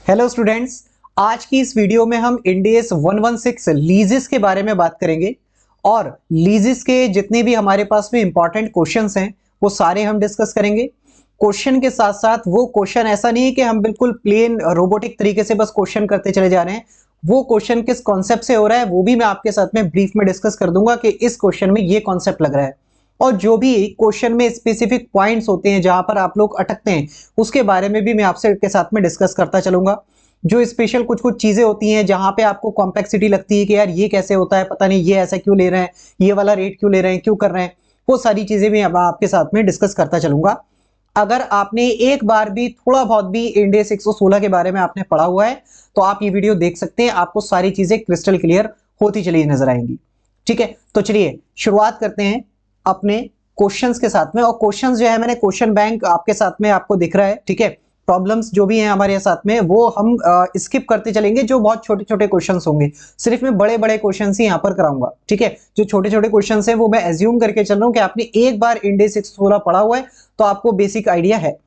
Hello students, आज की इस वीडियो में हम इंड एस 116 लीजेस के बारे में बात करेंगे और लीजेस के जितने भी हमारे पास में इंपॉर्टेंट क्वेश्चंस हैं वो सारे हम डिस्कस करेंगे। क्वेश्चन के साथ साथ वो क्वेश्चन ऐसा नहीं है कि हम बिल्कुल प्लेन रोबोटिक तरीके से बस क्वेश्चन करते चले जा रहे हैं। वो क्वेश्चन किस कॉन्सेप्ट से हो रहा है वो भी मैं आपके साथ में ब्रीफ में डिस्कस कर दूंगा कि इस क्वेश्चन में ये कॉन्सेप्ट लग रहा है, और जो भी क्वेश्चन में स्पेसिफिक पॉइंट्स होते हैं जहां पर आप लोग अटकते हैं उसके बारे में भी मैं आपसे के साथ में डिस्कस करता चलूंगा। जो स्पेशल कुछ कुछ चीजें होती हैं जहां पे आपको कॉम्प्लेक्सिटी लगती है कि यार ये कैसे होता है, पता नहीं ये ऐसा क्यों ले रहे हैं, ये वाला रेट क्यों ले रहे हैं, क्यों कर रहे हैं, वो सारी चीजें भी अब आपके साथ में डिस्कस करता चलूंगा। अगर आपने एक बार भी थोड़ा बहुत भी इंड एस 116 के बारे में आपने पढ़ा हुआ है तो आप ये वीडियो देख सकते हैं, आपको सारी चीजें क्रिस्टल क्लियर होती चली नजर आएंगी। ठीक है, तो चलिए शुरुआत करते हैं अपने क्वेश्चंस के साथ में। और क्वेश्चंस जो है मैंने क्वेश्चन बैंक आपके साथ में आपको दिख रहा है। ठीक है, प्रॉब्लम्स जो भी हैं हमारे साथ में वो हम स्किप करते चलेंगे, जो बहुत छोटे छोटे क्वेश्चंस होंगे। सिर्फ मैं बड़े बड़े क्वेश्चंस ही यहाँ पर कराऊंगा। ठीक है, जो छोटे छोटे क्वेश्चंस हैं वो मैं एज्यूम करके चल रहा हूँ कि आपने एक बार इंड एस 116 पढ़ा हुआ है तो आपको बेसिक आइडिया है।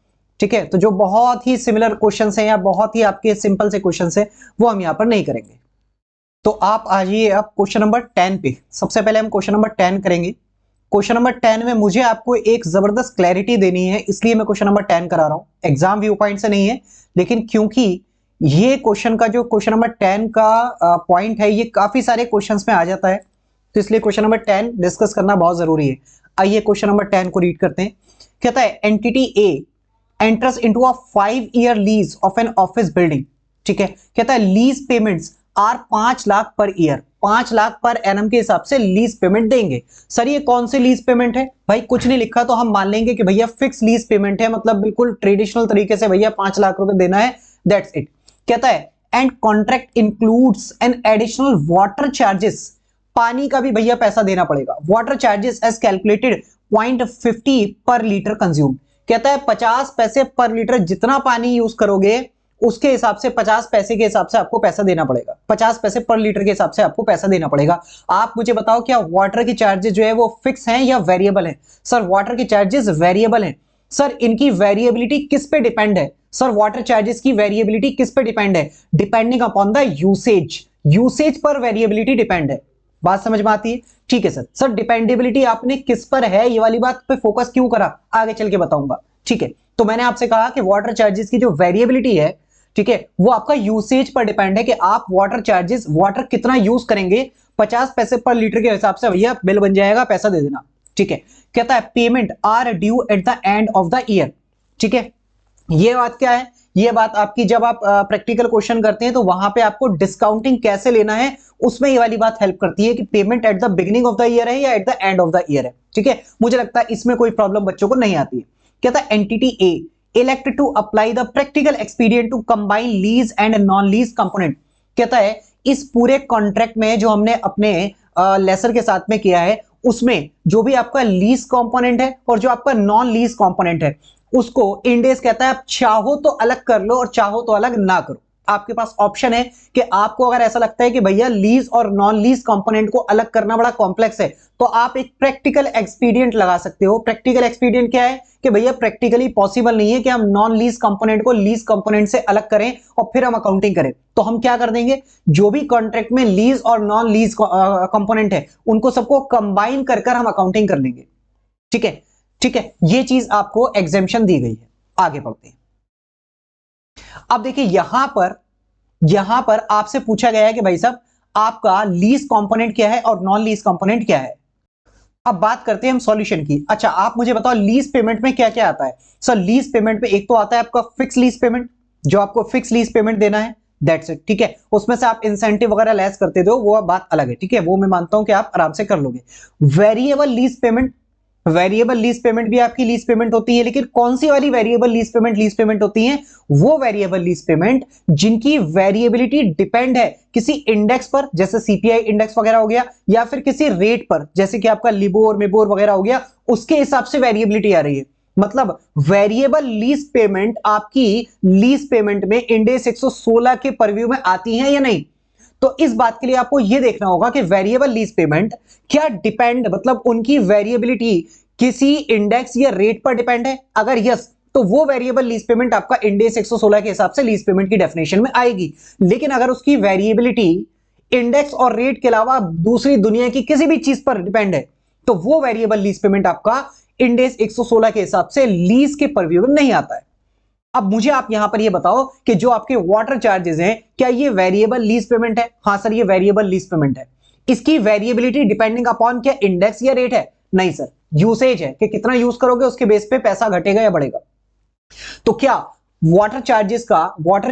ठीक है, तो जो बहुत ही सिमिलर क्वेश्चंस हैं या बहुत ही आपके सिंपल से क्वेश्चंस हैं वो हम यहाँ पर नहीं करेंगे। तो आप आ जाइए अब क्वेश्चन नंबर 10 पे। सबसे पहले हम क्वेश्चन नंबर 10 करेंगे। क्वेश्चन नंबर 10 में मुझे आपको एक जबरदस्त क्लैरिटी देनी है, इसलिए मैं क्वेश्चन नंबर 10 करा रहा हूं। एग्जाम व्यू पॉइंट से नहीं है, लेकिन क्योंकि ये क्वेश्चन का जो क्वेश्चन नंबर 10 का पॉइंट है ये काफी सारे क्वेश्चंस में आ जाता है, तो इसलिए क्वेश्चन नंबर 10 डिस्कस करना बहुत जरूरी है। आइए क्वेश्चन नंबर 10 को रीड करते हैं। कहता है entity A enters into a 5-year lease of an office building. ठीक है, कहता है lease payments are 5 lakh per year, 5 lakh per annum के हिसाब से लीज पेमेंट देंगे। सर ये कौन सी लीज पेमेंट है? भाई कुछ नहीं लिखा तो हम मान लेंगे कि भैया फिक्स लीज पेमेंट है, मतलब बिल्कुल ट्रेडिशनल तरीके से भैया 5 लाख रुपए देना है, दैट्स इट। कहता है and contract includes an additional water charges, पानी का भी भैया पैसा देना पड़ेगा। वाटर चार्जेस एज कैलकुलेटेड 0.50 पर लीटर कंज्यूम। कहता है 50 पैसे पर लीटर जितना पानी यूज करोगे उसके हिसाब से 50 पैसे के हिसाब से आपको पैसा देना पड़ेगा, 50 पैसे पर लीटर के हिसाब से आपको पैसा देना पड़ेगा। आप मुझे बताओ क्या वाटर की चार्जेस जो है वो फिक्स हैं या वेरिएबल हैं? सर वाटर की चार्जेस वेरिएबल हैं। सर इनकी वेरिएबिलिटी किस पे डिपेंड है? सर वाटर चार्जेस की वेरिएबिलिटी किस पे डिपेंड है? Depending upon the usage, usage पर वेरिएबिलिटी डिपेंड है। बात समझ में आती है? ठीक है सर। सर डिपेंडेबिलिटी आपने किस पर है ये वाली बात पे फोकस क्यों करा, आगे चल के बताऊंगा। ठीक है, तो मैंने आपसे कहा कि वाटर चार्जेस की जो वेरिएबिलिटी है, ठीक है, वो आपका यूसेज पर डिपेंड है कि आप वाटर चार्जेस वाटर कितना यूज करेंगे। 50 पैसे पर लीटर के हिसाब से भैया बिल बन जाएगा, पैसा दे देना। ठीक है, कहता है payment are due at the end of the year. ठीक है, ये बात क्या है? ये बात आपकी जब आप प्रैक्टिकल क्वेश्चन करते हैं तो वहां पे आपको डिस्काउंटिंग कैसे लेना है उसमें ये वाली बात हेल्प करती है कि payment at the beginning of the year है या eight the end of the year है। ठीक है, मुझे लगता है इसमें कोई प्रॉब्लम बच्चों को नहीं आती है। कहता है entity A elect to apply the practical expedient to combine lease and non lease component। कहता है इस पूरे कॉन्ट्रैक्ट में जो हमने अपने लेसर के साथ में किया है उसमें जो भी आपका लीज कंपोनेंट है और जो आपका नॉन लीज कंपोनेंट है उसको इंड एस कहता है आप चाहो तो अलग कर लो और चाहो तो अलग ना करो। आपके पास ऑप्शन है कि आपको अगर ऐसा लगता है कि भैया लीज और नॉन लीज कंपोनेंट को अलग करना बड़ा कॉम्प्लेक्स है तो आप एक प्रैक्टिकल एक्सपीडियंट लगा सकते हो। प्रैक्टिकल एक्सपीडियंट क्या है कि भैया प्रैक्टिकली पॉसिबल नहीं है कि हम नॉन लीज कंपोनेंट को लीज कंपोनेंट से अलग करें और फिर हम अकाउंटिंग करें। तो हम क्या कर देंगे, जो भी कॉन्ट्रैक्ट में लीज और नॉन लीज कंपोनेंट है उनको सबको कंबाइन कर हम अकाउंटिंग कर लेंगे। ठीक है, ठीक है, ये चीज आपको एग्जेम्पशन दी गई है। आगे बढ़ते हैं। अब देखिए यहां पर आपसे पूछा गया है कि भाई साहब आपका लीज कंपोनेंट क्या है और नॉन लीज कंपोनेंट क्या है। अब बात करते हैं हम सॉल्यूशन की। अच्छा आप मुझे बताओ लीज पेमेंट में क्या क्या आता है। सर लीज पेमेंट में एक तो आता है आपका फिक्स लीज पेमेंट, जो आपको फिक्स लीज पेमेंट देना है, दैट्स इट। ठीक है, उसमें से आप इंसेंटिव वगैरह लेस करते दो वो बात अलग है। ठीक है, वो मैं मानता हूं कि आप आराम से कर लोगे। Variable lease payment, variable lease payment भी आपकी लीज पेमेंट होती है, लेकिन कौन सी वाली वेरिएबल लीज पेमेंट होती है? वो वेरिएबल लीज पेमेंट जिनकी वेरिएबिलिटी डिपेंड है किसी इंडेक्स पर, जैसे सीपीआई इंडेक्स वगैरह हो गया, या फिर किसी रेट पर जैसे कि आपका लिबोर मेबोर वगैरह हो गया, उसके हिसाब से वेरिएबिलिटी आ रही है। मतलब वेरिएबल लीज पेमेंट आपकी लीज पेमेंट में इंड एस 116 के परव्यू में आती है या नहीं। तो इस बात के लिए आपको यह देखना होगा कि वेरिएबल लीज पेमेंट क्या डिपेंड, मतलब उनकी वेरिएबिलिटी किसी इंडेक्स या रेट पर डिपेंड है। अगर यस तो वो वेरिएबल लीज पेमेंट आपका इंड एस 116 के हिसाब से लीज पेमेंट की डेफिनेशन में आएगी। लेकिन अगर उसकी वेरिएबिलिटी इंडेक्स और रेट के अलावा दूसरी दुनिया की किसी भी चीज पर डिपेंड है, तो वो वेरिएबल लीज पेमेंट आपका इंड एस 116 के हिसाब से लीज के परव्यू में नहीं आता है। अब मुझे आप यहां पर ये बताओ कि जो आपके वाटर चार्जेस हैं, क्या ये वेरिएबल लीज पेमेंट है? हां सर, ये वेरिएबल लीज पेमेंट है। इसकी वेरिएबिलिटी डिपेंडिंग अपॉन क्या इंडेक्स या रेट है? नहीं सर, यूसेज है कि कितना यूज करोगे उसके बेस पे पैसा घटेगा या बढ़ेगा। तो क्या वाटर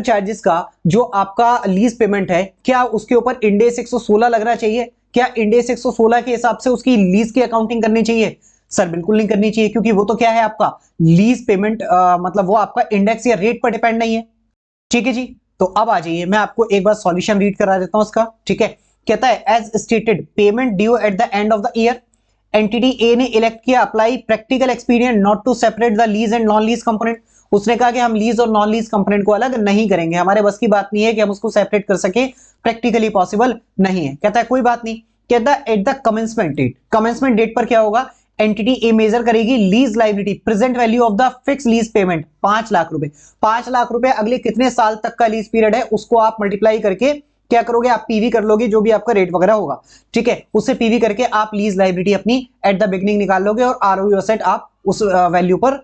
चार्जेस का जो आपका लीज पेमेंट है, क्या उसके ऊपर इंड एस 116 लगना चाहिए? क्या इंड एस 116 के हिसाब से उसकी लीज की अकाउंटिंग करनी चाहिए? सर बिल्कुल नहीं करनी चाहिए, क्योंकि वो तो क्या है आपका लीज पेमेंट, मतलब वो आपका इंडेक्स या रेट पर डिपेंड नहीं है। ठीक है जी, तो अब आ जाइए, मैं आपको एक बार सॉल्यूशन रीड करा देता हूं इसका। ठीक है, कहता है as stated payment due at the end of the year, entity A ने इलेक्ट किया apply practical experience not to separate the lease and non lease component. उसने कहा कि हम लीज और नॉन लीज कंपोनेंट को अलग नहीं करेंगे, हमारे बस की बात नहीं है कि हम उसको सेपरेट कर सके, प्रैक्टिकली पॉसिबल नहीं है। कहता है कोई बात नहीं, कहता है एट द कमेंसमेंट डेट पर क्या होगा, एंटिटी ए मेजर करेगी lease liability present value of the fix lease payment 5 lakh रुपए। 5 लाख रुपए अगले कितने साल तक का लीज पीरियड है उसको आप मल्टीप्लाई करके क्या करोगे, आप पीवी कर लोगे, जो भी आपका रेट वगैरह होगा। ठीक है, उससे पीवी करके आप लीज लायबिलिटी अपनी एट द बिगिनिंग निकाल लोगे और आरओई एसेट आप उस वैल्यू पर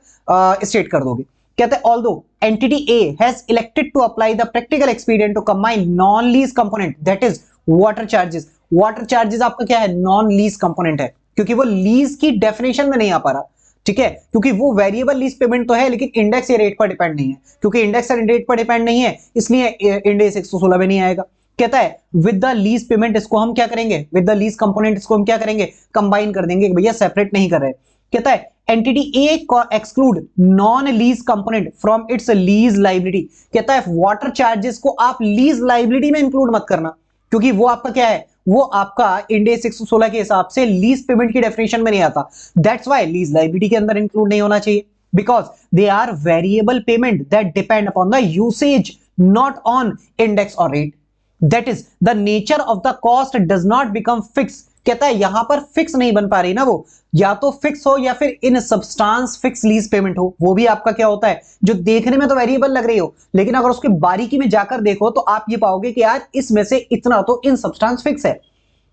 स्टेट कर दोगे। कहते हैं although entity A has elected to apply the practical experience to combine non lease component that is water charges. Water charges आपका क्या है, नॉन लीज कंपोनेंट है, क्योंकि वो लीज की डेफिनेशन में नहीं आ पा रहा। ठीक है, क्योंकि वो वेरिएबल लीज पेमेंट तो है लेकिन इंडेक्स या रेट पर डिपेंड नहीं है, क्योंकि इंडेक्स और रेट पर डिपेंड नहीं है इसलिए इंड एस 116 में नहीं आएगा। कहता है विद द लीज पेमेंट इसको हम क्या करेंगे, विद द लीज कंपोनेंट इसको हम क्या करेंगे, कंबाइन कर देंगे, भैया सेपरेट नहीं कर रहे। कहता है entity A exclude non lease component from its lease liability. कहता है वाटर चार्जेस को आप लीज लायबिलिटी में इंक्लूड मत करना, क्योंकि वो आपका क्या है, वो आपका इंड एस 116 के हिसाब से लीज पेमेंट की डेफिनेशन में नहीं आता। दैट्स व्हाई लीज लायबिलिटी के अंदर इंक्लूड नहीं होना चाहिए, because they are variable payment that depend upon the usage not on index और rate. That is the nature of the cost does not become fix. कहता है यहां पर फिक्स नहीं बन पा रही ना, वो या तो फिक्स हो या फिर इन सब्सटेंस फिक्स लीज पेमेंट हो। वो भी आपका क्या होता है, जो देखने में तो वेरिएबल लग रही हो लेकिन अगर उसके बारीकी में जाकर देखो तो आप ये पाओगे कि यार इसमें से इतना तो इन सब्सटेंस फिक्स है।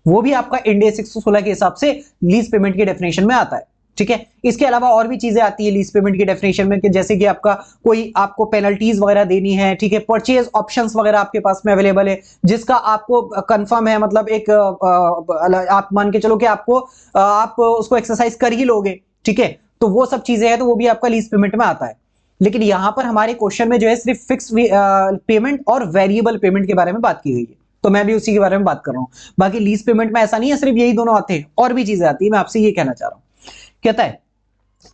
वो भी आपका इंड एस 116 के हिसाब से लीज पेमेंट की डेफिनेशन में आता है। ठीक है, इसके अलावा और भी चीजें आती है लीज पेमेंट की डेफिनेशन में, कि जैसे कि आपका कोई आपको पेनल्टीज वगैरह देनी है। ठीक है, परचेज ऑप्शंस वगैरह आपके पास में अवेलेबल है जिसका आपको कंफर्म है, मतलब एक आप मान के चलो कि आपको आप उसको एक्सरसाइज कर ही लोगे। ठीक है, तो वो सब चीजें हैं, तो वो भी आपका लीज पेमेंट में आता है। लेकिन यहां पर हमारे क्वेश्चन में जो है सिर्फ फिक्स पेमेंट और वेरिएबल पेमेंट के बारे में बात की गई है, तो मैं भी उसी के बारे में बात कर रहा हूं। बाकी लीज पेमेंट में ऐसा नहीं है सिर्फ यही दोनों आते हैं, और भी चीजें आती है, मैं आपसे ये कहना चाह रहा हूं। कहता है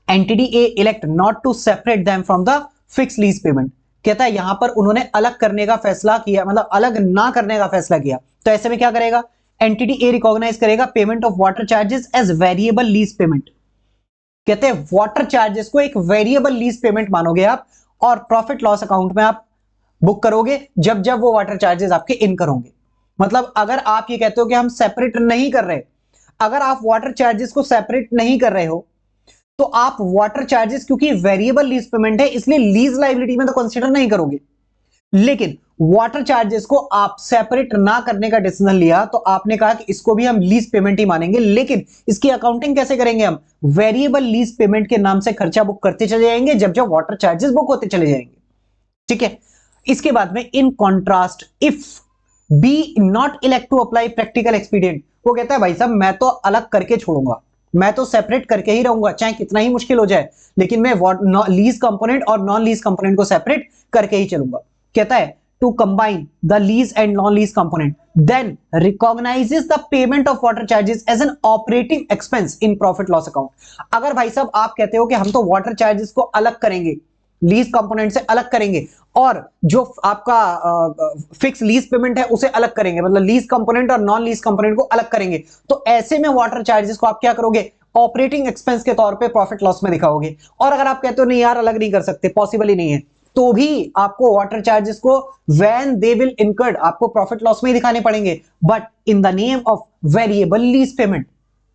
entity A elect not to separate them from the fix lease payment. कहता है यहां पर उन्होंने अलग करने का फैसला किया, मतलब अलग ना करने का फैसला किया, तो ऐसे में क्या करेगा, एंटिटी ए रिकॉग्नाइज करेगा payment of water charges as variable lease payment. कहते हैं वाटर चार्जेस को एक वेरिएबल लीज पेमेंट मानोगे आप, और प्रॉफिट लॉस अकाउंट में आप बुक करोगे जब जब वो वाटर चार्जेस आपके इनकर होंगे। मतलब अगर आप ये कहते हो कि हम सेपरेट नहीं कर रहे, अगर आप वाटर चार्जेस को सेपरेट नहीं कर रहे हो तो आप वाटर चार्जेस, क्योंकि वेरिएबल लीज पेमेंट है इसलिए लीज लायबिलिटी में तो कंसीडर नहीं करोगे, लेकिन वाटर चार्जेस को आप सेपरेट ना करने का डिसीजन लिया तो आपने कहा कि इसको भी हम लीज पेमेंट ही मानेंगे, लेकिन इसकी अकाउंटिंग कैसे करेंगे, हम वेरिएबल लीज पेमेंट के नाम से खर्चा बुक करते चले जाएंगे जब जब वाटर चार्जेस बुक होते चले जाएंगे। ठीक है, इसके बाद में in contrast if B not elect to apply practical expedient, वो कहता है भाई साहब मैं तो अलग करके छोड़ूंगा, मैं तो सेपरेट करके ही रहूंगा चाहे कितना ही मुश्किल हो जाए, लेकिन मैं लीज कंपोनेंट और नॉन लीज कंपोनेंट को सेपरेट करके ही चलूंगा। कहता है to combine the lease and non lease component then recognises the payment of water charges as an operating expense in profit loss account. अगर भाई साहब आप कहते हो कि हम तो वाटर चार्जेस को अलग करेंगे, लीज कंपोनेंट से अलग करेंगे, और जो आपका फिक्स लीज पेमेंट है उसे अलग करेंगे, मतलब लीज कंपोनेंट और नॉन लीज कंपोनेंट को अलग करेंगे, तो ऐसे में वाटर चार्जेस को आप क्या करोगे, ऑपरेटिंग एक्सपेंस के तौर पे प्रॉफिट लॉस में दिखाओगे। और अगर आप कहते हो नहीं यार अलग नहीं कर सकते, पॉसिबल ही नहीं है, तो भी आपको वाटर चार्जेस को व्हेन दे विल इनकर्ड आपको प्रॉफिट लॉस में ही दिखाने पड़ेंगे, but in the name of variable lease payment.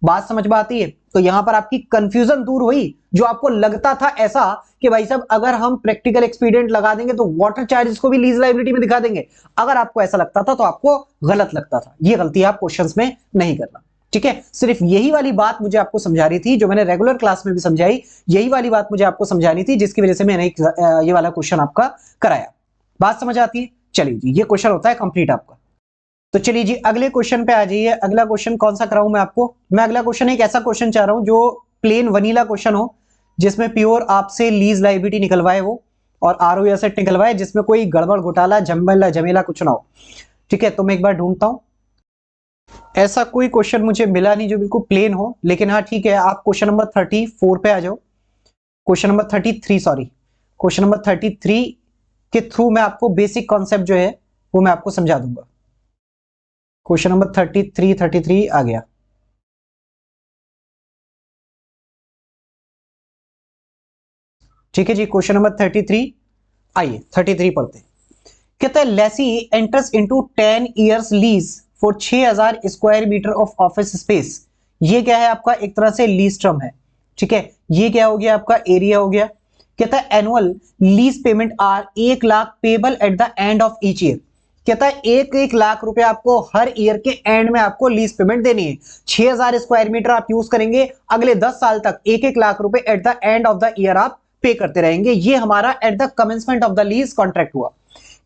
बात समझ में आती है? तो यहां पर आपकी कंफ्यूजन दूर हुई। जो आपको लगता था ऐसा कि भाई साहब अगर हम प्रैक्टिकल एक्सपीडियंट लगा देंगे तो वाटर चार्जेस को भी लीज लायबिलिटी में दिखा देंगे, अगर आपको ऐसा लगता था तो आपको गलत लगता था। ये गलती आप क्वेश्चंस में नहीं करना, ठीक है। सिर्फ यही वाली बात मुझे आपको समझानी थी, जो मैंने रेगुलर क्लास में भी समझाई, यही वाली बात मुझे आपको समझानी थी, जिसकी वजह से मैंने ये वाला क्वेश्चन आपका कराया। बात समझ आती है? चलिए जी, ये क्वेश्चन होता है कंप्लीट आपका। तो चलिए जी अगले क्वेश्चन पे आ जाइए। अगला क्वेश्चन कौन सा कराऊं मैं आपको? मैं अगला क्वेश्चन एक ऐसा क्वेश्चन चाह रहा हूं जो प्लेन वनीला क्वेश्चन हो, जिसमें प्योर आपसे लीज लायबिलिटी निकलवाए वो, और आरओ एसेट निकलवाए, जिसमें कोई गड़बड़ घोटाला झमेला झमेला कुछ ना हो, ठीक है। तो मैं एक बार ढूंढता हूं, ऐसा कोई क्वेश्चन मुझे मिला नहीं जो बिल्कुल प्लेन हो, लेकिन हाँ ठीक है, आप क्वेश्चन नंबर 34 पे आ जाओ। Question number 33, sorry, question number 33 के थ्रू मैं आपको बेसिक कॉन्सेप्ट जो है वो मैं आपको समझा दूंगा। क्वेश्चन नंबर 33 आ गया। ठीक है जी, क्वेश्चन नंबर 33, आइए 33 पढ़ते हैं। कहता है lessee enters into 10 years lease for 6000 square metre of office space. ये क्या है आपका? एक तरह से लीज टर्म है, ठीक है। ये क्या हो गया आपका? एरिया हो गया। कहता है annual lease payment are 1,00,000 payable at the end of each year. कहता है 1,00,000 रुपए आपको हर ईयर के एंड में आपको लीज पेमेंट देनी है। 6000 स्क्वायर मीटर आप यूज करेंगे, अगले 10 साल तक 1,00,000 रुपए at the end of the year आप पे करते रहेंगे। ये हमारा at the commencement of the lease contract हुआ।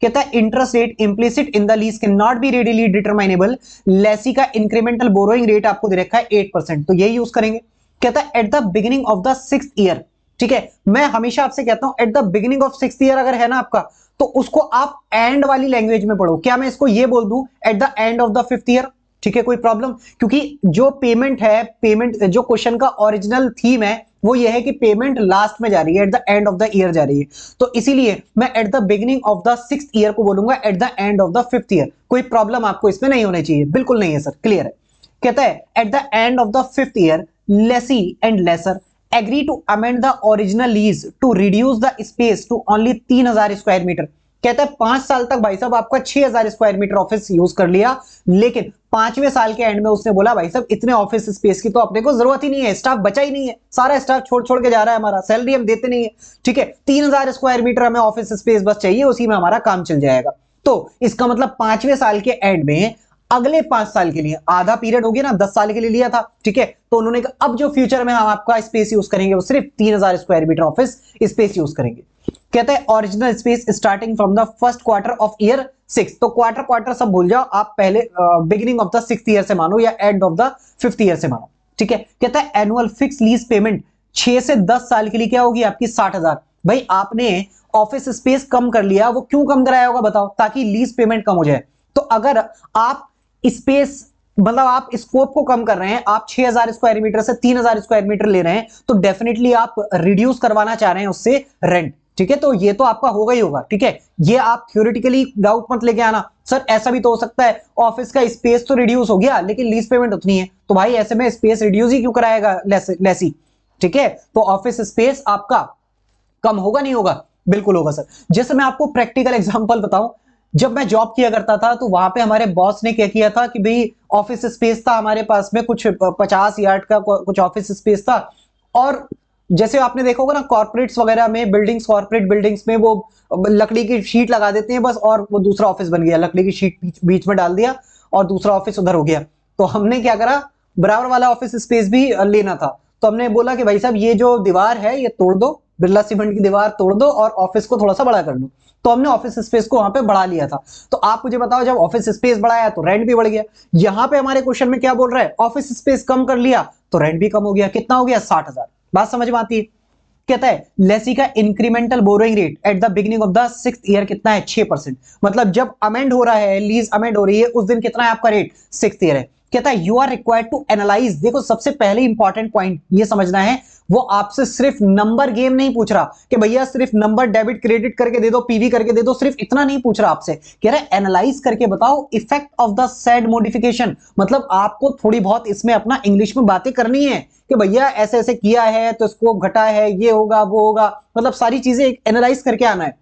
कहता है interest rate implicit in the lease can not be readily determinable. Lessee का इंक्रीमेंटल बोरोइंग रेट आपको दे रखा है 8%, तो यही यूज करेंगे। कहता है at the beginning of the 6th year, ठीक है। मैं हमेशा आपसे कहता हूं at the beginning of 6th year अगर है ना आपका, तो उसको आप एंड वाली लैंग्वेज में पढ़ो। क्या मैं इसको ये बोल दूं eight the end of the 5th year? ठीक है, कोई प्रॉब्लम? क्योंकि जो पेमेंट है, पेमेंट जो क्वेश्चन का ओरिजिनल थीम है वो ये है कि पेमेंट लास्ट में जा रही है, at the end of the year जा रही है। तो इसीलिए मैं at the beginning of the 6th year को बोलूंगा eight the end of the 5th year. कोई प्रॉब्लम आपको इसमें नहीं होनी चाहिए, बिल्कुल नहीं है सर, क्लियर है। कहता है at the end of the 5th year lessee and lessor agree to amend the original lease to reduce the space to only 3000 square metre. कहता है 5 साल तक भाई साहब आपका 6000 स्क्वायर मीटर ऑफिस यूज कर लिया, लेकिन 5वें साल के एंड में उसने बोला भाई साहब इतने ऑफिस स्पेस की तो अपने को जरूरत ही नहीं है, स्टाफ बचा ही नहीं है, सारा स्टाफ छोड़ छोड़ के जा रहा है, हमारा सैलरी हम देते नहीं है, ठीक है। 3000 स्क्वायर मीटर हमें ऑफिस स्पेस बस चाहिए, उसी में हमारा काम चल जाएगा। तो इसका मतलब 5वें साल के एंड में अगले 5 साल के लिए, आधा पीरियड हो गया ना, 10 साल के लिए लिया था, ठीक है। तो उन्होंने कहा अब जो फ्यूचर में हम आपका स्पेस यूज करेंगे वो सिर्फ 3000 square metre office space use करेंगे। कहता है original space starting from the first quarter of year 6। तो क्वार्टर सब भूल जाओ आप, पहले beginning of the 6th year से मानो या and of the 5th year से मानो, ठीक है। कहता है एनुअल फिक्स लीज पेमेंट 6 से 10 साल के लिए क्या होगी आपकी? 60,000। भाई आपने ऑफिस स्पेस कम कर लिया, वो क्यों कम कराया होगा बताओ? ताकि लीज पेमेंट कम हो जाए। तो अगर आप स्पेस मतलब आप स्कोप को कम कर रहे हैं, आप 6000 स्क्वायर मीटर से 3000 स्क्वायर मीटर ले रहे हैं, तो डेफिनेटली आप रिड्यूस करवाना चाह रहे हैं उससे रेंट, ठीक है। तो ये तो आपका होगा ही होगा, ठीक है। ये आप थ्योरेटिकली डाउट मत लेके आना सर ऐसा भी तो हो सकता है ऑफिस का स्पेस तो रिड्यूस हो गया लेकिन लीज पेमेंट उतनी है, तो भाई ऐसे में स्पेस रिड्यूस ही क्यों कराएगा लेसी, ठीक है। तो ऑफिस स्पेस आपका कम होगा नहीं होगा? बिल्कुल होगा सर। जैसे मैं आपको प्रैक्टिकल एग्जांपल बताऊं, जब मैं जॉब किया करता था तो वहां पे हमारे बॉस ने क्या किया था कि भाई ऑफिस स्पेस था हमारे पास में कुछ 50 यार्ड का कुछ ऑफिस स्पेस था, और जैसे आपने देखा होगा ना कॉर्पोरेट्स वगैरह में बिल्डिंग्स, कॉर्पोरेट बिल्डिंग्स में वो लकड़ी की शीट लगा देते हैं बस, और वो दूसरा ऑफिस बन गया, लकड़ी की शीट बीच में डाल दिया और दूसरा ऑफिस उधर हो गया। तो हमने क्या करा, बराबर वाला ऑफिस स्पेस भी लेना था, तो हमने बोला कि भाई साहब ये जो दीवार है ये तोड़ दो, बिरला सीमेंट की दीवार तोड़ दो और ऑफिस को थोड़ा सा बड़ा कर लो। तो हमने ऑफिस स्पेस को वहां पे बढ़ा लिया था। तो आप मुझे बताओ जब ऑफिस स्पेस बढ़ाया तो रेंट भी बढ़ गया। यहां पे हमारे क्वेश्चन में क्या बोल रहा है? ऑफिस स्पेस कम कर लिया तो रेंट भी कम हो गया। कितना हो गया? 60,000। बात समझ में आती है? कहता है लेसी का incremental borrowing rate at the beginning of the 6th year कितना है? 6%। मतलब जब अमेंड हो रहा है, लीज अमेंड हो रही है, उस दिन कितना है आपका रेट? 6th ईयर है। कहता है you are required to analyse. देखो सबसे पहले इंपॉर्टेंट पॉइंट ये समझना है, वो आपसे सिर्फ नंबर गेम नहीं पूछ रहा कि भैया सिर्फ नंबर डेबिट क्रेडिट करके दे दो, पीवी करके दे दो, सिर्फ इतना नहीं पूछ रहा आपसे, कह रहा है एनालाइज करके बताओ effect of the said modification. मतलब आपको थोड़ी बहुत इसमें अपना इंग्लिश में बातें करनी है कि भैया ऐसे ऐसे किया है तो स्कोप घटा है, ये होगा वो होगा, मतलब सारी चीजें एनालाइज करके आना है।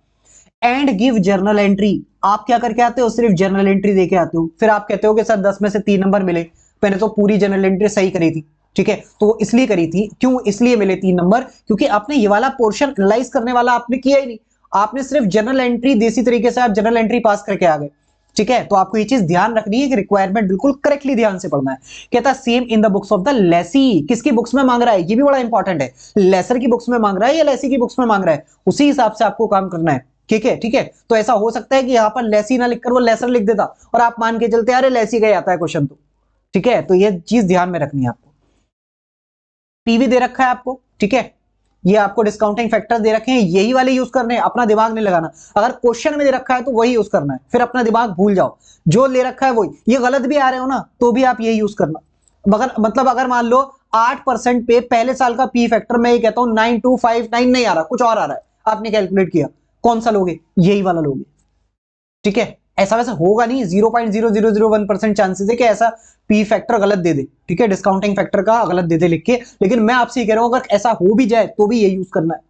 And give journal entry. आप क्या करके आते हो? सिर्फ जर्नल एंट्री देके आते हो, फिर आप कहते हो कि सर 10 में से 3 नंबर मिले, मैंने तो पूरी जर्नल एंट्री सही करी थी। ठीक है, तो इसलिए करी थी। क्यों इसलिए मिले 3 नंबर? क्योंकि आपने ये वाला पोर्शन एनालाइज करने वाला आपने किया ही नहीं, आपने सिर्फ जनरल एंट्री, देसी तरीके से आप जनरल एंट्री पास करके आ गए। ठीक है, तो आपको ये चीज ध्यान रखनी है कि रिक्वायरमेंट बिल्कुल करेक्टली ध्यान से पढ़ना है। कहता है same in the books of the Lesi, किसकी बुक्स में मांग रहा है, ये भी बड़ा इंपॉर्टेंट है, लेसर की बुक्स में मांग रहा है या लेसी की बुक्स में मांग रहा है, उसी हिसाब से आपको काम करना है। ठीक है, ठीक है, तो ऐसा हो सकता है कि यहां पर लेसी ना लिखकर वो लेसर लिख देता और आप मान के चलते अरे लेसी का ही आता है क्वेश्चन तो। ठीक है, तो ये चीज ध्यान में रखनी है आपको। पीवी दे रखा है आपको, ठीक है, ये आपको डिस्काउंटिंग फैक्टर दे रखे हैं, यही वाले यूज करने हैं, अपना दिमाग नहीं लगाना। अगर क्वेश्चन में दे रखा है तो वही यूज करना है, फिर अपना दिमाग भूल जाओ, जो ले रखा है वही। ये गलत भी आ रहे हो ना तो भी आप यही यूज करना। मगर मतलब अगर मान लो 8% पे पहले साल का पी फैक्टर, मैं ये कहता हूं 9259 नहीं आ रहा, कुछ और आ रहा है, आपने कैलकुलेट किया, कौन सा लोगे, यही वाला लोगे। ठीक है, ऐसा वैसा होगा नहीं, 0.0001% चांसेस है कि ऐसा पी फैक्टर गलत दे दे। ठीक है, डिस्काउंटिंग फैक्टर का गलत दे दे लिख के, लेकिन मैं आपसे ये कह रहा हूं अगर ऐसा हो भी जाए तो भी ये यूज करना है।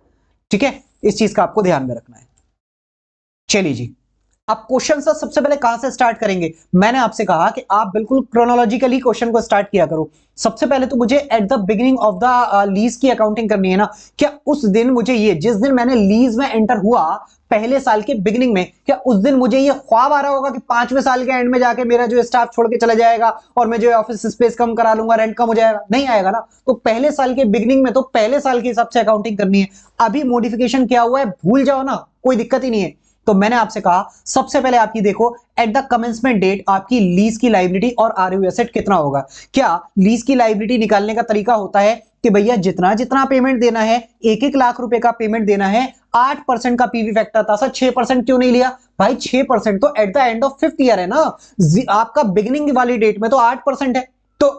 ठीक है, इस चीज का आपको ध्यान में रखना है। चलिए जी, अब क्वेश्चन से सबसे पहले कहां से स्टार्ट करेंगे? मैंने आपसे कहा कि आप बिल्कुल क्रोनोलॉजिकली क्वेश्चन को स्टार्ट किया करो। सबसे पहले तो मुझे at the beginning of the lease की अकाउंटिंग करनी है ना। क्या उस दिन मुझे ये, जिस दिन मैंने लीज में एंटर हुआ पहले साल के बिगिनिंग में, क्या उस दिन मुझे ये ख्वाब आ रहा होगा कि 5वें साल के एंड में जाके मेरा जो स्टाफ छोड़ के चला जाएगा और मैं जो ऑफिस स्पेस कम करा लूंगा, रेंट कम हो जाएगा? नहीं आएगा ना। तो पहले साल के बिगिनिंग में तो पहले साल के हिसाब से अकाउंटिंग करनी है। अभी मॉडिफिकेशन क्या हुआ है भूल जाओ ना, कोई दिक्कत ही नहीं है। तो मैंने आपसे कहा सबसे पहले आपकी देखो एट द कमेंसमेंट डेट आपकी लीज की लायबिलिटी और आरओ एसेट कितना होगा। क्या लीज की लायबिलिटी निकालने का तरीका होता है कि भैया जितना जितना पेमेंट देना है, 1-1 लाख रुपए का पेमेंट देना है, 8% का पीवी फैक्टर था सर, 6% क्यों नहीं लिया भाई? 6% तो eight the end of 5th year है ना, आपका बिगिनिंग वाली डेट में तो 8% है, तो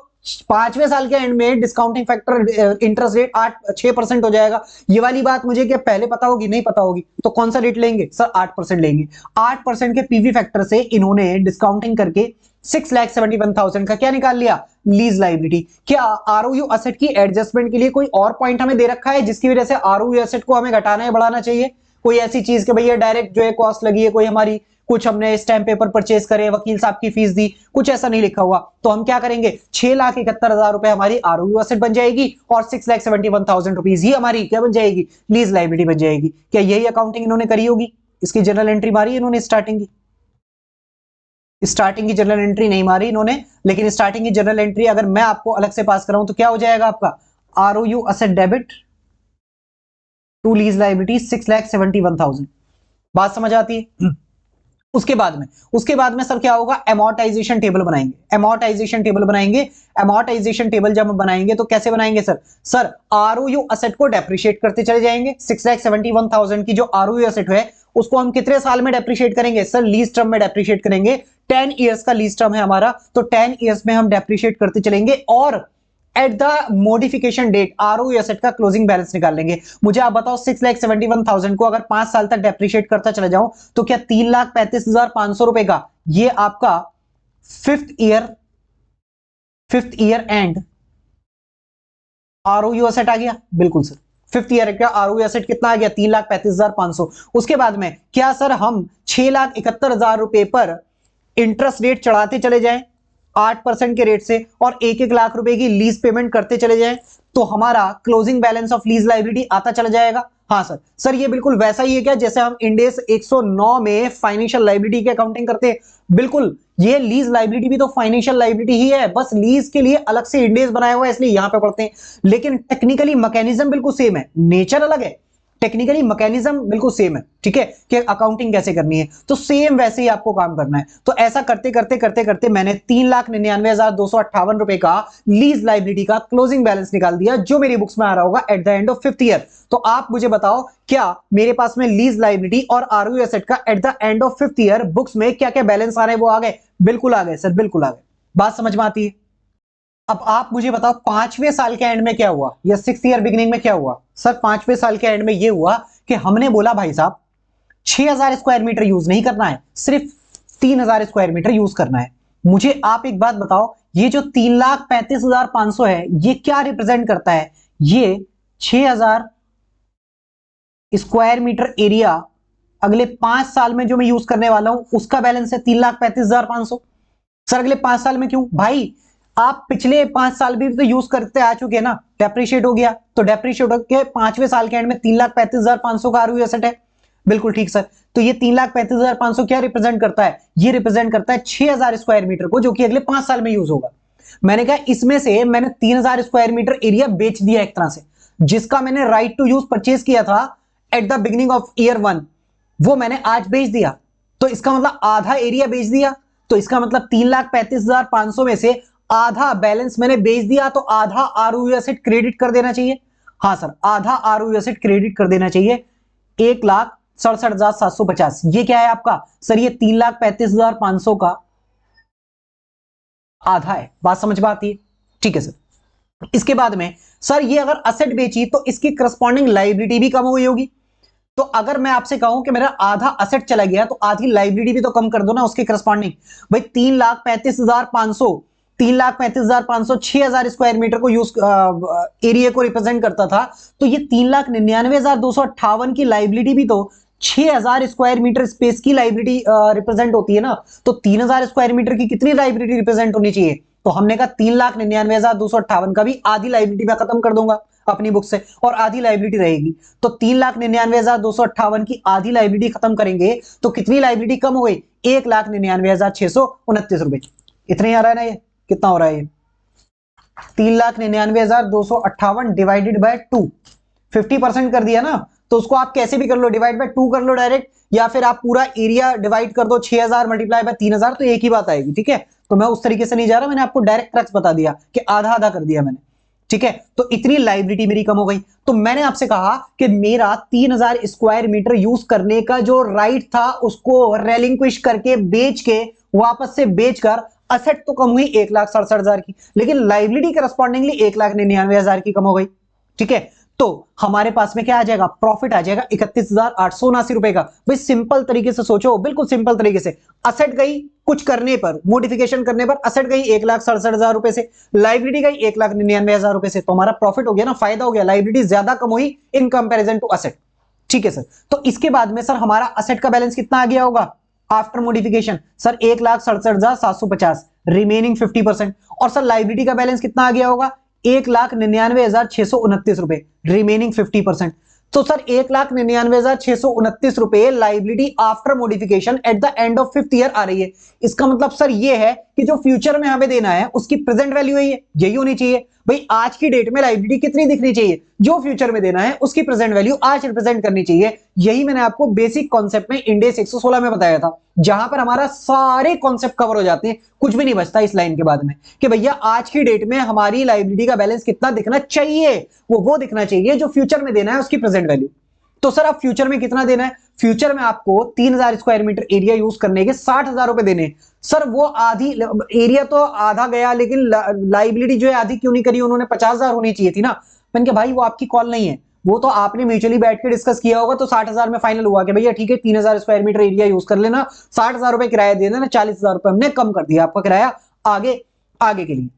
5वें साल के एंड में डिस्काउंटिंग फैक्टर इंटरेस्ट रेट 6% हो जाएगा। ये वाली बात मुझे क्या पहले पता होगी? नहीं पता होगी, तो कौन सा रेट लेंगे सर? 8% लेंगे। 8% के पीवी फैक्टर से इन्होंने डिस्काउंटिंग करके 6,71,000 का क्या निकाल लिया? Lease liability. क्या आरओयू असेट की एडजस्टमेंट के लिए कोई और पॉइंट हमें दे रखा है जिसकी वजह से आरओयू असेट को हमें घटाना या बढ़ाना चाहिए? कोई ऐसी चीज कि भैया डायरेक्ट जो है कॉस्ट लगी है, कोई हमारी कुछ हमने स्टैम्प पेपर परचेज करे, वकील साहब की फीस दी, कुछ ऐसा नहीं लिखा हुआ, तो हम क्या करेंगे? 6,71,000 रुपए हमारी आरओयू असेट बन जाएगी और 6,71,000 रुपीज ही हमारी क्या बन जाएगी? लीज लायबिलिटी बन जाएगी। क्या यही अकाउंटिंग इन्होंने करी होगी? इसकी जनरल एंट्री मारी इन्होंने स्टार्टिंग की? स्टार्टिंग की जनरल एंट्री नहीं मारी इन्होंने, लेकिन स्टार्टिंग की जनरल एंट्री अगर मैं आपको अलग से पास कराऊं तो क्या हो जाएगा आपका? ROU asset debit to lease liability 6,71,000। बात समझ आती है? उसके बाद में सर क्या होगा? अमोर्टाइजेशन टेबल बनाएंगे। अमोर्टाइजेशन टेबल जब हम बनाएंगे तो कैसे बनाएंगे सर आरओयू असेट को डेप्रिशिएट करते चले जाएंगे। 6,71,000 की जो आरओयू असेट है उसको हम कितने साल में डेप्रिशिएट करेंगे? सर लीज टर्म में डेप्रिशिएट करेंगे। 10 इयर्स का लीज टर्म है हमारा, तो 10 इयर्स में हम डेप्रिशिएट करते चलेंगे और at the modification date ROU asset का क्लोजिंग बैलेंस निकाल लेंगे। मुझे आप बताओ 6,71,000 को अगर 5 साल तक डेप्रिशिएट करता चला जाऊं तो क्या 3,35,500 रुपए का ये आपका फिफ्थ ईयर एंड आरओयू एसेट आ गया? बिल्कुल सर, फिफ्थ ईयर का आरओयू एसेट कितना आ गया? 3,35,500। उसके बाद में क्या सर हम 6,71,000 रुपए पर इंटरेस्ट रेट चढ़ाते चले जाएं 8% के रेट से और 1-1 लाख रुपए की लीज पेमेंट करते चले जाएं तो हमारा closing balance of lease liability आता चला जाएगा? हाँ सर ये बिल्कुल वैसा ही है क्या जैसे हम इंड एस 109 में फाइनेंशियल लायबिलिटी की अकाउंटिंग करते हैं? बिल्कुल, ये लीज लायबिलिटी भी तो फाइनेंशियल लायबिलिटी ही है, बस लीज के लिए अलग से इंड एस बनाया हुआ है इसलिए यहां पे पढ़ते हैं, लेकिन टेक्निकली मैकेनिज्म बिल्कुल सेम है, नेचर अलग है, टेक्निकली मैकेनिज्म बिल्कुल सेम है। ठीक है, कि अकाउंटिंग कैसे करनी है, तो सेम वैसे ही आपको काम करना है। तो ऐसा करते करते करते करते मैंने 3,99,258 रुपए का लीज लायबिलिटी का क्लोजिंग बैलेंस निकाल दिया जो मेरी बुक्स में आ रहा होगा eight the end of 5th year. तो आप मुझे बताओ क्या मेरे पास में लीज लायबिलिटी और आरओयू एसेट का eight the end of 5th year books में क्या क्या बैलेंस आ रहे हैं? वो आ गए? बिल्कुल आ गए सर, बिल्कुल आ गए। बात समझ में आती है? अब आप मुझे बताओ 5वें साल के एंड में क्या हुआ या 6th ईयर बिगिनिंग में क्या हुआ? सर 5वें साल के एंड में ये हुआ कि हमने बोला भाई साहब 6,000 स्क्वायर मीटर यूज नहीं करना है, सिर्फ 3,000 स्क्वायर मीटर यूज करना है। मुझे आप एक बात बताओ, ये जो 3,35,500 है ये क्या रिप्रेजेंट करता है? ये 6,000 स्क्वायर मीटर एरिया अगले 5 साल में जो मैं यूज करने वाला हूं उसका बैलेंस है 3,35,500। सर अगले 5 साल में क्यों भाई? आप पिछले 5 साल भी तो यूज करते आ चुके हैं ना, डेप्रिशिएट हो गया, तो डेप्रिशिएट होकर 5वें साल के एंड में 3,35,500 का आरओई एसेट है। बिल्कुल ठीक सर। तो ये 3,35,500 क्या रिप्रेजेंट करता है? ये रिप्रेजेंट करता है 6,000 स्क्वायर मीटर को, जो कि अगले 5 साल में यूज होगा। मैंने कहा इसमें से मैंने 3,000 स्क्वायर मीटर एरिया बेच दिया एक तरह से, जिसका मैंने राइट टू यूज परचेज किया था at the beginning of year 1, वो मैंने आज बेच दिया। तो इसका मतलब आधा एरिया बेच दिया। तो इसका मतलब 3,35,500 में से आधा बैलेंस मैंने बेच दिया, तो आधा आरओई एसेट क्रेडिट कर देना चाहिए। हाँ सर, आधा आरओई एसेट क्रेडिट कर देना चाहिए। 1,67,750 ये क्या है आपका सर? ये 3,35,500 का आधा है। बात समझ में आती है? ठीक है सर। इसके बाद में सर ये अगर असेट बेची तो इसकी करस्पॉन्डिंग लायबिलिटी भी कम हुई होगी। तो अगर मैं आपसे कहूं कि मेरा आधा असेट चला गया तो आधी लायबिलिटी भी तो कम कर दो ना उसके करस्पॉन्डिंग। भाई 3,35,500, 3,35,500 6,000 स्क्वायर मीटर को यूज एरिया को रिप्रेजेंट करता था, तो ये 3,99,258 की लायबिलिटी भी तो 6,000 स्क्वायर मीटर स्पेस की लायबिलिटी रिप्रेजेंट होती है ना। तो 3,000 स्क्वायर मीटर की कितनी लायबिलिटी रिप्रेजेंट होनी चाहिए? तो हमने कहा 3,99,258 का भी आधी लायबिलिटी में खत्म कर दूंगा अपनी बुक से, और आधी लायबिलिटी रहेगी। तो 3,99,258 की आधी लायबिलिटी खत्म करेंगे तो कितनी लायबिलिटी कम हो गई? 1,99,629 रुपए। इतने ही आ रहा है ना? ये कितना हो रहा है? ये 3,99,258 डिवाइडेड बाय 2, 50% कर दिया ना। तो उसको आप कैसे भी कर लो, डिवाइड बाय 2 कर लो डायरेक्ट, या फिर आप पूरा एरिया डिवाइड कर दो 6,000 मल्टीप्लाई बाय 3,000, तो एक ही बात आएगी। ठीक है, तो मैं उस तरीके से नहीं जा रहा, मैंने आपको डायरेक्ट क्रक्स बता दिया कि आधा आधा कर दिया मैंने। ठीक है, तो इतनी लायबिलिटी मेरी कम हो गई। तो मैंने आपसे कहा कि मेरा 3,000 स्क्वायर मीटर यूज करने का जो राइट था उसको रेलिंक्विश करके बेच के वापस से बेचकर असेट तो कम हुई 1,67,000 की, लेकिन लायबिलिटी करस्पॉन्डिंगली 1,99,000 की कम हो गई। ठीक है, तो हमारे पास में क्या आ जाएगा? प्रॉफिट आ जाएगा 31,879 रुपए का। भाई सिंपल तरीके से सोचो, बिल्कुल सिंपल तरीके से। असेट गई कुछ करने पर, मॉडिफिकेशन करने पर असेट गई 1,67,000 रुपए से, लायबिलिटी गई 1,99,000 रुपए से, तो हमारा प्रॉफिट हो गया ना, फायदा हो गया। लायबिलिटी ज्यादा कम हुई इन कंपेरिजन टू असेट। ठीक है सर। तो इसके बाद में सर हमारा असेट का बैलेंस कितना आ गया होगा आफ्टर मॉडिफिकेशन? Sir 1,67,750 remaining 50%। और सर लायबिलिटी का बैलेंस कितना आ गया होगा? 1,99,629 रुपए रिमेनिंग 50%। तो सर 1,99,629 रुपए liability after modification at the end of 5th year आ रही है। इसका मतलब सर ये है कि जो फ्यूचर में हमें देना है उसकी प्रेजेंट वैल्यू है, यही होनी चाहिए। भाई आज की डेट में लायबिलिटी कितनी दिखनी चाहिए? जो फ्यूचर में देना है उसकी प्रेजेंट वैल्यू आज रिप्रेजेंट करनी चाहिए। यही मैंने आपको बेसिक कॉन्सेप्ट में इंड AS 116 में बताया था, जहां पर हमारा सारे कॉन्सेप्ट कवर हो जाते हैं, कुछ भी नहीं बचता इस लाइन के बाद में कि भैया आज की डेट में हमारी लायबिलिटी का बैलेंस कितना दिखना चाहिए। वो दिखना चाहिए जो फ्यूचर में देना है उसकी प्रेजेंट वैल्यू। तो सर आप फ्यूचर में कितना देना है? फ्यूचर में आपको 3,000 स्क्वायर मीटर एरिया यूज करने के 60,000 रुपए देने। सर वो आधी एरिया तो आधा गया, लेकिन लायबिलिटी जो है आधी क्यों नहीं करी उन्होंने? 50,000 होनी चाहिए थी ना। मैंने कहा भाई वो आपकी कॉल नहीं है, वो तो आपने म्यूचुअली बैठ के डिस्कस किया होगा, तो 60,000 में फाइनल हुआ कि भैया ठीक है 3,000 स्क्वायर मीटर एरिया यूज कर लेना, 60,000 रुपए किराया दे देना, 40,000 रुपए हमने कम कर दिया आपका किराया आगे आगे के लिए।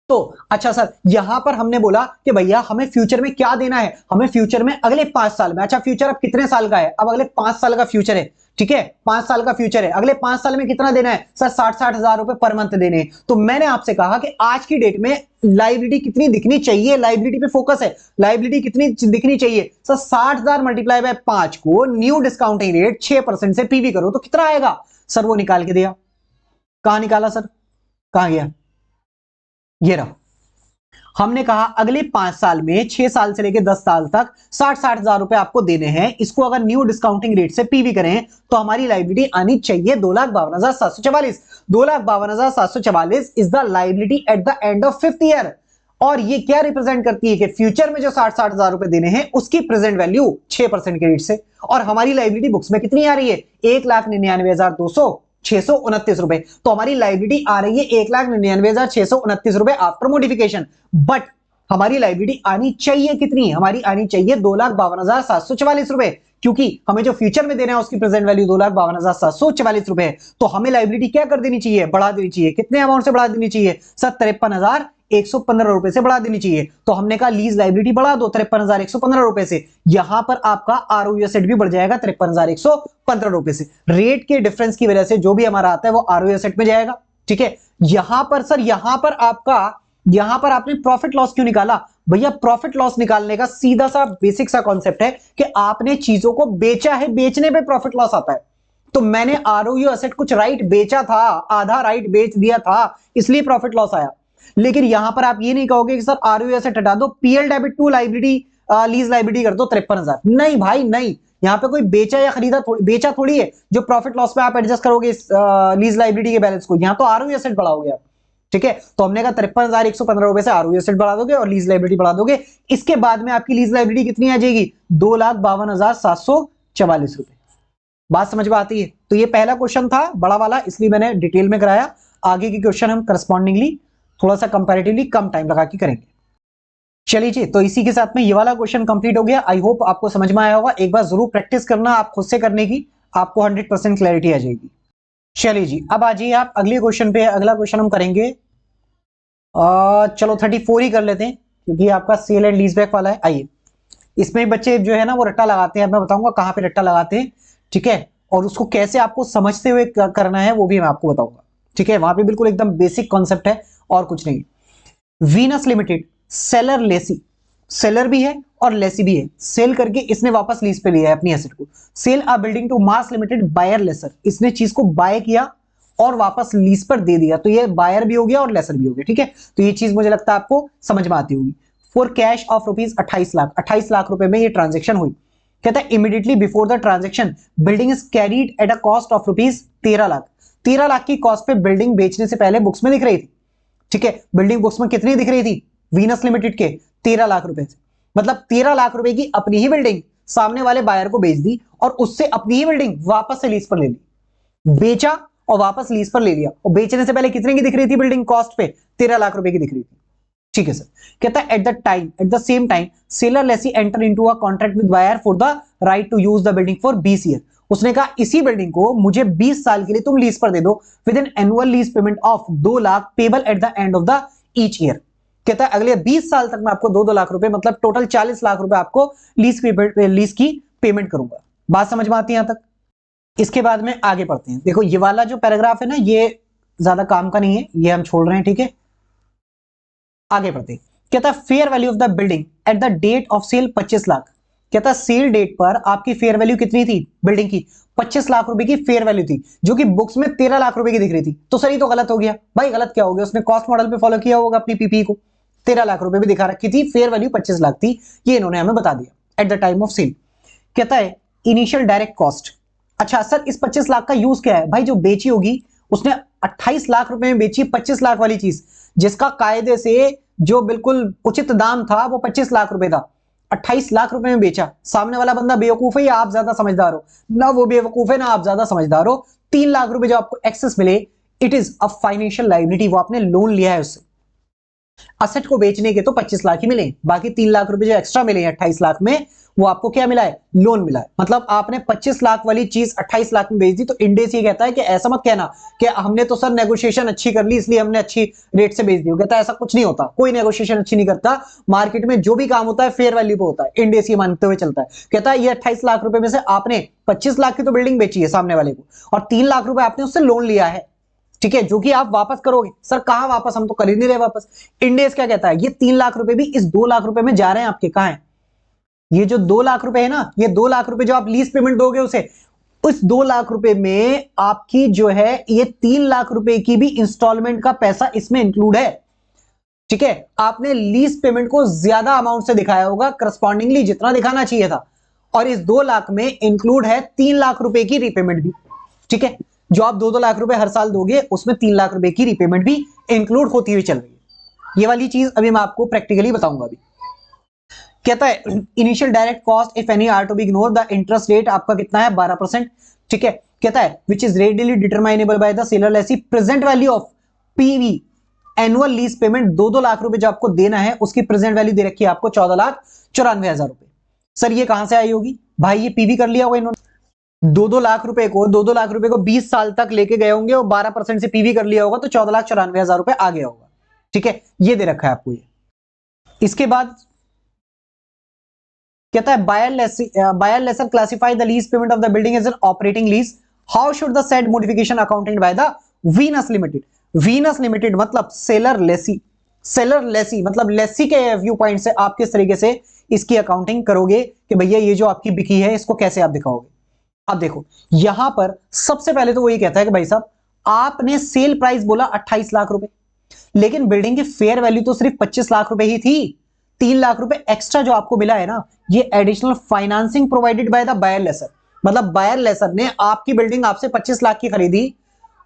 तो अच्छा सर यहां पर हमने बोला कि भैया हमें फ्यूचर में क्या देना है? हमें फ्यूचर में अगले 5 साल में। अच्छा फ्यूचर अब कितने साल का है? अब अगले 5 साल का फ्यूचर है। ठीक है, 5 साल का फ्यूचर है, अगले 5 साल में कितना देना है? सर 60,000 रुपए पर मंथ देने हैं। तो मैंने आपसे कहा कि आज की डेट में लायबिलिटी कितनी दिखनी चाहिए, लायबिलिटी पे फोकस है, लायबिलिटी कितनी दिखनी चाहिए? सर 60,000 मल्टीप्लाई बाय 5 को न्यू डिस्काउंटिंग रेट 6% से पीवी करो तो कितना आएगा? सर वो निकाल के दिया। कहां निकाला सर? कहां गया? ये रहा। हमने कहा अगले 5 साल में 6 साल से लेकर 10 साल तक 60,000 रुपए आपको देने हैं। इसको अगर न्यू डिस्काउंटिंग रेट से पीवी करें तो हमारी लायबिलिटी आनी चाहिए 2,52,744। 2,52,744 is the liability eight the end of 5th year. और ये क्या रिप्रेजेंट करती है कि फ्यूचर में जो 60,000 रुपए देने हैं उसकी प्रेजेंट वैल्यू 6% के रेट से। और हमारी लायबिलिटी बुक्स में कितनी आ रही है? 1,99,629 रुपए। तो हमारी लायबिलिटी आ रही है 1,99,629 रुपए आफ्टर मॉडिफिकेशन। बट हमारी लायबिलिटी आनी चाहिए कितनी? हमारी आनी चाहिए 2,52,744 रुपए, क्योंकि हमें जो फ्यूचर में देना है उसकी प्रेजेंट वैल्यू 2,52,744 रुपए है। तो हमें लायबिलिटी क्या कर देनी चाहिए? बढ़ा देनी चाहिए। कितने अमाउंट से बढ़ा देनी चाहिए? सर 53,115 रुपए से बढ़ा देनी चाहिए। तो हमने कहा लीज लायबिलिटी बढ़ा दो 53,115 रुपए से। यहां पर आपका आरओई एसेट भी बढ़ जाएगा 53,115 रुपए से। रेट के डिफरेंस की वजह से जो भी हमारा आता है वो आरओई एसेट में जाएगा। ठीक है, यहां पर सर, यहां पर आपने प्रॉफिट लॉस क्यों निकाला? भैया प्रॉफिट लॉस निकालने का सीधा सा बेसिक सा कॉन्सेप्ट है कि आपने चीजों को बेचा है, बेचने पे प्रॉफिट लॉस आता है। तो मैंने आरओयू एसेट कुछ राइट बेचा था, आधा राइट बेच दिया था, इसलिए प्रॉफिट लॉस आया। लेकिन यहां पर आप ये नहीं कहोगे कि सर आरओयू एसेट हटा दो, PL debit to liability, lease liability कर दो 53,000। नहीं भाई नहीं, यहां पे कोई बेचा या खरीदा बेचा थोड़ी है जो प्रॉफिट लॉस पे आप एडजस्ट करोगे इस लीज लाइबिलिटी के बैलेंस को। यहां तो आरओयू एसेट बढ़ाओगे आप, ठीक है। तो हमने कहा 53,115 रुपए से आरओयू एसेट बढ़ा दोगे और लीज लाइबिलिटी बढ़ा दोगे। इसके बाद में आपकी लीज लाइबिलिटी कितनी आ जाएगी? 2,52,744 रुपए। बात समझ में आती है? तो ये पहला क्वेश्चन था बड़ा वाला, इसलिए मैंने डिटेल में कराया। आगे के क्वेश्चन हम करस्पॉन्डिंगली थोड़ा सा कंपैरेटिवली कम टाइम लगा के करेंगे। चलिए जी, तो इसी के साथ में ये वाला क्वेश्चन कंप्लीट हो गया। आई होप आपको समझ में आया होगा। एक बार जरूर प्रैक्टिस करना आप खुद से करने की, आपको 100% क्लैरिटी आ जाएगी। चलिए जी, अब आ जाइए आप अगले क्वेश्चन पे। अगला क्वेश्चन हम करेंगे चलो 34 ही कर लेते हैं, क्योंकि आपका सेल एंड लीज बैक वाला है। आइए, इसमें बच्चे जो है ना वो रट्टा लगाते हैं। मैं बताऊंगा कहां पे रट्टा लगाते हैं, ठीक है, और उसको कैसे आपको समझते हुए करना है वो भी मैं आपको बताऊंगा, ठीक है। वहां पे बिल्कुल एकदम बेसिक कॉन्सेप्ट है और कुछ नहीं। Venus limited seller lessee, seller भी है और लेसी भी है। सेल करके इसने वापस लीज पे लिया है अपनी एसेट को। Sale a building to Mars limited buyer lessor, इसने चीज को बाय किया और वापस लीज पर दे दिया। तो ये बायर भी हो गया और लेसर भी हो गया, ठीक है। तो ये चीज मुझे लगता है आपको समझ में आती होगी। For cash of rupees 28 lakh, 28 lakh रुपए में ये ट्रांजेक्शन हुई। कहता है immediately before the transaction building is carried at a cost of rupees 13 lakh. 13 lakh की कॉस्ट पे बिल्डिंग बेचने से पहले बुक्स में दिख रही थी, ठीक है। बिल्डिंग बुक्स में कितनी दिख रही थी वीनस लिमिटेड के? 13 लाख रुपए से। मतलब 13 लाख रुपए की अपनी ही बिल्डिंग सामने वाले बायर को बेच दी और उससे अपनी ही बिल्डिंग वापस से लीज पर ले ली। बेचा और वापस लीज पर ले लिया। और बेचने से पहले कितने की दिख रही थी बिल्डिंग कॉस्ट पे? 13 लाख रुपए की दिख रही थी, ठीक है सर। कहता है at the same time seller lessee enter into a contract with buyer for the right to use the building for 20 year. उसने कहा इसी बिल्डिंग को मुझे 20 साल के लिए तुम लीज पर दे दो with an annual lease payment of 2 lakh payable at the end of the each year. कहता है अगले 20 साल तक मैं आपको 2-2 लाख रुपए, मतलब टोटल 40 लाख रुपए आपको लीज की पेमेंट करूंगा। बात समझ में आती है यहां तक? इसके बाद में आगे बढ़ते हैं। देखो ये वाला जो पैराग्राफ है ना, ये ज्यादा काम का नहीं है, ये हम छोड़ रहे हैं, ठीक है। आगे बढ़ते हैं। कहता है fair value of the building at the date of sale 25 lakh. कहता है सेल डेट पर आपकी फेयर वैल्यू कितनी थी बिल्डिंग की? 25 लाख रुपए की फेयर वैल्यू थी, जो कि बुक्स में 13 लाख रुपए की दिख रही थी। तो सर ये तो गलत हो गया। भाई गलत क्या हो गया? उसने कॉस्ट मॉडल पे फॉलो किया होगा अपनी पीपी को। 13 लाख रुपए भी दिखा रखी थी, फेयर वैल्यू 25 लाख थी, ये इन्होंने हमें बता दिया at the time of sale. कहता है इनिशियल डायरेक्ट कॉस्ट। अच्छा सर इस 25 लाख का यूज क्या है? भाई जो बेची होगी उसने 28 लाख रुपए में बेची 25 लाख वाली चीज, जिसका कायदे से जो बिल्कुल उचित दाम था वो 25 लाख रुपए था। 28 लाख रुपए में बेचा। सामने वाला बंदा बेवकूफ है या आप ज्यादा समझदार हो? ना वो बेवकूफ है ना आप ज्यादा समझदार हो। 3 लाख रुपए जो आपको एक्सेस मिले, it is a financial liability, वो आपने लोन लिया है उससे। असेट को बेचने के तो 25 लाख ही मिले, बाकी 3 लाख रुपए जो एक्स्ट्रा मिले 28 लाख में, वो आपको क्या मिला है? लोन मिला है। मतलब आपने 25 लाख वाली चीज 28 लाख में बेच दी। तो इंडेस ये कहता है कि ऐसा मत कहना कि हमने तो सर नेगोशिएशन अच्छी कर ली इसलिए हमने अच्छी रेट से बेच दी। कहता है ऐसा कुछ नहीं होता, कोई नेगोशिएशन अच्छी नहीं करता। मार्केट में जो भी काम होता है फेयर वैल्यू पे होता है, इंडेस ये मानते हुए चलता है। कहता है ये 28 लाख रुपए में से आपने 25 लाख की तो बिल्डिंग बेची है सामने वाले को, और 3 लाख रुपए आपने उससे लोन लिया है, ठीक है, जो कि आप वापस करोगे। सर कहां वापस? हम तो कर ही नहीं रहे वापस। इंडेस क्या कहता है? ये 3 लाख रुपए भी इस 2 लाख रुपए में जा रहे हैं आपके, कहां है? ये जो 2 लाख रुपए है ना, ये 2 लाख रुपए जो आप लीज पेमेंट दोगे उसे, उस 2 लाख रुपए में आपकी जो है ये 3 लाख रुपए की भी इंस्टॉलमेंट का पैसा इसमें इंक्लूड है, ठीक है। आपने लीज पेमेंट को ज्यादा अमाउंट से दिखाया होगा, करस्पॉन्डिंगली जितना दिखाना चाहिए था, और इस 2 लाख में इंक्लूड है 3 लाख रुपए की रीपेमेंट भी, ठीक है। जो आप 2-2 लाख रुपए हर साल दोगे उसमें 3 लाख रुपए की रीपेमेंट भी इंक्लूड होती हुई चल रही है। ये वाली चीज अभी मैं आपको प्रैक्टिकली बताऊंगा। अभी कहता है initial direct cost if any are to be ignore the interest rate आपका कितना है? 12%, ठीक है। कहता है which is readily determinable by the seller lessee present value of PV annual lease payment. 2-2 lakh रुपए जो आपको देना है उसकी प्रेजेंट वैल्यू दे रखी है आपको 14,94,000 रुपए। सर ये कहां से आई होगी? भाई ये पीवी कर लिया होगा इन्होंने। 2-2 लाख रुपए को 20 साल तक लेके गए होंगे और 12% से पीवी कर लिया होगा, तो 14,94,000 रुपए आ गया होगा, ठीक है। ये दे रखा है आपको। ये इसके बाद कहता है buyer lessor classify the lease payment of the building as an operating lease. How should the said modification accounted by the Venus Limited? Venus Limited मतलब सेलर लेसी, सेलर लेसी मतलब लेसी के व्यू पॉइंट से आप किस तरीके से इसकी accounting करोगे कि भैया ये जो आपकी बिकी है इसको कैसे आप दिखाओगे। अब देखो यहां पर सबसे पहले तो वही कहता है कि भाई साहब आपने सेल प्राइस बोला 28 लाख रुपए, लेकिन बिल्डिंग की फेयर वैल्यू तो सिर्फ 25 लाख रुपए ही थी। 3 लाख रुपए एक्स्ट्रा जो आपको मिला है ना, ये additional financing provided by the buyer lessor, मतलब बायर लेसर ने आपकी बिल्डिंग आपसे 25 लाख की खरीदी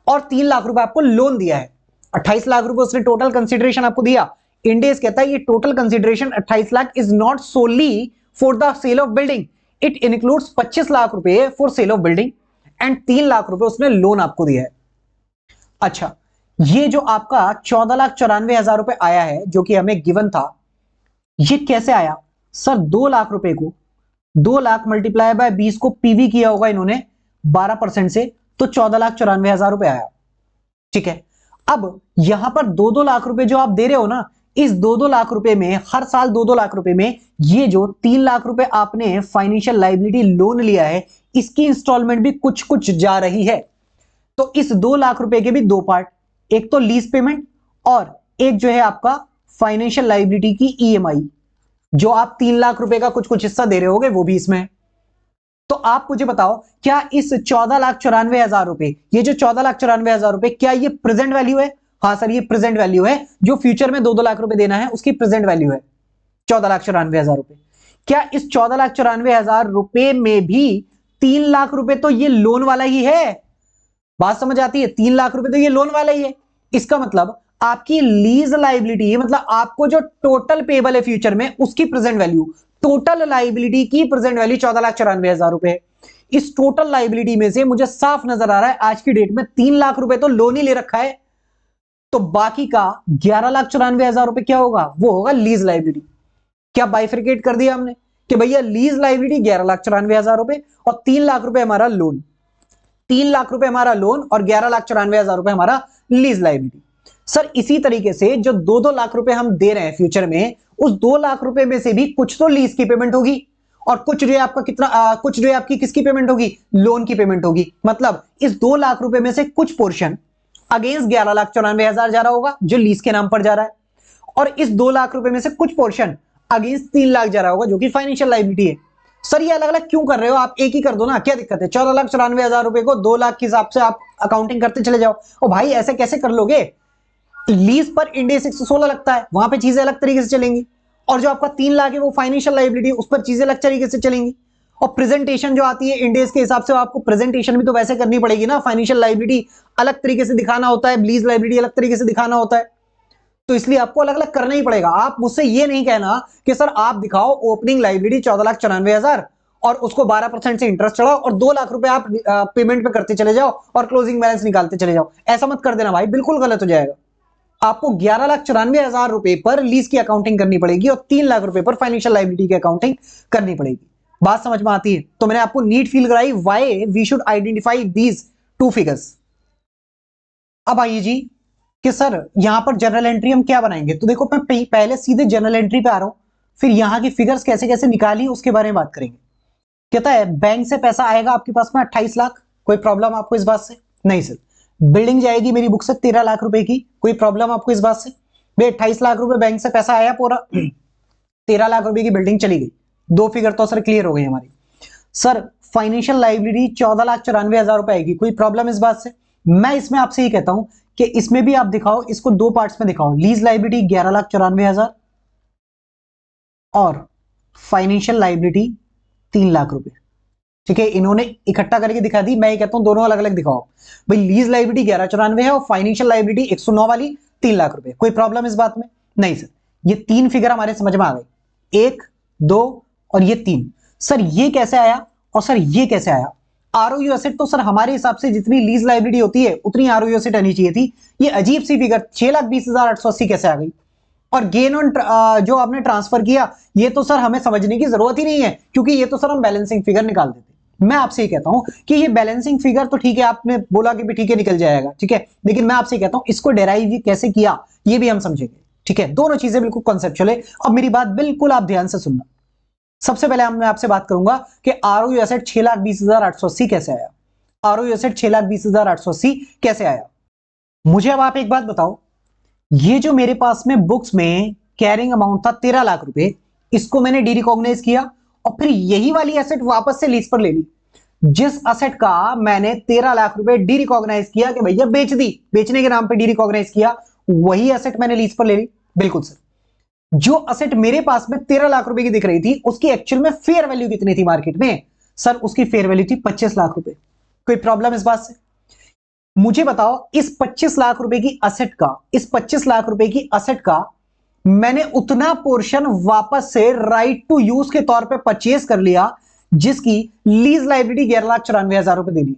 और 3 लाख रुपए आपको लोन दिया है। 28 लाख रुपए उसने टोटल कंसिडरेशन आपको दिया। इंडेस कहता है ये total consideration 28 lakh is not solely for the sale of building, it includes 25 lakh रुपए for sale of building and 3 lakh रुपए उसने लोन आपको दिया है। अच्छा, ये जो आपका 14,94,000 रुपए आया है जो कि हमें गिवन था, ये कैसे आया सर? 2 लाख रुपए को 2 लाख मल्टीप्लाई बाय 20 को पीवी किया होगा इन्होंने 12% से, तो 14,94,000 रुपए आया। ठीक है, अब यहां पर 2-2 लाख रुपए जो आप दे रहे हो ना, इस 2-2 लाख रुपए में हर साल 2-2 लाख रुपए में ये जो 3 लाख रुपए आपने फाइनेंशियल लायबिलिटी लोन लिया है, इसकी इंस्टॉलमेंट भी कुछ कुछ जा रही है। तो इस 2 लाख रुपए के भी दो पार्ट, एक तो लीज पेमेंट और एक जो है आपका फाइनेंशियल लायबिलिटी की ईएमआई, जो आप 3 लाख रुपए का कुछ कुछ हिस्सा दे रहे होगे वो भी इसमें है। तो आप मुझे बताओ क्या इस 14,94,000 रुपए, ये जो 14,94,000 रुपए, क्या ये प्रेजेंट वैल्यू है? हाँ सर ये प्रेजेंट वैल्यू है, जो फ्यूचर में 2-2 लाख रुपए देना है उसकी प्रेजेंट वैल्यू है 14,94,000 रुपए। क्या इस 14,94,000 रुपए में भी 3 लाख रुपए तो ये लोन वाला ही है? बात समझ आती है? 3 लाख रुपए तो ये लोन वाला ही है। इसका मतलब आपकी लीज लाइबिलिटी, मतलब आपको जो टोटल पेबल है फ्यूचर में, उसकी प्रेजेंट वैल्यू, टोटल लाइबिलिटी की प्रेजेंट वैल्यू 14,94,000 रुपए। इस टोटल लाइबिलिटी में से मुझे साफ नजर आ रहा है आज की डेट में 3 लाख रुपए तो लोन ही ले रखा है, तो बाकी का 11,94,000 रुपए क्या होगा? वो होगा लीज लाइबिलिटी। क्या बाइफिकेट कर दिया हमने कि भैया लीज लाइबिलिटी 11,94,000 रुपए और 3 लाख रुपए हमारा लोन, 3 लाख रुपए हमारा लोन और 11,94,000 रुपए हमारा लीज लाइबिलिटी। सर इसी तरीके से जो 2-2 लाख रुपए हम दे रहे हैं फ्यूचर में, उस 2 लाख रुपए में से भी कुछ तो लीज की पेमेंट होगी और कुछ जो है आपका कुछ जो है आपकी किसकी पेमेंट होगी? लोन की पेमेंट होगी। मतलब इस 2 लाख रुपए में से कुछ पोर्शन अगेंस्ट 11,94,000 जा रहा होगा जो लीज के नाम पर जा रहा है, और इस 2 लाख रुपए में से कुछ पोर्शन अगेंस्ट 3 लाख जा रहा होगा जो कि फाइनेंशियल लायबिलिटी है। सर ये अलग अलग क्यों कर रहे हो? आप एक ही कर दो ना, क्या दिक्कत है? 14,94,000 रुपए को 2 लाख के हिसाब से आप अकाउंटिंग करते चले जाओ। और भाई ऐसे कैसे कर लोगे? लीज पर इंड AS 116 लगता है, वहां पे चीजें अलग तरीके से चलेंगी, और जो आपका 3 लाख है वो फाइनेंशियल लायबिलिटी, उस पर चीजें अलग तरीके से चलेंगी। और प्रेजेंटेशन जो आती है इंड AS के हिसाब से, आपको प्रेजेंटेशन भी तो वैसे करनी पड़ेगी ना। फाइनेंशियल लायबिलिटी अलग तरीके से दिखाना होता है, लीज लायबिलिटी अलग तरीके से दिखाना होता है, तो इसलिए आपको अलग अलग करना ही पड़ेगा। आप मुझसे ये नहीं कहना कि सर आप दिखाओ ओपनिंग लायबिलिटी 14,94,000 और उसको 12% से इंटरेस्ट चढ़ाओ और 2 लाख रुपए आप पेमेंट पे करते चले जाओ और क्लोजिंग बैलेंस निकालते चले जाओ। ऐसा मत कर देना भाई, बिल्कुल गलत हो जाएगा। आपको 11,94,000 रुपए पर लीज की अकाउंटिंग करनी पड़ेगी और 3 लाख रुपए पर फाइनेंशियल लायबिलिटी की अकाउंटिंग करनी पड़ेगी। बात समझ में आती है? तो मैंने आपको नीड फील कराई why we should identify these two figures. अब आइए जी कि सर यहां पर जनरल एंट्री हम क्या बनाएंगे। तो देखो मैं पहले सीधे जनरल एंट्री पे आ रहा हूं, फिर यहां की फिगर्स कैसे कैसे निकाली उसके बारे में बात करेंगे। कहता है बैंक से पैसा आएगा आपके पास में 28 लाख, कोई प्रॉब्लम आपको इस बात से? नहीं सर। बिल्डिंग जाएगी मेरी बुक से 13 लाख रुपए की, कोई प्रॉब्लम आपको इस बात से? भाई 28 लाख रुपए बैंक से पैसा आया, पूरा 13 लाख रुपए की बिल्डिंग चली गई। दो फिगर तो सर क्लियर हो गई हमारी। सर फाइनेंशियल लायबिलिटी 14,94,000 रुपए आएगी, कोई प्रॉब्लम इस बात से? मैं इसमें आपसे ये कहता हूं कि इसमें भी आप दिखाओ, इसको दो पार्ट्स में दिखाओ। लीज लायबिलिटी 11,94,000 और फाइनेंशियल लायबिलिटी 3 लाख रुपए। ठीक है, इन्होंने इकट्ठा करके दिखा दी, मैं ये कहता हूं दोनों अलग अलग दिखाओ। भाई लीज लायबिलिटी 11,94 है और फाइनेंशियल लायबिलिटी 109 वाली 3 लाख रुपए, कोई प्रॉब्लम इस बात में? नहीं सर। ये तीन फिगर हमारे समझ में आ गई, 1, 2 और ये 3। सर ये कैसे आया और सर ये कैसे आया? आरओयू एसेट तो सर हमारे हिसाब से जितनी लीज लायबिलिटी होती है उतनी आरओयू एसेट आनी चाहिए थी। ये अजीब सी फिगर 6,20,880 कैसे आ गई? और गेन ऑन जो आपने ट्रांसफर किया, ये तो सर हमें समझने की जरूरत ही नहीं है, क्योंकि ये तो सर हम बैलेंसिंग फिगर निकाल देते। मैं आपसे ये कहता हूं कि ये बैलेंसिंग फिगर तो ठीक है, आपने बोला कि भी ठीक है निकल जाएगा, ठीक है, लेकिन मैं आपसे कहता हूं इसको डेराइव कैसे किया ये भी हम समझेंगे। ठीक है, दोनों चीजें बिल्कुल कॉन्सेप्चुअल है। अब मेरी बात बिल्कुल आप ध्यान से सुनना। सबसे पहले मैं आपसे बात करूंगा कि आरओयू एसेट 6,20,880 कैसे आया। आरओयू एसेट 6,20,880 कैसे आया? मुझे अब आप एक बात बताओ, ये जो मेरे पास में बुक्स में कैरिंग अमाउंट था 13 लाख रुपए, इसको मैंने डी रिकॉग्नाइज किया और फिर यही वाली एसेट वापस से लीज पर ले ली। जिस एसेट का मैंने 13 लाख रुपए डी रिकॉग्नाइज किया कि भैया बेच दी, बेचने के नाम पे डी रिकॉग्नाइज किया, वही एसेट मैंने लीज पर ले ली। बिल्कुल सर, जो एसेट मेरे पास में 13 लाख रुपए की दिख रही थी, उसकी एक्चुअल में फेयर वैल्यू कितनी थी मार्केट में? सर उसकी फेयर वैल्यू थी 25 लाख रुपए। कोई प्रॉब्लम इस बात से? मुझे बताओ, इस 25 लाख रुपए की एसेट का, इस 25 लाख रुपए की एसेट का मैंने उतना पोर्शन वापस से राइट टू यूज के तौर पे परचेज कर लिया, जिसकी लीज लाइबिलिटी 11,94,000 रुपए देनी है।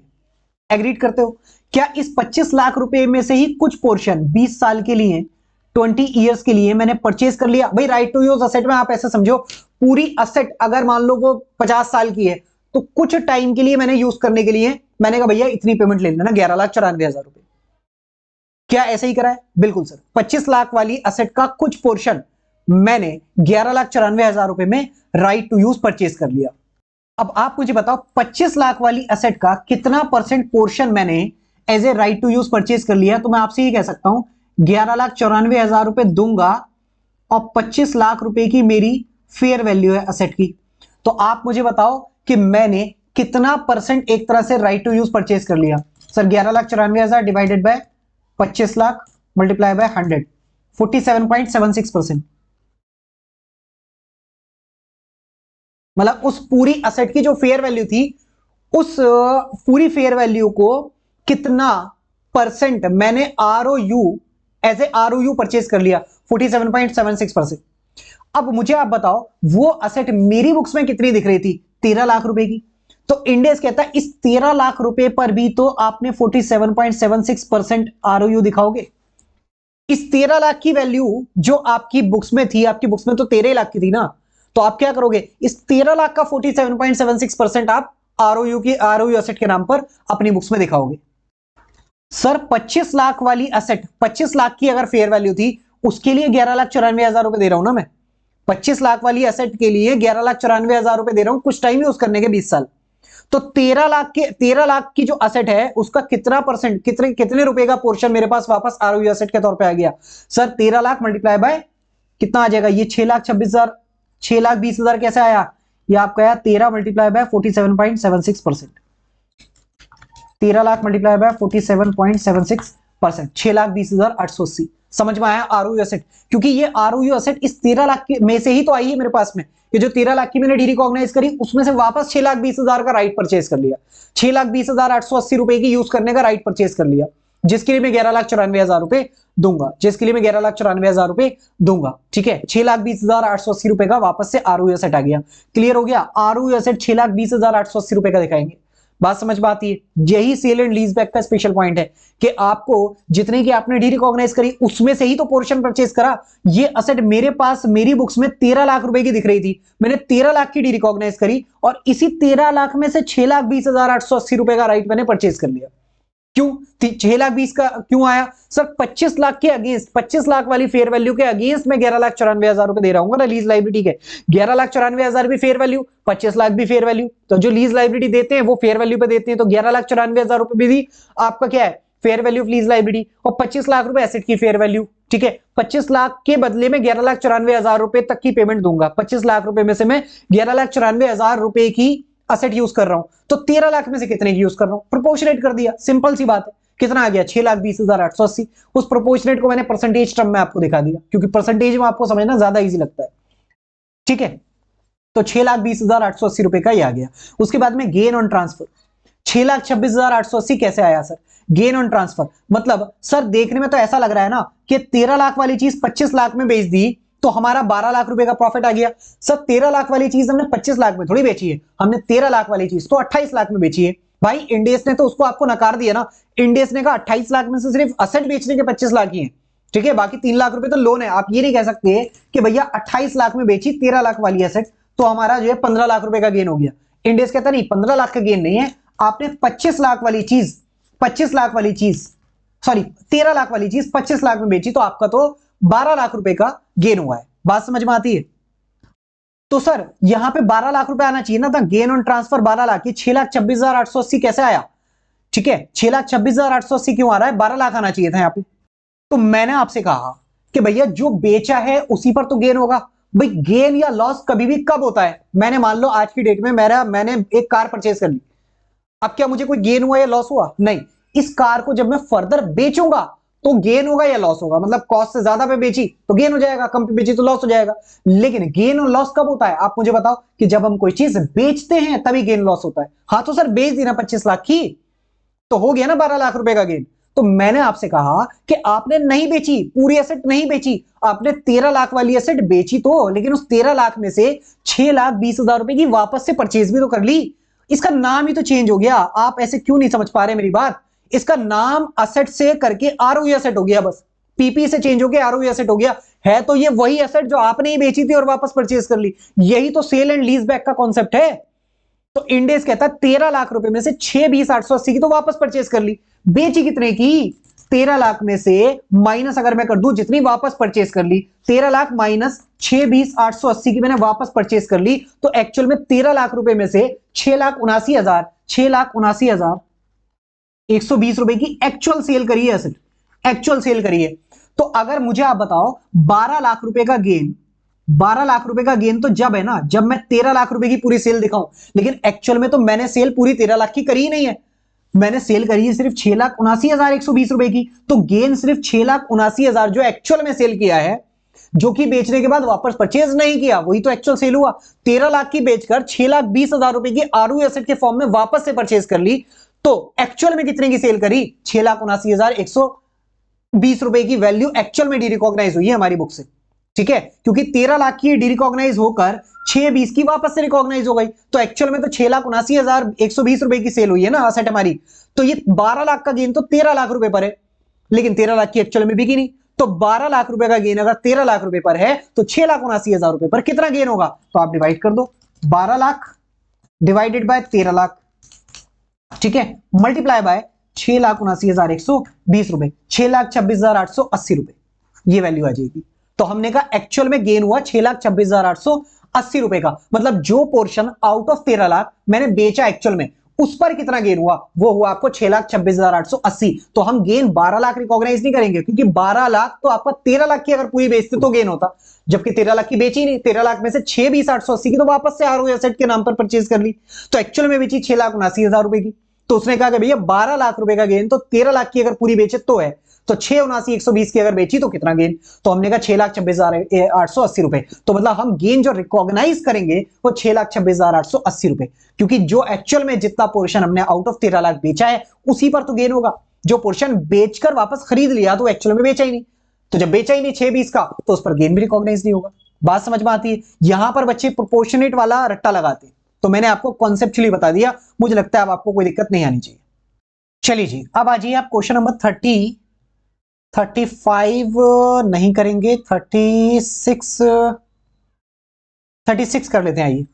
एग्रीड करते हो? क्या इस 25 लाख रुपए में से ही कुछ पोर्शन 20 साल के लिए, 20 ईयर्स के लिए मैंने परचेज कर लिया? भाई राइट टू यूज असेट में आप ऐसे समझो, पूरी असेट अगर मान लो वो 50 साल की है, तो कुछ टाइम के लिए मैंने यूज करने के लिए मैंने कहा भैया इतनी पेमेंट ले लेना, 11,94,000 रुपए। क्या ऐसे ही करा है? बिल्कुल सर, 25 लाख वाली असेट का कुछ पोर्शन मैंने 11,94,000 रुपए में राइट टू यूज परचेज कर लिया। अब आप मुझे बताओ, 25 लाख वाली असेट का कितना परसेंट पोर्शन मैंने as a right to use purchase कर लिया? तो मैं आपसे ये कह सकता हूं 11,94,000 रुपए दूंगा और 25 लाख रुपए की मेरी फेयर वैल्यू है असेट की। तो आप मुझे बताओ कि मैंने कितना परसेंट एक तरह से राइट टू यूज परचेज कर लिया? Sir 11,94,000 divided by 25 lakh multiply by 100, 47.76%। मतलब उस पूरी असेट की जो फेयर वैल्यू थी, उस पूरी फेयर वैल्यू को कितना परसेंट मैंने आरओयू, एज ए आरओयू परचेज कर लिया? 47.76%। अब मुझे आप बताओ, वो असेट मेरी बुक्स में कितनी दिख रही थी? 13 लाख रुपए की। तो इंडेक्स कहता है इस 13 लाख रुपए पर भी तो आपने 47.76% आरओयू दिखाओगे। इस 13 लाख की वैल्यू जो आपकी बुक्स में थी, आपकी बुक्स में तो 13 लाख की थी ना, तो आप क्या करोगे? इस 13 लाख का 47.76% आप आरओयू की, आरओयू एसेट के नाम पर अपनी बुक्स में दिखाओगे। सर 25 लाख वाली एसेट, 25 लाख की अगर फेयर वैल्यू थी, उसके लिए 11,94,000 रुपए दे रहा हूं ना मैं। 25 लाख वाली एसेट के लिए 11,94,000 रुपए दे रहा हूं, कुछ टाइम यूज करने के 20 साल। तो 13 लाख की जो असेट है, उसका कितना परसेंट, कितने रुपए का पोर्शन मेरे पास वापस आरओयू एसेट के तौर पे आ गया? सर 13 लाख मल्टीप्लाई बाय कितना आ जाएगा? ये 6,26,000, 6,20,000 कैसे आया? ये आपका आया 13 multiply by 47.76%। 13 lakh multiply by 47.76%, 6,20,880। समझ में आया आरओयू एसेट? क्योंकि ये आरओयू एसेट इस 13 लाख में से ही तो आई है मेरे पास में। ये जो 13 लाख की मैंने डी रिकॉग्नाइज करी, उसमें से वापस 6,20,000 का राइट परचेज कर लिया, 6,20,880 रुपए की यूज करने का राइट परचेज कर लिया, जिसके लिए मैं 11,94,000 रुपए दूंगा, जिसके लिए मैं 11,94,000 रुपए दूंगा। ठीक है, 6,20,880 रुपए का वापस से आरओयू एसेट आ गया। क्लियर हो गया? आरओयू एसेट 6,20,880 रुपए का दिखाएंगे। बात समझ में आती है? यही सेल एंड लीज बैक का स्पेशल पॉइंट है कि आपको जितने की आपने डी रिकॉग्नाइज करी, उसमें से ही तो पोर्शन परचेज करा। ये असेट मेरे पास, मेरी बुक्स में 13 लाख रुपए की दिख रही थी, मैंने 13 लाख की डी रिकॉग्नाइज करी और इसी 13 लाख में से 6,20,880 रुपए का राइट मैंने परचेज कर लिया। क्यों 6,20,000 का क्यों आया? सर 25 लाख के अगेंस्ट, 25 लाख वाली फेयर वैल्यू के अगेंस्ट मैं 11,94,000 रुपए दे रहा हूं ना लीज लाइबिलिटी के। 11,94,000 भी फेयर वैल्यू, 25 लाख भी फेयर वैल्यू। तो जो लीज लाइबिलिटी देते हैं वो फेयर वैल्यू पे देते हैं, तो 11,94,000 रुपए भी आपका क्या है? Fair value of lease liability. और 25 लाख रुपए एसेट की फेयर वैल्यू। ठीक है, 25 लाख के बदले में 11,94,000 रुपए तक की पेमेंट दूंगा। 25 लाख रुपए में से मैं 11,94,000 रुपए की असेट यूज कर रहा हूं, तो 13 लाख में से कितने की यूज कर रहा हूं? प्रोपोर्शनेट कर दिया, सिंपल सी बात है। कितना आ गया? 6,20,880। उस प्रोपोर्शनेट को मैंने परसेंटेज टर्म में आपको दिखा दिया, क्योंकि परसेंटेज में आपको समझना ज्यादा इजी लगता है। ठीक है, तो 6,20,880 रुपए का ही आ गया। उसके बाद में गेन ऑन ट्रांसफर 6,26,880 कैसे आया सर? गेन ऑन ट्रांसफर मतलब सर देखने में तो ऐसा लग रहा है ना कि 13 लाख वाली चीज 25 लाख में बेच दी तो हमारा 12 लाख रुपए का प्रॉफिट आ गया। सर 13 लाख वाली चीज हमने 25 लाख में थोड़ी बेची है, हमने 13 लाख वाली चीज तो 28 लाख में बेची है। भाई इंडेस ने तो उसको आपको नकार दिया ना। इंडेस ने कहा 28 लाख में से सिर्फ असेट बेचने के 25 लाख ही है। ठीक है, बाकी 3 लाख रुपए तो लोन है। आप ये नहीं कह सकते कि भैया 28 लाख में बेची 13 लाख वाली एसेट तो हमारा जो है 15 लाख रुपए का गेन हो गया। इंडेस कहता नहीं 15 लाख का गेन नहीं है, आपने 25 लाख वाली चीज 25 लाख वाली चीज सॉरी 13 लाख वाली चीज 25 लाख में बेची तो आपका तो 12 लाख रुपए का गेन हुआ है। बात समझ में आती है? तो सर यहां पे 12 लाख रुपए आना चाहिए ना था। गेन ऑन ट्रांसफर 12 लाख, 6,26,880 कैसे आया? ठीक है, 6,26,880 क्यों आ रहा है? 12 लाख आना चाहिए था यहाँ पे। तो मैंने आपसे कहा कि भैया जो बेचा है उसी पर तो गेन होगा। भाई गेन या लॉस कभी भी कब होता है? मैंने मान लो आज की डेट में मैंने एक कार परचेज कर ली, अब क्या मुझे कोई गेन हुआ या लॉस हुआ? नहीं। इस कार को जब मैं फर्दर बेचूंगा तो गेन होगा या लॉस होगा? मतलब कॉस्ट से ज्यादा पे बेची तो गेन हो जाएगा, कम पे बेची तो लॉस हो जाएगा। लेकिन गेन और लॉस कब होता है आप मुझे बताओ? कि जब हम कोई चीज बेचते हैं तभी गेन लॉस होता है। हाँ तो सर बेच दी ना 25 लाख की, तो हो गया ना 12 लाख रुपए का गेन। तो मैंने आपसे कहा कि आपने नहीं बेची, पूरी एसेट नहीं बेची, आपने 13 लाख वाली एसेट बेची तो, लेकिन उस 13 लाख में से 6,20,000 रुपए की वापस से परचेज भी तो कर ली। इसका नाम ही तो चेंज हो गया। आप ऐसे क्यों नहीं समझ पा रहे मेरी बात? इसका नाम असेट से करके आरओई एसेट हो गया, बस पीपी से चेंज हो गया आरओई एसेट हो गया। है तो ये वही एसेट जो आपने ही बेची थी और वापस परचेज कर ली। यही तो सेल एंड लीज बैक का कॉन्सेप्ट है। तो इंडेस कहता है 13 लाख रुपए में से 6,20,880 की तो वापस परचेज कर ली। बेची कितने की? 13 लाख में से माइनस अगर मैं कर दूं जितनी वापस परचेज कर ली, 13 लाख माइनस 6,20,880 की मैंने वापस परचेज कर ली, तो एक्चुअल में 13 लाख रुपए में से 6,79,120 रुपए की एक्चुअल सेल करी है एसेट, एक्चुअल सेल करी है। तो अगर मुझे आप बताओ 12 लाख रुपए का गेन, 12 लाख रुपए का गेन तो जब है ना जब मैं 13 लाख रुपए की पूरी सेल दिखाऊं, लेकिन एक्चुअल में तो मैंने सेल पूरी 13 लाख की करी ही नहीं है। मैंने सेल करी है सिर्फ 6,79,120 रुपए की। तो गेन सिर्फ 6,79,000 जो एक्चुअल में सेल किया है, जो कि बेचने के बाद वापस परचेज नहीं किया, वही तो एक्चुअल सेल हुआ। 13 लाख की बेचकर 6,20,000 रुपए की आरओ एसेट के फॉर्म में वापस से परचेज कर ली, तो एक्चुअल में कितने की सेल करी? 6,79,120 रुपए की वैल्यू एक्चुअल में डी रिकॉग्नाइज हुई है हमारी बुक से। ठीक है, क्योंकि 13 लाख की डी रिकॉग्नाइज होकर 6,20 की वापस से रिकॉग्नाइज हो गई, तो एक्चुअल में तो 6,79,120 रुपए की सेल हुई है ना असेट हमारी। तो ये 12 लाख का गेन तो 13 लाख रुपए पर है, लेकिन 13 लाख की एक्चुअल में बिकी नहीं। तो 12 लाख रुपए का गेन अगर 13 लाख रुपए पर है तो 6,79,000 रुपए पर कितना गेन होगा? तो आप डिवाइड कर दो, 12 लाख डिवाइडेड बाय 13 लाख, ठीक है, मल्टीप्लाई बाय 6,79,120 रुपए, 6,26,880 रुपए, ये वैल्यू आ जाएगी। तो हमने कहा एक्चुअल में गेन हुआ 6,26,880 रुपए का। मतलब जो पोर्शन आउट ऑफ 13 लाख मैंने बेचा एक्चुअल में, उस पर कितना गेन हुआ? वो हुआ आपको 6,26,880। तो हम गेन 12 लाख रिकॉग्नाइज नहीं करेंगे, क्योंकि 12 लाख तो आपका 13 लाख की अगर पूरी बेचते तो गेन होता, जबकि 13 लाख की बेची नहीं। 13 लाख में से 6,20,880 की तो वापस से आरओ एसेट के नाम पर परचेज कर ली, तो एक्चुअल में बेची 6,79,000 रुपए की। तो उसने कहा कि भैया 12 लाख रुपए का गेन तो 13 लाख की अगर पूरी बेचे तो है, तो 6,79,120 की अगर बेची तो कितना गेन? तो हमने कहा 6,26,880 रुपए। तो मतलब हम गेन जो रिकॉग्नाइज करेंगे वो 6,26,880 रुपए, क्योंकि जो एक्चुअल में जितना पोर्शन हमने आउट ऑफ 13 लाख बेचा है उसी पर तो गेन होगा। जो पोर्शन बेचकर वापस खरीद लिया तो एक्चुअल में बेचा ही नहीं, तो जब बेचा ही नहीं 6,20 का तो उस पर गेन भी रिकॉग्नाइज नहीं होगा। बात समझ में आती है? यहां पर बच्चे प्रोपोर्शनेट वाला रट्टा लगाते हैं, तो मैंने आपको कॉन्सेप्चुअली बता दिया। मुझे लगता है अब आपको कोई दिक्कत नहीं आनी चाहिए। चलिए जी, अब आ जाइए आप क्वेश्चन नंबर 35 नहीं करेंगे, 36 कर लेते हैं। आइए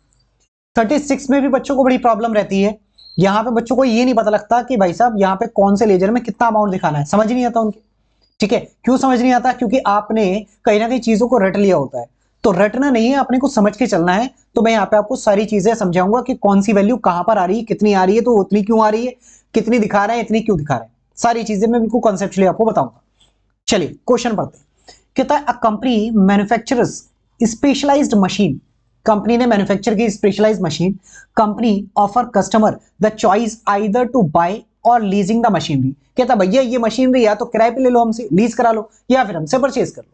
36 में भी बच्चों को बड़ी प्रॉब्लम रहती है। यहां पे बच्चों को ये नहीं पता लगता कि भाई साहब यहाँ पे कौन से लेजर में कितना अमाउंट दिखाना है, समझ नहीं आता उनके। ठीक है, क्यों समझ नहीं आता? क्योंकि आपने कहीं ना कहीं चीजों को रट लिया होता है। तो रटना नहीं है, अपने को समझ के चलना है। तो मैं यहाँ पे आपको सारी चीजें समझाऊंगा कि कौन सी वैल्यू कहां पर आ रही है, कितनी आ रही है, तो उतनी क्यों आ रही है, कितनी दिखा रहा है, इतनी क्यों दिखा रहा है, सारी चीजें मैं बिल्कुल कॉन्सेप्चुअली आपको बताऊंगा। चलिए क्वेश्चन पढ़ते हैं। कहता है a company manufacturers specialised machine, company ने मैन्युफैक्चर की specialised machine. Company offer customer the choice either to buy or leasing the machinery. कहता भैया ये मशीनरी या तो किराए पे ले लो, हमसे लीज करा लो, या फिर हमसे परचेज कर लो।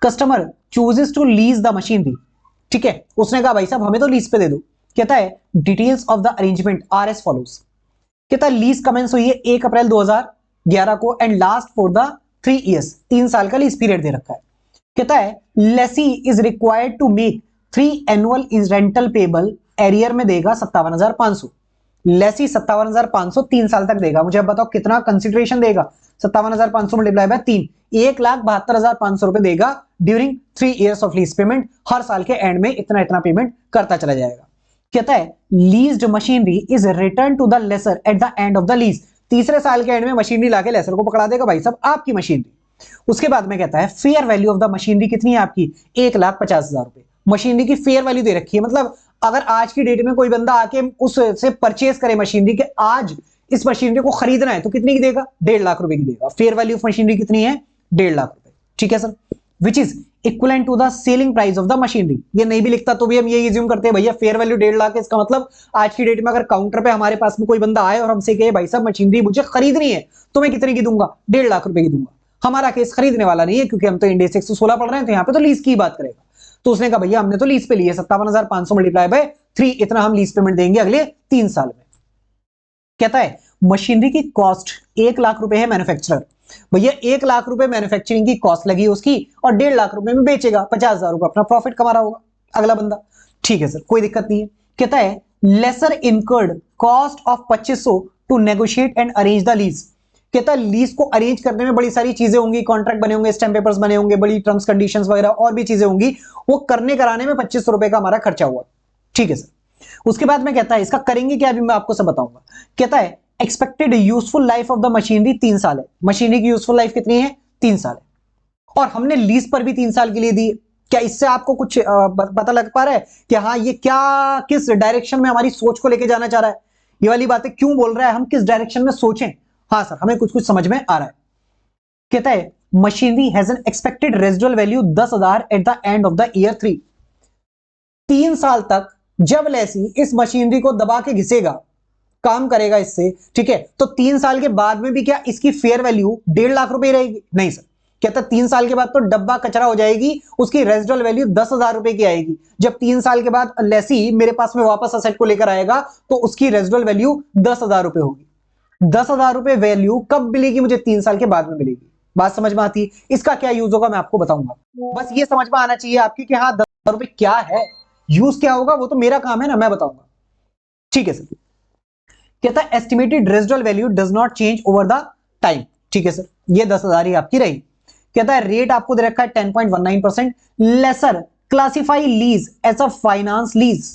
Customer chooses to lease the machinery. ठीक है, उसने कहा भाई साहब हमें तो लीज पे दे दो। कहता है details of the arrangement R S follows. कहता है लीज कमेंस हुई है 1 अप्रैल 2011 को and last for the 3 years, 3 साल का लीज पीरियड दे रखा है। कहता है lessee is required to make 3 annual rental payable, arrear में देगा 57,500। लेसी 57,500 3 साल तक देगा। मुझे अब बताओ कितना कंसिडरेशन देगा? 57,500 मल्टीप्लाई बाय 3, 1,72,500 रुपए देगा during 3 years of lease payment. हर साल के एंड में इतना इतना पेमेंट करता चला जाएगा। कहता है leased machinery is return to the lessor at the end of the lease. तीसरे साल के एंड में मशीनरी लाके लेसर को पकड़ा देगा, भाई साहब आपकी मशीनरी। उसके बाद में कहता है fair value of the machinery कितनी है आपकी? 1,50,000 रुपए मशीनरी की फेयर वैल्यू दे रखी है। मतलब अगर आज की डेट में कोई बंदा आके उससे परचेज करे मशीनरी के आज इस मशीनरी को खरीदना है तो कितनी की देगा, 1.5 लाख रुपए की देगा। फेयर वैल्यू ऑफ मशीनरी कितनी है, 1.5 लाख रुपए, ठीक है sir, which is equivalent to the selling price of the machinery. ये नहीं भी लिखता तो भी हम ये एज्यूम करते हैं भैया फेयर वैल्यू 1.5 लाख है, इसका मतलब आज की डेट में अगर काउंटर पे हमारे पास में कोई बंदा आए और हमसे कहे भाई साहब मशीनरी मुझे खरीदनी है तो मैं कितने की दूंगा, 1.5 लाख रुपए की दूंगा। हमारा केस खरीदने वाला नहीं है क्योंकि हम तो इंडेक्स 116 पढ़ रहे हैं, तो यहाँ पे तो लीज की बात करेगा। तो उसने कहा भैया हमने तो लीज पे लिए 57,500 मल्टीप्लाई बाय 3, इतना हम लीज पेमेंट देंगे अगले 3 साल में। कहता है मशीनरी की कॉस्ट 1 लाख रुपए है मैन्युफैक्चरर, भैया 1 लाख रुपए मैन्युफैक्चरिंग की कॉस्ट लगी उसकी और 1.5 लाख रुपए में बेचेगा, 50,000 रुपए अपना प्रॉफिट कमा रहा होगा अगला बंदा, ठीक है सर कोई दिक्कत नहीं है। कहता है lessor incurred cost of 2500 to negotiate and arrange the lease. कहता है लीज को अरेंज करने में बड़ी सारी चीजें होंगी, कॉन्ट्रैक्ट बने होंगे, स्टैम्प पेपर्स बने होंगे, बड़ी टर्म्स कंडीशंस वगैरह और भी चीजें होंगी, वो करने कराने में 2500 रुपए का हमारा खर्चा हुआ, ठीक है सर। उसके बाद में कहता है इसका करेंगे क्या अभी मैं आपको सब बताऊंगा। कहता है expected useful life of the machinery 3 साल है, मशीनरी की यूजफुल लाइफ कितनी है, 3 साल है, और हमने लीज पर भी 3 साल के लिए दी। क्या इससे आपको कुछ पता लग पा रहा है कि हाँ ये क्या किस डायरेक्शन में हमारी सोच को लेके जाना चाह रहा है, ये वाली बातें क्यों बोल रहा है, हम किस डायरेक्शन में सोचें। हाँ सर हमें कुछ कुछ समझ में आ रहा है। कहता है machinery has an expected residual value 10,000 eight the end of the year 3। 3 साल तक जब लेसी इस मशीनरी को दबा के घिसेगा, काम करेगा इससे, ठीक है, तो 3 साल के बाद में भी क्या इसकी फेयर वैल्यू 1.5 लाख रुपए रहेगी, नहीं सर। कहता 3 साल के बाद तो डब्बा कचरा हो जाएगी, उसकी रेजिडुअल वैल्यू 10,000 रुपए की आएगी। जब 3 साल के बाद लेसी मेरे पास में वापस असेट को लेकर आएगा तो उसकी रेजिडुअल वैल्यू 10,000 रुपए होगी। 10,000 रुपए वैल्यू कब मिलेगी मुझे, 3 साल के बाद में मिलेगी। बात समझ में आती है, इसका क्या यूज होगा मैं आपको बताऊंगा, बस ये समझ में आना चाहिए आपकी कि हाँ 10,000 रुपए क्या है, यूज क्या होगा वो तो मेरा काम है ना, मैं बताऊंगा, ठीक है सर। कहता है estimated residual value does not change over the time, ठीक है सर, ये 10,000 ही आपकी रही। कहता है रेट आपको दे रखा है 10.19%। Lessor classify lease as a finance lease,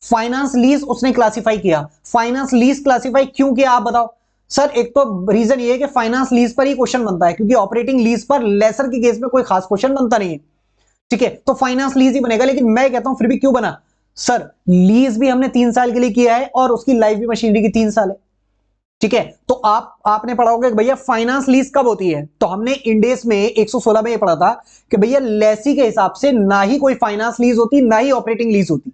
finance lease उसने क्लासिफाई किया। फाइनेंस लीज क्लासिफाई क्यों किया आप बताओ सर। एक तो रीजन ये है कि फाइनेंस लीज पर ही क्वेश्चन बनता है, क्योंकि ऑपरेटिंग लीज पर लेसर के केस में कोई खास क्वेश्चन बनता नहीं है, ठीक है, तो फाइनेंस लीज ही बनेगा। लेकिन मैं कहता हूं फिर भी क्यों बना सर, लीज भी हमने 3 साल के लिए किया है और उसकी लाइफ भी मशीनरी की 3 साल है, ठीक है। तो आपने पढ़ा होगा कि भैया फाइनेंस लीज कब होती है, तो हमने इंडेस में 116 में ये पढ़ा था कि भैया लेसी के हिसाब से ना ही कोई फाइनेंस लीज होती ना ही ऑपरेटिंग लीज होती,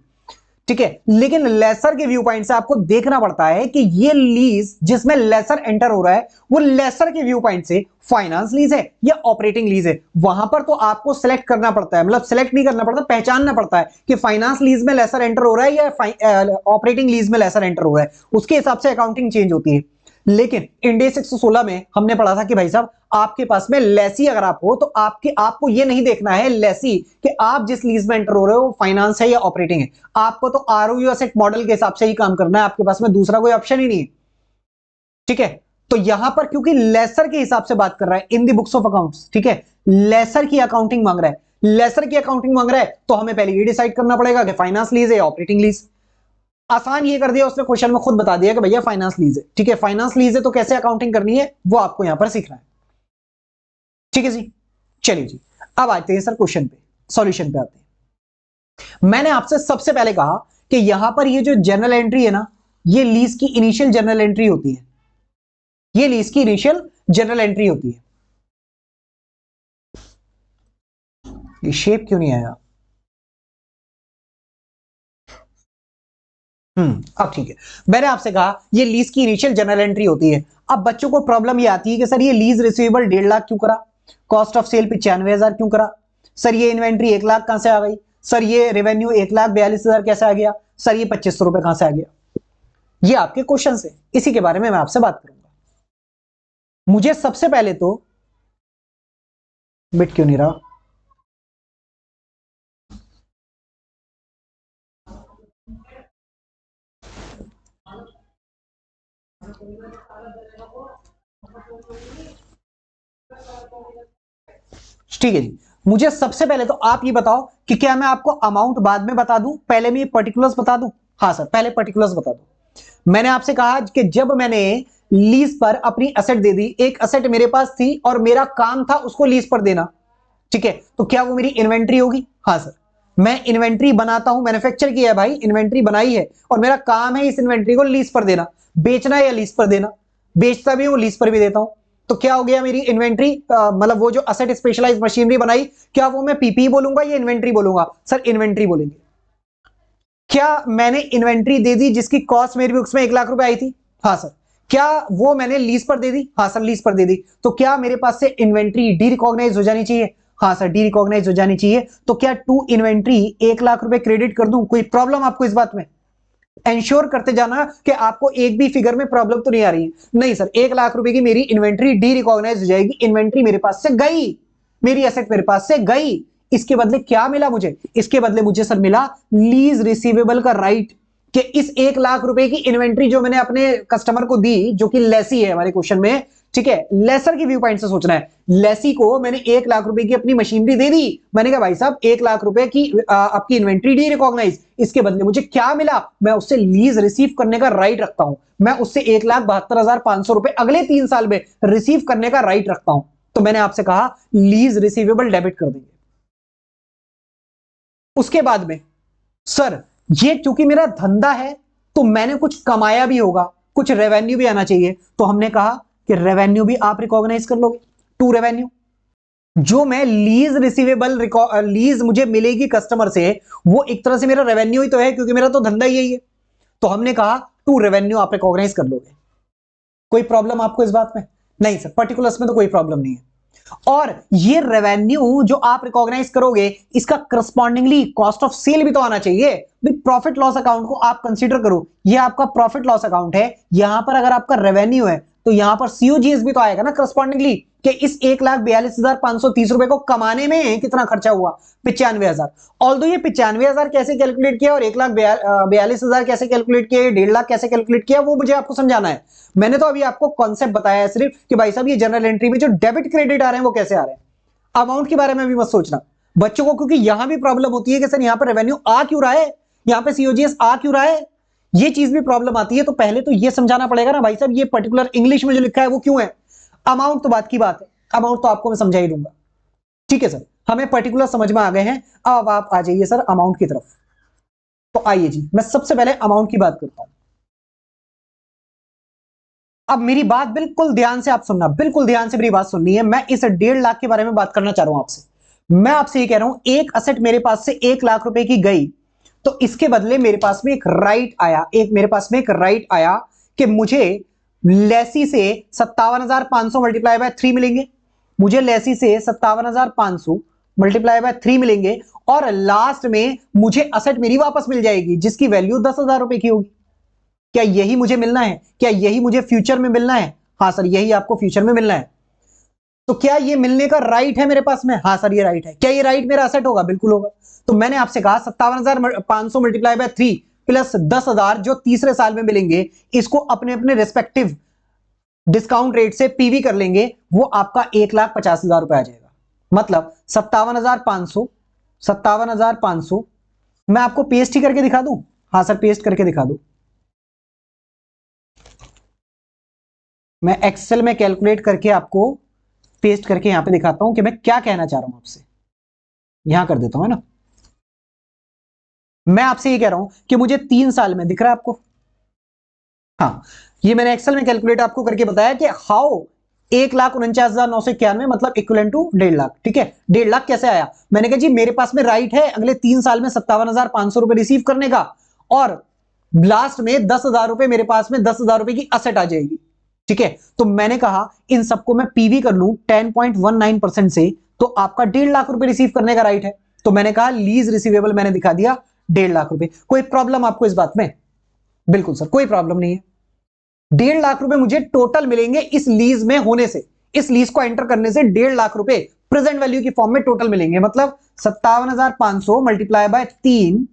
ठीक है। लेकिन लेसर के व्यू पॉइंट से आपको देखना पड़ता है कि ये लीज जिसमें लेसर एंटर हो रहा है वो लेसर के व्यू पॉइंट से फाइनेंस लीज है या ऑपरेटिंग लीज है। वहां पर तो आपको सिलेक्ट करना पड़ता है, मतलब सिलेक्ट नहीं करना पड़ता, पहचानना पड़ता है कि फाइनेंस लीज में लेसर एंटर हो रहा है या ऑपरेटिंग लीज में लेसर एंटर हो रहा है, उसके हिसाब से अकाउंटिंग चेंज होती है। लेकिन इंडेस 116 में हमने पढ़ा था कि भाई साहब आपके पास में लेसी अगर आप हो तो आपको ये नहीं देखना है लेसी कि आप जिस लीज में एंटर हो रहे हो फाइनेंस है या ऑपरेटिंग है, आपको तो आरओयू एसेट मॉडल के हिसाब से ही काम करना है, आपके पास में दूसरा कोई ऑप्शन ही नहीं है, ठीक है। तो यहां पर क्योंकि लेसर के हिसाब से बात कर रहा है इन द बुक्स ऑफ अकाउंट्स, ठीक है, लेसर की अकाउंटिंग मांग रहा है, लेसर की अकाउंटिंग मांग रहा है, तो हमें पहले ये डिसाइड करना पड़ेगा कि फाइनेंस लीज है या ऑपरेटिंग लीज। आसान ये कर दिया उसने, क्वेश्चन में खुद बता दिया कि भैया फाइनेंस लीज है, ठीक है, फाइनेंस लीज है तो कैसे अकाउंटिंग करनी है वो आपको यहां पर सीखना है, ठीक है जी। चलिए जी अब आते हैं सर क्वेश्चन पे, सॉल्यूशन पे आते हैं। मैंने आपसे सबसे पहले कहा कि यहां पर ये जो जनरल एंट्री है ना, ये लीज की इनिशियल जनरल एंट्री होती है, ये लीज की इनिशियल जनरल एंट्री होती है। ये शेप क्यों नहीं आया, अब ठीक है। मैंने आपसे कहा ये लीज की इनिशियल जनरल एंट्री होती है। अब बच्चों को प्रॉब्लम ये आती है कि सर ये लीज रिसीवेबल 1.5 लाख क्यों करा, कॉस्ट ऑफ सेल 95,000 क्यों करा, सर ये इन्वेंट्री 1 लाख कहां से आ गई, सर ये रेवेन्यू 1,42,000 कैसे आ गया, सर ये 2500 रुपए कहां से आ गया। ये आपके क्वेश्चन है, इसी के बारे में मैं आपसे बात करूंगा। मुझे सबसे पहले तो बिट क्यों नहीं रहा, ठीक है जी। मुझे सबसे पहले तो आप ये बताओ कि क्या मैं आपको अमाउंट बाद में बता दूं, पहले मैं ये पर्टिकुलर्स बता दूं। हाँ सर पहले पर्टिकुलर्स बता दूं। मैंने आपसे कहा कि जब मैंने लीज पर अपनी असेट दे दी, एक असेट मेरे पास थी और मेरा काम था उसको लीज पर देना, ठीक है, तो क्या वो मेरी इन्वेंट्री होगी। हाँ सर मैं इन्वेंट्री बनाता हूं, मैन्युफैक्चर किया है भाई, इन्वेंट्री बनाई है और मेरा काम है इस इन्वेंट्री को लीज पर देना। बेचना या लीज पर देना, बेचता भी हूं लीज पर भी देता हूं। तो क्या हो गया मेरी इन्वेंट्री, मतलब वो जो असेट स्पेशलाइज्ड मशीनरी बनाई, क्या वो मैं पीपीई बोलूंगा या इन्वेंट्री बोलूंगा? सर इन्वेंट्री बोलेंगे। क्या मैंने इन्वेंट्री दे दी जिसकी कॉस्ट मेरी बुक्स में 1 लाख रुपए आई थी? हाँ सर। क्या वो मैंने लीज पर दे दी? हाँ सर लीज पर दे दी। तो क्या मेरे पास से इन्वेंट्री डी रिकॉग्नाइज हो जानी चाहिए? हाँ सर डी रिकॉग्नाइज हो जानी चाहिए। तो क्या टू इन्वेंट्री 1 लाख रुपए क्रेडिट कर दूं? कोई प्रॉब्लम आपको इस बात में? एंश्योर करते जाना कि आपको एक भी फिगर में प्रॉब्लम तो नहीं आ रही है। नहीं सर, 1 लाख रुपए की मेरी इन्वेंट्री डी रिकॉग्नाइज हो जाएगी, इन्वेंट्री मेरे पास से गई, मेरी एसेट मेरे पास से गई। इसके बदले क्या मिला मुझे? इसके बदले मुझे सर मिला लीज रिसीवेबल का राइट, कि इस 1 लाख रुपए की इन्वेंट्री जो मैंने अपने कस्टमर को दी, जो कि लेसी है हमारे क्वेश्चन में, ठीक है, लेसर की व्यू पॉइंट से सोचना है। लेसी को मैंने 1 लाख रुपए की अपनी मशीनरी दे दी, मैंने कहा भाई साहब 1 लाख रुपए की आपकी इन्वेंट्री डी रिकॉग्नाइज, इसके बदले मुझे क्या मिला? मैं उससे लीज रिसीव करने का राइट रखता हूं, मैं उससे 1,72,500 रुपए अगले 3 साल में रिसीव करने का राइट रखता हूं। तो मैंने आपसे कहा लीज रिसीवेबल डेबिट कर देंगे। उसके बाद में सर ये चूंकि मेरा धंधा है तो मैंने कुछ कमाया भी होगा, कुछ रेवेन्यू भी आना चाहिए, तो हमने कहा कि रेवेन्यू भी आप रिकॉग्नाइज कर लोगे। टू रेवेन्यू, जो मैं लीज रिसीवेबल लीज मुझे मिलेगी कस्टमर से, वो एक तरह से मेरा रेवेन्यू ही तो है, क्योंकि मेरा तो धंधा ही है। तो हमने कहा टू रेवेन्यू आप रिकॉग्नाइज कर लोगे। कोई प्रॉब्लम आपको इस बात में? नहीं सर, पर्टिकुलर्स में तो कोई प्रॉब्लम नहीं है। और ये रेवेन्यू जो आप रिकॉग्नाइज करोगे, इसका करस्पॉन्डिंगली कॉस्ट ऑफ सेल भी तो आना चाहिए। प्रॉफिट लॉस अकाउंट को आप कंसीडर करो, ये आपका प्रॉफिट लॉस अकाउंट है, यहां पर अगर आपका रेवेन्यू है तो यहां पर सीओजीएस भी तो आएगा ना करस्पॉन्डिंगली, कि इस 1,42,530 रुपए को कमाने में कितना खर्चा हुआ? 95,000। ऑल्दो ये 95,000 कैसे कैलकुलेट किया और 1,42,000 कैसे कैलकुलेट किया, 1.5 लाख कैसे कैलकुलेट किया, वो मुझे आपको समझाना है। मैंने तो अभी आपको कॉन्सेप्ट बताया है सिर्फ कि भाई साहब ये जनरल एंट्री में जो डेबिट क्रेडिट आ रहे हैं वो कैसे आ रहे हैं। अमाउंट के बारे में भी मत सोचना बच्चों को, क्योंकि यहां भी प्रॉब्लम होती है कि सर यहां पर रेवेन्यू आ क्यों रहा है, यहां पे सीओजीएस आ क्यों रहा है, ये चीज भी प्रॉब्लम आती है। तो पहले तो ये समझाना पड़ेगा ना भाई साहब ये पर्टिकुलर इंग्लिश में जो लिखा है वो क्यों है। अमाउंट तो बात की बात है, अमाउंट तो आपको मैं समझा ही दूंगा। ठीक है सर, हमें पर्टिकुलर समझ में आ गए हैं। अब आप आ जाइए सर अमाउंट की तरफ। तो आइए जी, मैं सबसे पहले अमाउंट की बात करता हूं। अब मेरी बात बिल्कुल ध्यान से आप सुनना, बिल्कुल ध्यान से मेरी बात सुननी है। मैं इस 1.5 लाख के बारे में बात करना चाह रहा हूं आपसे। मैं आपसे ये कह रहा हूं एक असेट मेरे पास से 1 लाख रुपए की गई, तो इसके बदले मेरे पास में एक राइट आया, मेरे पास में एक राइट आया कि मुझे लेसी से 57,500 मल्टीप्लाई बाय 3 मिलेंगे, मुझे लेसी से 57,500 मल्टीप्लाई बाय 3 मिलेंगे, और लास्ट में मुझे असेट मेरी वापस मिल जाएगी जिसकी वैल्यू 10,000 रुपए की होगी। क्या यही मुझे मिलना है? क्या यही मुझे फ्यूचर में मिलना है? हाँ सर यही आपको फ्यूचर में मिलना है। तो क्या ये मिलने का राइट है मेरे पास में? हाँ सर ये राइट है। क्या ये राइट मेरा असेट होगा? बिल्कुल होगा। तो मैंने आपसे कहा 57,500 मल्टीप्लाई बाय 3 प्लस 10,000 जो तीसरे साल में मिलेंगे, इसको अपने अपने रेस्पेक्टिव डिस्काउंट रेट से पीवी कर लेंगे, वो आपका 1,50,000 रुपए आ जाएगा। मतलब 57,500 मैं आपको पेस्ट ही करके दिखा दूं? हाँ सर पेस्ट करके दिखा दूं। मैं एक्सेल में कैलकुलेट करके आपको पेस्ट करके यहां पे दिखाता हूं कि मैं क्या कहना चाह रहा हूं आपसे। यहां कर देता हूं, है ना। मैं आपसे ये कह रहा हूं कि मुझे 3 साल में, दिख रहा है आपको? हाँ, ये मैंने एक्सेल में कैलकुलेट आपको करके बताया कि हाउ 1,49,991 मतलब इक्वल टू 1.5 लाख। ठीक है, 1.5 लाख कैसे आया? मैंने कहा जी मेरे पास में राइट है अगले 3 साल में 57,500 रुपए रिसीव करने का, और लास्ट में 10,000 रुपए मेरे पास में 10,000 रुपए की असेट आ जाएगी। ठीक है, तो मैंने कहा इन सबको मैं पीवी कर लूं 10.19% से, तो आपका 1.5 लाख रुपए रिसीव करने का राइट है। तो मैंने कहा लीज रिसीवेबल मैंने दिखा दिया 1.5 लाख रुपए। कोई प्रॉब्लम आपको इस बात में? बिल्कुल सर कोई प्रॉब्लम नहीं है। 1.5 लाख रुपए मुझे टोटल मिलेंगे इस लीज में होने से, इस लीज को एंटर करने से 1.5 लाख रुपए प्रेजेंट वैल्यू की फॉर्म में टोटल मिलेंगे। मतलब 57,500 मल्टीप्लाई बाय 3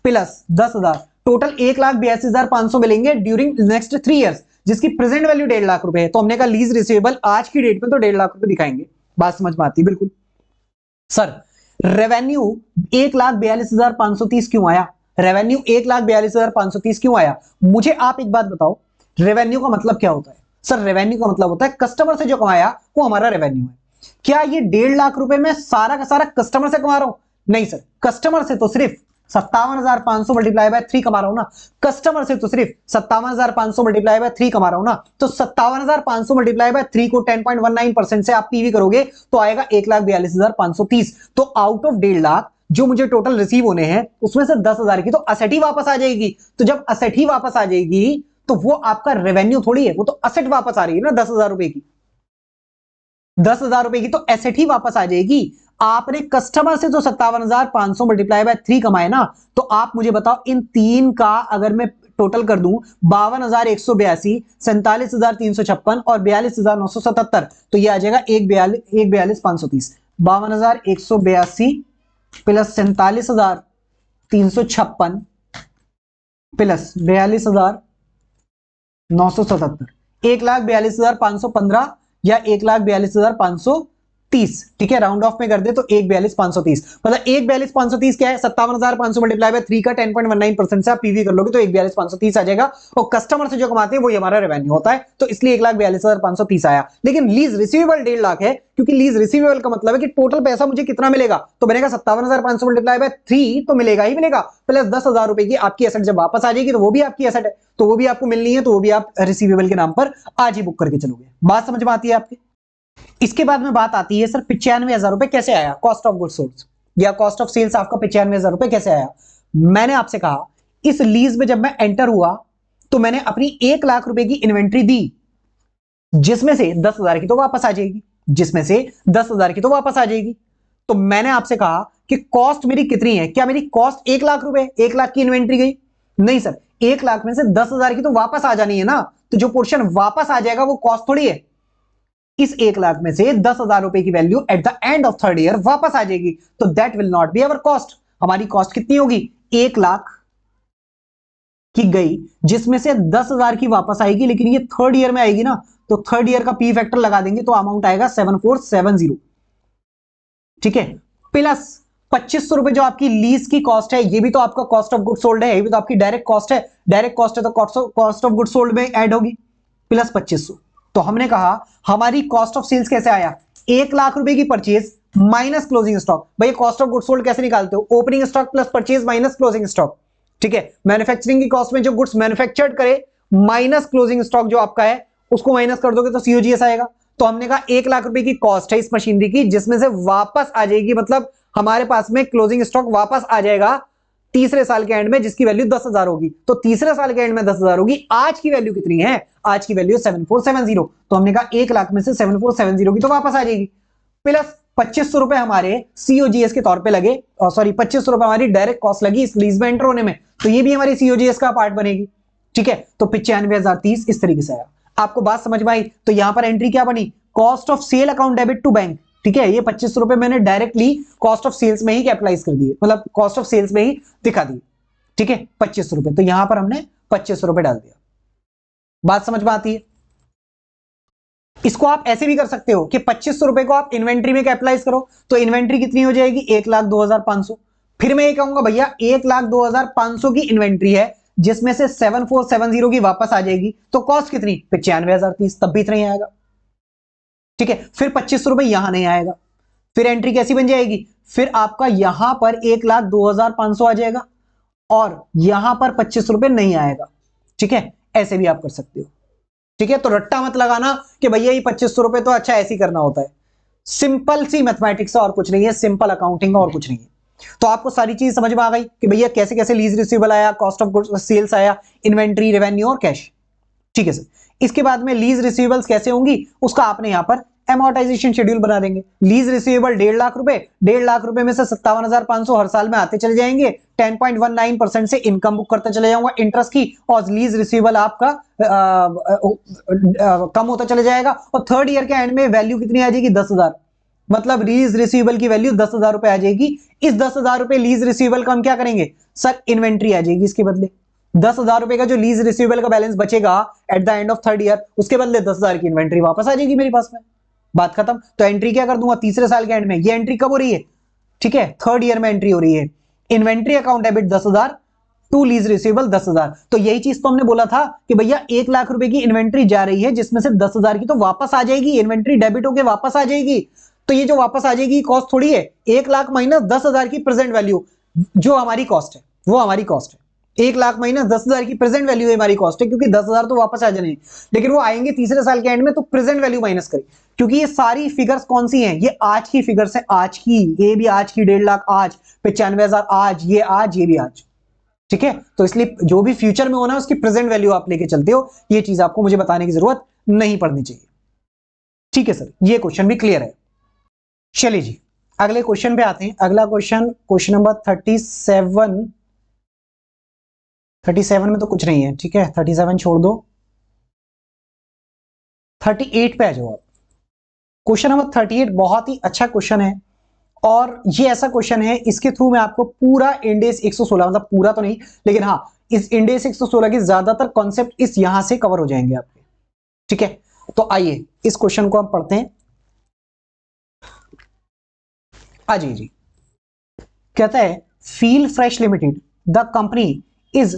प्लस 10,000 टोटल 1,82,500 मिलेंगे ड्यूरिंग नेक्स्ट 3 इयर्स, जिसकी प्रेजेंट वैल्यू 1.5 लाख रुपए है। तो हमने कहा लीज रिसीवेबल आज की डेट में तो 1.5 लाख रुपए दिखाएंगे। बात समझ में आती है? बिल्कुल सर। रेवेन्यू 1,42,530 क्यों आया? रेवेन्यू 1,42,530 क्यों आया? मुझे आप एक बात बताओ, रेवेन्यू का मतलब क्या होता है? सर रेवेन्यू का मतलब होता है कस्टमर से जो कमाया वो हमारा रेवेन्यू है। क्या ये 1.5 लाख रुपए में सारा का सारा कस्टमर से कमा रहा हूं? नहीं सर, कस्टमर से तो सिर्फ 57,500 मल्टीप्लाई बाय 3 कमा रहा हूं ना, कस्टमर से तो सिर्फ 57,500 मल्टीप्लाई बाय 3 कमा रहा हूं ना, तो 57,500 मल्टीप्लाई बाय 3 को 10.19% से आप पीवी करोगे तो आएगा 1,42,530। तो आउट ऑफ 1.5 लाख जो मुझे टोटल रिसीव होने हैं उसमें से 10,000 की तो असेट ही वापस आ जाएगी। तो जब असेट ही वापस आ जाएगी तो वो आपका रेवेन्यू थोड़ी है, वो तो असेट वापस आ रही है ना 10,000 रुपए की, 10,000 रुपए की तो एसेट ही वापस आ जाएगी। आपने कस्टमर से तो 57,500 मल्टीप्लाई बाय 3 कमाए ना, तो आप मुझे बताओ इन तीन का अगर मैं टोटल कर दूं 52,182, 47,356 और 42,977, तो ये आ जाएगा 1,42,530। 52,182 प्लस 47,356 प्लस 42,977, 1,42,515 या 1,42,530। ठीक है, राउंड ऑफ में कर दे तो 1,42,530, मतलब 1,42,530 क्या है, 57,500 मल्टीप्लाई बाय 3 का 10.19% से आप पीवी कर लोगे तो 1,42,530 आ जाएगा। और कस्टमर से जो कमाते हैं वो हमारा रेवेन्यू होता है, तो इसलिए 1,42,530 आया। लेकिन लीज रिसीवेबल 1.5 लाख है, क्योंकि लीज रिसीवेबल का मतलब है कि टोटल पैसा मुझे कितना मिलेगा, तो बनेगा 57,500 मल्टीप्लाई बाय 3 तो मिलेगा ही मिलेगा, प्लस 10,000 रुपए की आपकी एसेट जब वापस आ जाएगी तो वो भी आपकी एसेट है, तो वो भी आपको मिलनी है, तो वो भी आप रिसीवेबल के नाम पर आज ही बुक करके चलोगे। बात समझ में आती है आपके? इसके बाद में बात आती है सर 95,000 रुपए कैसे आया, कॉस्ट ऑफ गुड्स सोल्ड या कॉस्ट ऑफ सेल्स आपका 95,000 रुपए कैसे आया। मैंने आपसे कहा इस लीज में जब मैं एंटर हुआ तो मैंने अपनी 1 लाख रुपए की इन्वेंट्री दी, जिसमें से 10,000 की तो वापस आ जाएगी, जिसमें से 10,000 की तो वापस आ जाएगी। तो मैंने आपसे कहा कि कॉस्ट मेरी कितनी है, क्या मेरी कॉस्ट 1 लाख रुपए, 1 लाख की इन्वेंट्री गई, नहीं सर, 1 लाख में से 10,000 की तो वापस आ जानी है ना, तो जो पोर्शन वापस आ जाएगा वो कॉस्ट थोड़ी है। इस 1 लाख में से 10,000 रुपए की value eight the end of third year वापस आ जाएगी, तो that will not be our cost. हमारी कॉस्ट कितनी होगी, 1 लाख की गई, जिसमें से 10,000 की वापस आएगी, लेकिन ये थर्ड ईयर में आएगी ना, तो थर्ड ईयर का पी फैक्टर लगा देंगे तो अमाउंट आएगा 7470। ठीक है, प्लस 2500 रुपए जो आपकी लीज की कॉस्ट है, ये भी तो आपका कॉस्ट ऑफ गुड सोल्ड है, ये भी तो आपकी डायरेक्ट कॉस्ट है, डायरेक्ट कॉस्ट है तो कॉस्ट ऑफ गुड सोल्ड में ऐड होगी, प्लस 2500। तो हमने कहा हमारी कॉस्ट ऑफ सेल्स कैसे आया, 1 लाख रुपए की परचेज माइनस क्लोजिंग स्टॉक। भाई कॉस्ट ऑफ गुड सोल्ड कैसे निकालते हो, opening stock plus purchase minus closing stock. ठीक है, मैन्युफैक्चरिंग की कॉस्ट में जो गुड्स मैन्युफैक्चर्ड करे माइनस क्लोजिंग स्टॉक जो आपका है उसको माइनस कर दोगे तो सीओजीएस आएगा। तो हमने कहा 1 लाख रुपए की कॉस्ट है इस मशीनरी की, जिसमें से वापस आ जाएगी, मतलब हमारे पास में क्लोजिंग स्टॉक वापस आ जाएगा तीसरे साल के एंड में, जिसकी वैल्यू 10,000 होगी। तो तीसरे साल के एंड में 10,000 होगी, आज की वैल्यू कितनी है, आज की वैल्यू 7470। तो हमने कहा 1 लाख में से 7470 की तो वापस आ जाएगी, प्लस 2500 रुपए हमारे सीओजीएस के तौर पे लगे, और सॉरी 2500 रुपए हमारी डायरेक्ट कॉस्ट लगी इस लीज में एंटर होने में, तो ये भी हमारी सीओजीएस का पार्ट बनेगी। ठीक है, तो 95,030 इस तरीके से आया। आपको बात समझ में आई? तो यहां पर एंट्री क्या बनी, cost of sale account debit to bank. ठीक है, ये 2500 रुपए मैंने डायरेक्टली कॉस्ट ऑफ सेल्स में ही कैपिटलाइज कर दिए, मतलब कॉस्ट ऑफ सेल्स में ही दिखा दिए। ठीक है, 2500 रुपए, तो यहां पर हमने 2500 रुपए डाल दिया। बात समझ में आती है? इसको आप ऐसे भी कर सकते हो कि 2500 रुपए को आप इन्वेंट्री में कैपिटलाइज करो, तो इन्वेंट्री कितनी हो जाएगी, 1,02,500। फिर मैं ये कहूंगा भैया 1,02,500 की इन्वेंट्री है, जिसमें से 7470 की वापस आ जाएगी, तो कॉस्ट कितनी, 95,030, तब भी इतना ही आएगा। ठीक है, फिर 2500 रुपए यहां नहीं आएगा, फिर एंट्री कैसी बन जाएगी, फिर आपका यहां पर 1,02,500 आ जाएगा और यहां पर 2500 रुपए नहीं आएगा। ठीक है, ऐसे भी आप कर सकते हो। ठीक है, तो रट्टा मत लगाना कि भैया ये 2500 रुपए तो अच्छा ऐसे ही करना होता है। सिंपल सी मैथमेटिक्स और कुछ नहीं है, सिंपल अकाउंटिंग और कुछ नहीं है। तो आपको सारी चीज समझ में आ गई कि भैया कैसे कैसे लीज रिसीवेबल आया, कॉस्ट ऑफ गुड्स सेल्स आया, इन्वेंट्री, रेवेन्यू और कैश। ठीक है सर, इसके बाद में लीज रिसीवेबल्स कैसे होंगी उसका आपने यहां पर एमोर्टाइजेशन शेड्यूल बना देंगे। लीज रिसीवेबल 1.5 लाख रुपए, 1.5 लाख रुपए में से 57,500 हर साल में आते चले जाएंगे, 10.19% से इनकम बुक करते चले जाऊंगा इंटरेस्ट की, और लीज रिसीवेबल आपका कम होता चले जाएगा, और थर्ड ईयर के एंड में वैल्यू कितनी आ जाएगी, 10,000, मतलब लीज रिसीवेबल की वैल्यू 10,000 रुपए आ जाएगी। इस 10,000 रुपए लीज रिसीवेबल का हम क्या करेंगे सर, इन्वेंट्री आ जाएगी इसके बदले। 10,000 रुपए का जो लीज रिसीवेबल का बैलेंस बचेगा eight the end of third year, उसके बदले 10,000 की इन्वेंट्री वापस आ जाएगी मेरे पास में, बात खत्म। तो एंट्री क्या कर दूंगा, तीसरे साल के एंड में। ये एंट्री कब हो रही है, ठीक है, थर्ड ईयर में एंट्री हो रही है। Inventory account debit 10,000 to lease receivable 10,000। तो यही चीज तो हमने बोला था कि भैया 1 लाख रुपए की इन्वेंट्री जा रही है, जिसमें से 10,000 की तो वापस आ जाएगी, इन्वेंट्री डेबिट होकर वापस आ जाएगी। तो ये जो वापस आ जाएगी कॉस्ट थोड़ी है, 1 लाख माइनस 10,000 की प्रेजेंट वैल्यू, जो हमारी कॉस्ट है वो हमारी कॉस्ट है, 1 लाख माइनस 10,000 की प्रेजेंट वैल्यू हमारी कॉस्ट है, क्योंकि 10,000 तो वापस आ जाने हैं, लेकिन वो आएंगे तीसरे साल के एंड में, तो प्रेजेंट वैल्यू माइनस करें, क्योंकि ये सारी फिगर्स कौन सी हैं, ये आज की फिगर्स है, आज की, ये भी आज की 1.5 लाख आज, 95,000 आज, ये भी आज, ठीक है। तो इसलिए जो भी फ्यूचर में होना है उसकी प्रेजेंट वैल्यू आप लेके चलते हो, ये चीज आपको मुझे बताने की जरूरत नहीं पड़नी चाहिए, ठीक है सर, ये क्वेश्चन भी क्लियर है। चलिए जी अगले क्वेश्चन पे आते हैं। अगला क्वेश्चन, क्वेश्चन नंबर 37 में तो कुछ नहीं है, ठीक है, 37 छोड़ दो, 38 पे आ जाओ आप। क्वेश्चन नंबर 38 बहुत ही अच्छा क्वेश्चन है, और ये ऐसा क्वेश्चन है इसके थ्रू मैं आपको पूरा इंडेस 116, मतलब पूरा तो नहीं लेकिन हाँ इस इंडेस 116 के ज्यादातर कॉन्सेप्ट इस यहां से कवर हो जाएंगे आपके, ठीक है। तो आइए इस क्वेश्चन को हम पढ़ते हैं। अजय जी कहता है, Feel Fresh Limited the company is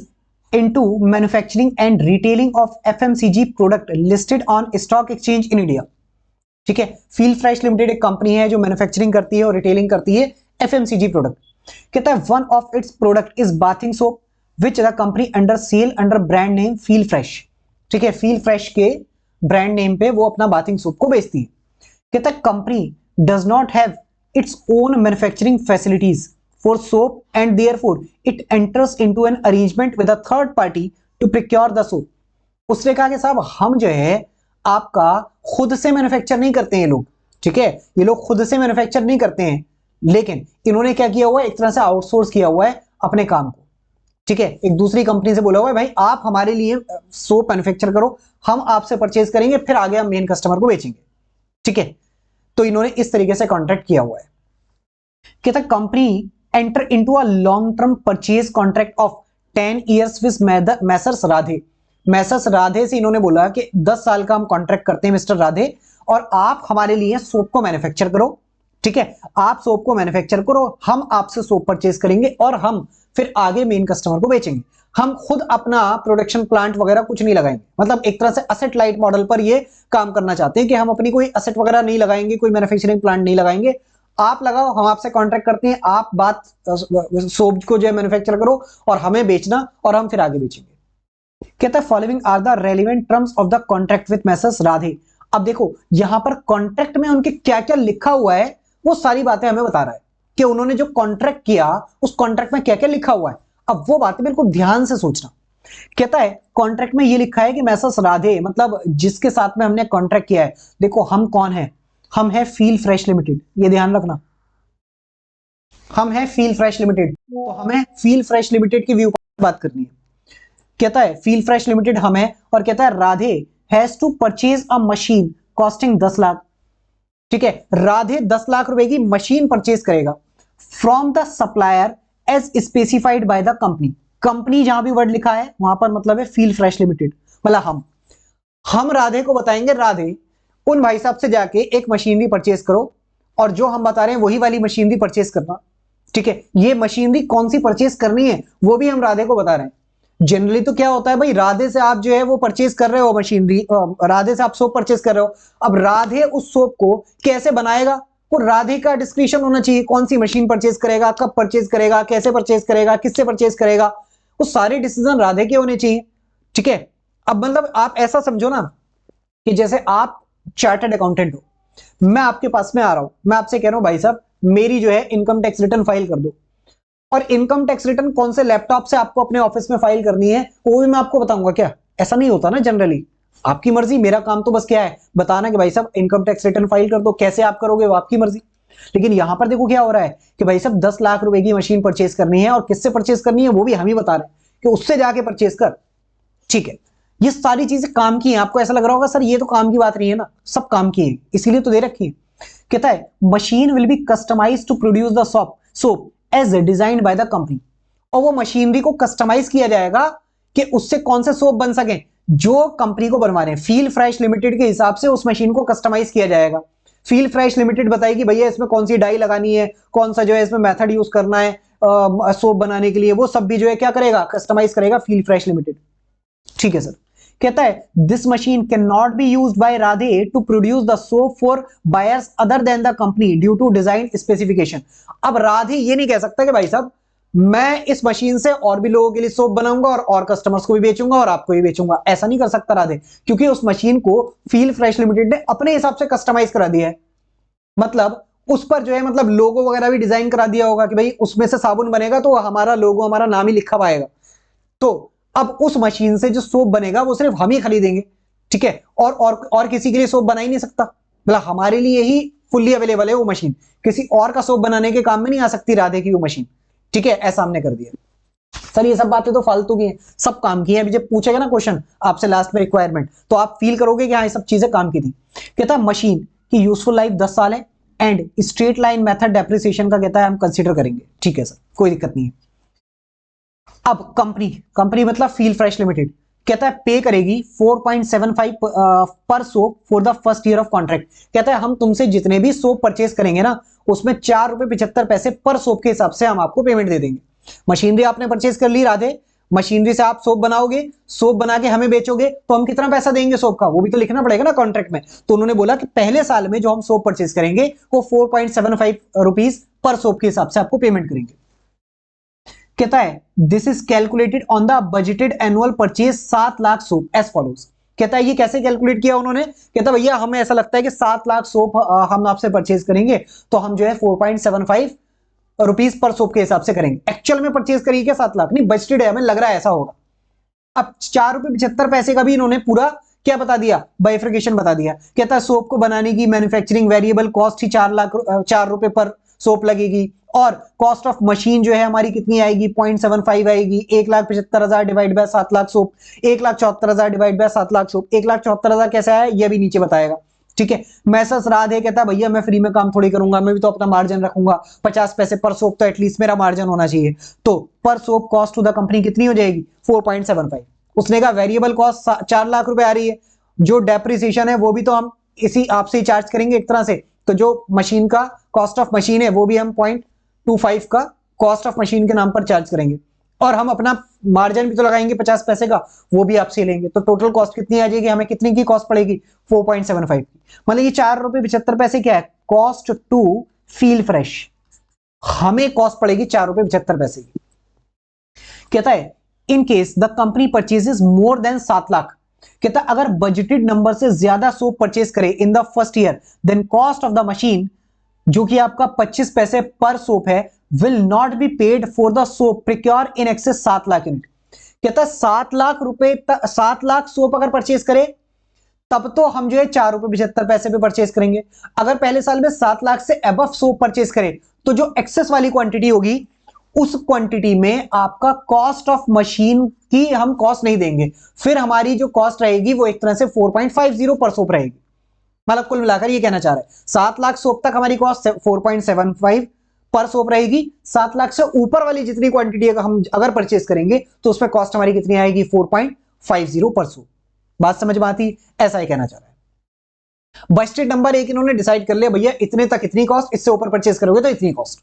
into manufacturing and retailing of FMCG product listed on stock exchange in India, ठीक है। फील फ्रेश लिमिटेड एक कंपनी है जो मैन्युफैक्चरिंग करती है और रिटेलिंग करती है एफएमसीजी प्रोडक्ट। कहता है one of its product is bathing soap which the company under sale under brand name Feel Fresh, ठीक है। फील फ्रेश के ब्रांड नेम पे वो अपना बाथिंग सोप को बेचती है। कहता है company does not have its own manufacturing facilities for soap and therefore it enters into an arrangement with a third party to procure the soap। उसने कहा कि साहब हम जो है आपका खुद से मैन्युफैक्चर नहीं करते हैं लोग, ठीक है, ये लोग खुद से मैन्युफैक्चर नहीं करते हैं, लेकिन इन्होंने क्या किया हुआ है, एक तरह से आउटसोर्स किया हुआ है अपने काम को, ठीक है। एक दूसरी कंपनी से बोला हुआ है भाई आप हमारे लिए सोप मैन्युफैक्चर करो, हम आपसे परचेज करेंगे, फिर आगे हम मेन कस्टमर को बेचेंगे, ठीक है। तो इन्होंने इस तरीके से कॉन्ट्रैक्ट किया हुआ है। कहता company enter into a long term purchase contract of 10 years with messrs Radhe. Messrs Radhe से इन्होंने बोला कि 10 साल का हम कॉन्ट्रैक्ट करते हैं मिस्टर राधे, और आप हमारे लिए सोप को मैन्युफैक्चर करो, ठीक है। आप सोप को मैन्युफैक्चर करो, हम आपसे सोप परचेज करेंगे और हम फिर आगे मेन कस्टमर को बेचेंगे। हम खुद अपना प्रोडक्शन प्लांट वगैरह कुछ नहीं लगाएंगे, मतलब एक तरह से असेट लाइट मॉडल पर ये काम करना चाहते हैं कि हम अपनी कोई असेट वगैरह नहीं लगाएंगे, कोई मैन्युफैक्चरिंग प्लांट नहीं लगाएंगे, आप लगाओ, हम आपसे कॉन्ट्रैक्ट करते हैं, आप बात सोप को जो है मैन्युफैक्चर करो और हमें बेचना, और हम फिर आगे बेचेंगे। कहता है following are the relevant terms of the contract with messrs Radhe. अब देखो यहां पर कॉन्ट्रैक्ट में उनके क्या क्या लिखा हुआ है वो सारी बातें हमें बता रहा है कि उन्होंने जो कॉन्ट्रैक्ट किया उस कॉन्ट्रैक्ट में क्या क्या लिखा हुआ है। अब वो बातें बिल्कुल ध्यान से सोचना। कहता है कॉन्ट्रैक्ट में ये लिखा है कि मैसर्स राधे, मतलब जिसके साथ में हमने कॉन्ट्रैक्ट किया है, देखो हम कौन है, हम है फील फ्रेश लिमिटेड, ये ध्यान रखना, हम है फील फ्रेश लिमिटेड, तो हमें फील फ्रेश लिमिटेड की व्यू बात करनी है। कहता है फील फ्रेश लिमिटेड हम है, और कहता है Radhe has to purchase a machine costing 10 lakh, ठीक है। राधे 10 लाख रुपए की मशीन परचेज करेगा from the supplier as specified by the company. Company जहां भी वर्ड लिखा है वहां पर मतलब है फील फ्रेश लिमिटेड, मतलब हम राधे को बताएंगे राधे उन भाई साहब से जाके एक मशीनरी परचेज करो, और जो हम बता रहे हैं वही वाली मशीनरी परचेज करना, ठीक है। ये मशीनरी कौन सी परचेज करनी है वो भी हम राधे को बता रहे हैं। जनरली तो क्या होता है भाई, राधे से आप जो है वो परचेज कर रहे हो मशीनरी, राधे से आप सोप परचेज कर रहे हो, अब राधे उस सोप को कैसे बनाएगा वो राधे का डिस्क्रिप्शन होना चाहिए, कौन सी मशीन परचेज करेगा, कब परचेज करेगा, कैसे परचेज करेगा, किससे परचेज करेगा, वो सारे डिसीजन राधे के होने चाहिए, ठीक है। अब मतलब आप ऐसा समझो ना कि जैसे आप चार्टर्ड अकाउंटेंट हो, मैं आपके पास में आ रहा हूं, मैं आपसे कह रहा हूं भाई साहब मेरी जो है इनकम टैक्स रिटर्न फाइल कर दो, और इनकम टैक्स रिटर्न कौन से लैपटॉप से आपको अपने ऑफिस में फाइल करनी है वो भी मैं आपको बताऊंगा क्या? ऐसा नहीं होता ना जनरली, आपकी मर्जी, मेरा काम तो बस क्या है बताना कि भाई साहब इनकम टैक्स रिटर्न फाइल कर दो, कैसे आप करोगे वो आपकी मर्जी। लेकिन यहां पर देखो क्या हो रहा है कि भाई साहब 10 लाख रुपए की मशीन परचेज करनी है, और किससे परचेज करनी है वो भी हम ही बता रहे हैं कि उससे जाके परचेज कर, ठीक है। ये सारी चीजें काम की हैं, आपको ऐसा लग रहा होगा सर ये तो काम की बात नहीं है ना, सब काम की है, इसीलिए तो दे रखी है। कहता है machine will be customised to produce the soap as designed by the company, और वो मशीनरी को कस्टमाइज किया जाएगा कि उससे कौन से सोप बन सके जो कंपनी को बनवा रहे हैं। फील फ्रेश लिमिटेड के हिसाब से उस मशीन को कस्टमाइज किया जाएगा। फील फ्रेश लिमिटेड बताएगी भैया इसमें कौन सी डाई लगानी है, कौन सा जो है इसमें मेथड यूज करना है सोप बनाने के लिए, वो सब भी जो है क्या करेगा, कस्टमाइज करेगा फील फ्रेश लिमिटेड, ठीक है सर। कहता है this machine can not be used by Radhe to produce the soap for buyers other than the company due to design specification. अब राधे ये नहीं कह सकता कि भाई साहब मैं इस मशीन से और भी लोगों के लिए सोप बनाऊंगा और कस्टमर्स को भी बेचूंगा और आपको भी बेचूंगा। ऐसा नहीं कर सकता राधे, क्योंकि उस मशीन को फील फ्रेश लिमिटेड ने अपने हिसाब से कस्टमाइज करा दिया है। मतलब उस पर जो है मतलब लोगो वगैरह भी डिजाइन करा दिया होगा कि भाई उसमें से साबुन बनेगा तो हमारा लोगो, हमारा नाम ही लिखा पाएगा। तो अब उस मशीन से जो सोप बनेगा वो सिर्फ हम ही खरीदेंगे, ठीक है, और किसी के लिए सोप बना ही नहीं सकता। मतलब हमारे लिए ही फुल्ली अवेलेबल है वो मशीन, किसी और का सोप बनाने के काम में नहीं आ सकती राधे की वो मशीन, ठीक है, ऐसा हमने कर दिया। सर ये सब बातें तो फालतू की हैं, सब काम की हैं। अभी जब पूछेगा ना क्वेश्चन आपसे लास्ट में रिक्वायरमेंट, तो आप फील करोगे कि हाँ ये सब चीजें काम की थी। कहता है मशीन की यूजफुल लाइफ 10 साल है and straight line method depreciation का कहता है हम कंसीडर करेंगे, ठीक है सर, कोई दिक्कत नहीं है। अब कंपनी मतलब फील फ्रेश लिमिटेड कहता है पे करेगी 4.75 पर soap for the first year of contract. कहता है हम तुमसे जितने भी सोप परचेस करेंगे ना उसमें 4.75 रुपए पर सोप के हिसाब से हम आपको पेमेंट दे देंगे। मशीनरी आपने परचेस कर ली राधे, मशीनरी से आप सोप बनाओगे, सोप बना के हमें बेचोगे, तो हम कितना पैसा देंगे सोप का, वो भी तो लिखना पड़ेगा ना कॉन्ट्रैक्ट में। तो उन्होंने बोला कि पहले साल में जो हम सोप परचेस करेंगे वो 4.75 रुपीज पर सोप के हिसाब से आपको पेमेंट करेंगे। कहता है this is calculated on the budgeted annual purchase 7 lakh soap as follows. कहता है ये कैसे कैलकुलेट किया उन्होंने, कहता है भैया हमें ऐसा लगता है कि 7 लाख सोप हम आपसे परचेज करेंगे तो हम जो है 4.75 रुपीज पर सोप के हिसाब से करेंगे। एक्चुअल में परचेज करिए क्या 7 लाख नहीं, बजटेड है, हमें लग रहा है ऐसा होगा। अब 4.75 रुपए का भी इन्होंने पूरा क्या बता दिया, बाइफर्केशन बता दिया। कहता है सोप को बनाने की मैन्युफैक्चरिंग वेरिएबल कॉस्ट ही 4 रुपए पर सोप लगेगी और कॉस्ट ऑफ मशीन जो है हमारी कितनी आएगी 0.75 आएगी। 1,75,000 divide by 7 lakh soap, 1,74,000 divide by 7 lakh soap. 1,74,000 कैसा है ये भी नीचे बताएगा, ठीक है। मैसेस राधे कहता है भैया मैं फ्री में काम थोड़ी करूंगा, मैं भी तो अपना मार्जिन रखूंगा, 50 पैसे पर सोप तो एटलीस्ट मेरा मार्जिन होना चाहिए। तो पर soap cost to the company कितनी हो जाएगी 4.75। उसने कहा वेरिएबल कॉस्ट 4 लाख रुपए आ रही है, जो डेप्रिसिएशन है वो भी तो हम इसी आपसे ही चार्ज करेंगे एक तरह से। तो जो मशीन का कॉस्ट ऑफ मशीन है वो भी हम 0.25 का कॉस्ट ऑफ मशीन के नाम पर चार्ज करेंगे और हम अपना मार्जिन भी तो लगाएंगे 50 पैसे का, वो भी आपसे लेंगे। तो टोटल कॉस्ट कितनी आ जाएगी, हमें कितनी की कॉस्ट पड़ेगी 4.75 की। मतलब ये 4.75 क्या है, कॉस्ट टू फील फ्रेश, हमें कॉस्ट पड़ेगी 4.75 की। कहता है in case the company purchases more than 7 lakh, कहता है अगर बजटेड नंबर से ज्यादा सोप परचेज करे in the first year then cost of the machine जो कि आपका 25 पैसे पर सोप है will not be paid for the soap procure in excess 7 lakh unit. कहता है 7 लाख रुपए 7 लाख सोप अगर परचेज करे तब तो हम जो है 4.75 पे परचेज करेंगे। अगर पहले साल में 7 लाख से अबव सोप परचेज करें तो जो एक्सेस वाली क्वांटिटी होगी उस क्वांटिटी में आपका कॉस्ट ऑफ मशीन की हम कॉस्ट नहीं देंगे, फिर हमारी जो कॉस्ट रहेगी वो एक तरह से 4.50 पर सोप रहेगी। मतलब कुल मिलाकर ये कहना चाह रहा है 7 लाख सोप तक हमारी कॉस्ट 4.75 पर सोप रहेगी, 7 लाख से ऊपर वाली जितनी क्वांटिटी हम अगर परचेज करेंगे तो उसमें कॉस्ट हमारी कितनी आएगी 4.50 पर सोप। बात समझ में आती, ऐसा ही कहना चाह रहा है। बजटेड नंबर एक इन्होंने डिसाइड कर लिया भैया इतने तक इतनी कॉस्ट, इससे ऊपर परचेज करोगे तो इतनी cost.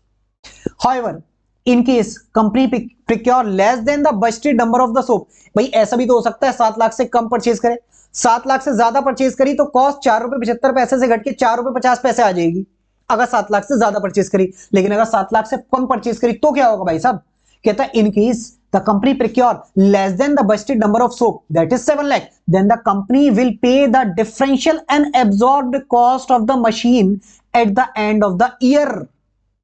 However in case company procure less than the budgeted number of the soap, भाई ऐसा भी तो हो सकता है 7 लाख से कम परचेज करे, 7 लाख से ज्यादा परचेज करी तो कॉस्ट 4.75 से घट के 4.50 आ जाएगी अगर 7 लाख से ज्यादा परचेज करी। लेकिन अगर 7 लाख से कम परचेज करी तो क्या होगा भाई साहब, कहता है in case the company procure less than the budgeted number of soap that is 7 lakh then the company will pay the differential and absorbed cost of the machine at the end of the year.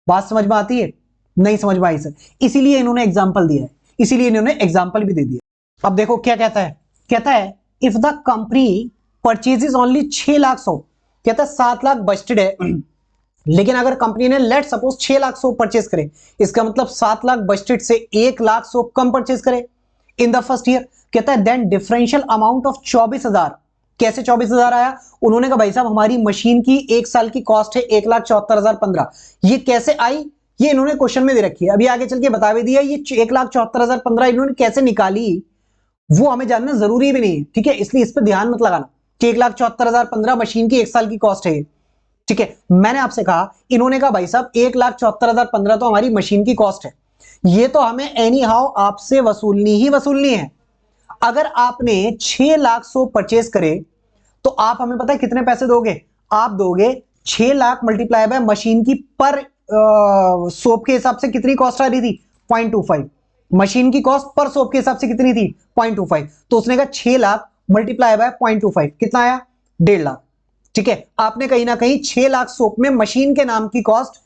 बात समझ में आती है, नहीं समझ में आई sir, इसीलिए इन्होंने एग्जांपल दिया है, इसीलिए इन्होंने एग्जांपल भी दे दिया। अब देखो क्या कहता है, कहता है if the company purchases only 6 lakh soap, कहता है 7 लाख बजटेड है लेकिन अगर कंपनी ने let suppose 6 lakh soap purchase करे, इसका मतलब 7 लाख बजटेड से 1 लाख सोप कम परचेज करे इन द फर्स्ट ईयर, कहता है देन डिफरेंशियल अमाउंट ऑफ 24,000। कैसे 24,000 आया, उन्होंने कहा भाई साहब हमारी मशीन की एक साल की कॉस्ट है 1,74,015, ये कैसे आई ये इन्होंने क्वेश्चन में दे रखी है, अभी आगे चल के बता भी दिया। ये 1,74,015 इन्होंने कैसे निकाली वो हमें जानना जरूरी भी नहीं है, ठीक है, इसलिए इस पर ध्यान मत लगाना कि 1,74,015 मशीन की एक साल की कॉस्ट है, ठीक है। मैंने आपसे कहा, इन्होंने कहा भाई साहब 1,74,015 तो हमारी मशीन की कॉस्ट है, ये तो हमें एनी हाउ आपसे वसूलनी ही वसूलनी है। अगर आपने 6 लाख सोप परचेज करे तो आप हमें पता है कितने पैसे दोगे, आप दोगे 6 लाख मल्टीप्लाई बाय मशीन की पर सोप के हिसाब से कितनी कॉस्ट आ रही थी 0.25। मशीन की कॉस्ट पर सोप के हिसाब से कितनी थी 0.25, तो उसने कहा 6 लाख मल्टीप्लाई बाय 0.25 कितना आया 1.5 लाख। ठीक है, आपने कहीं ना कहीं 6 लाख सोप में मशीन के नाम की कॉस्ट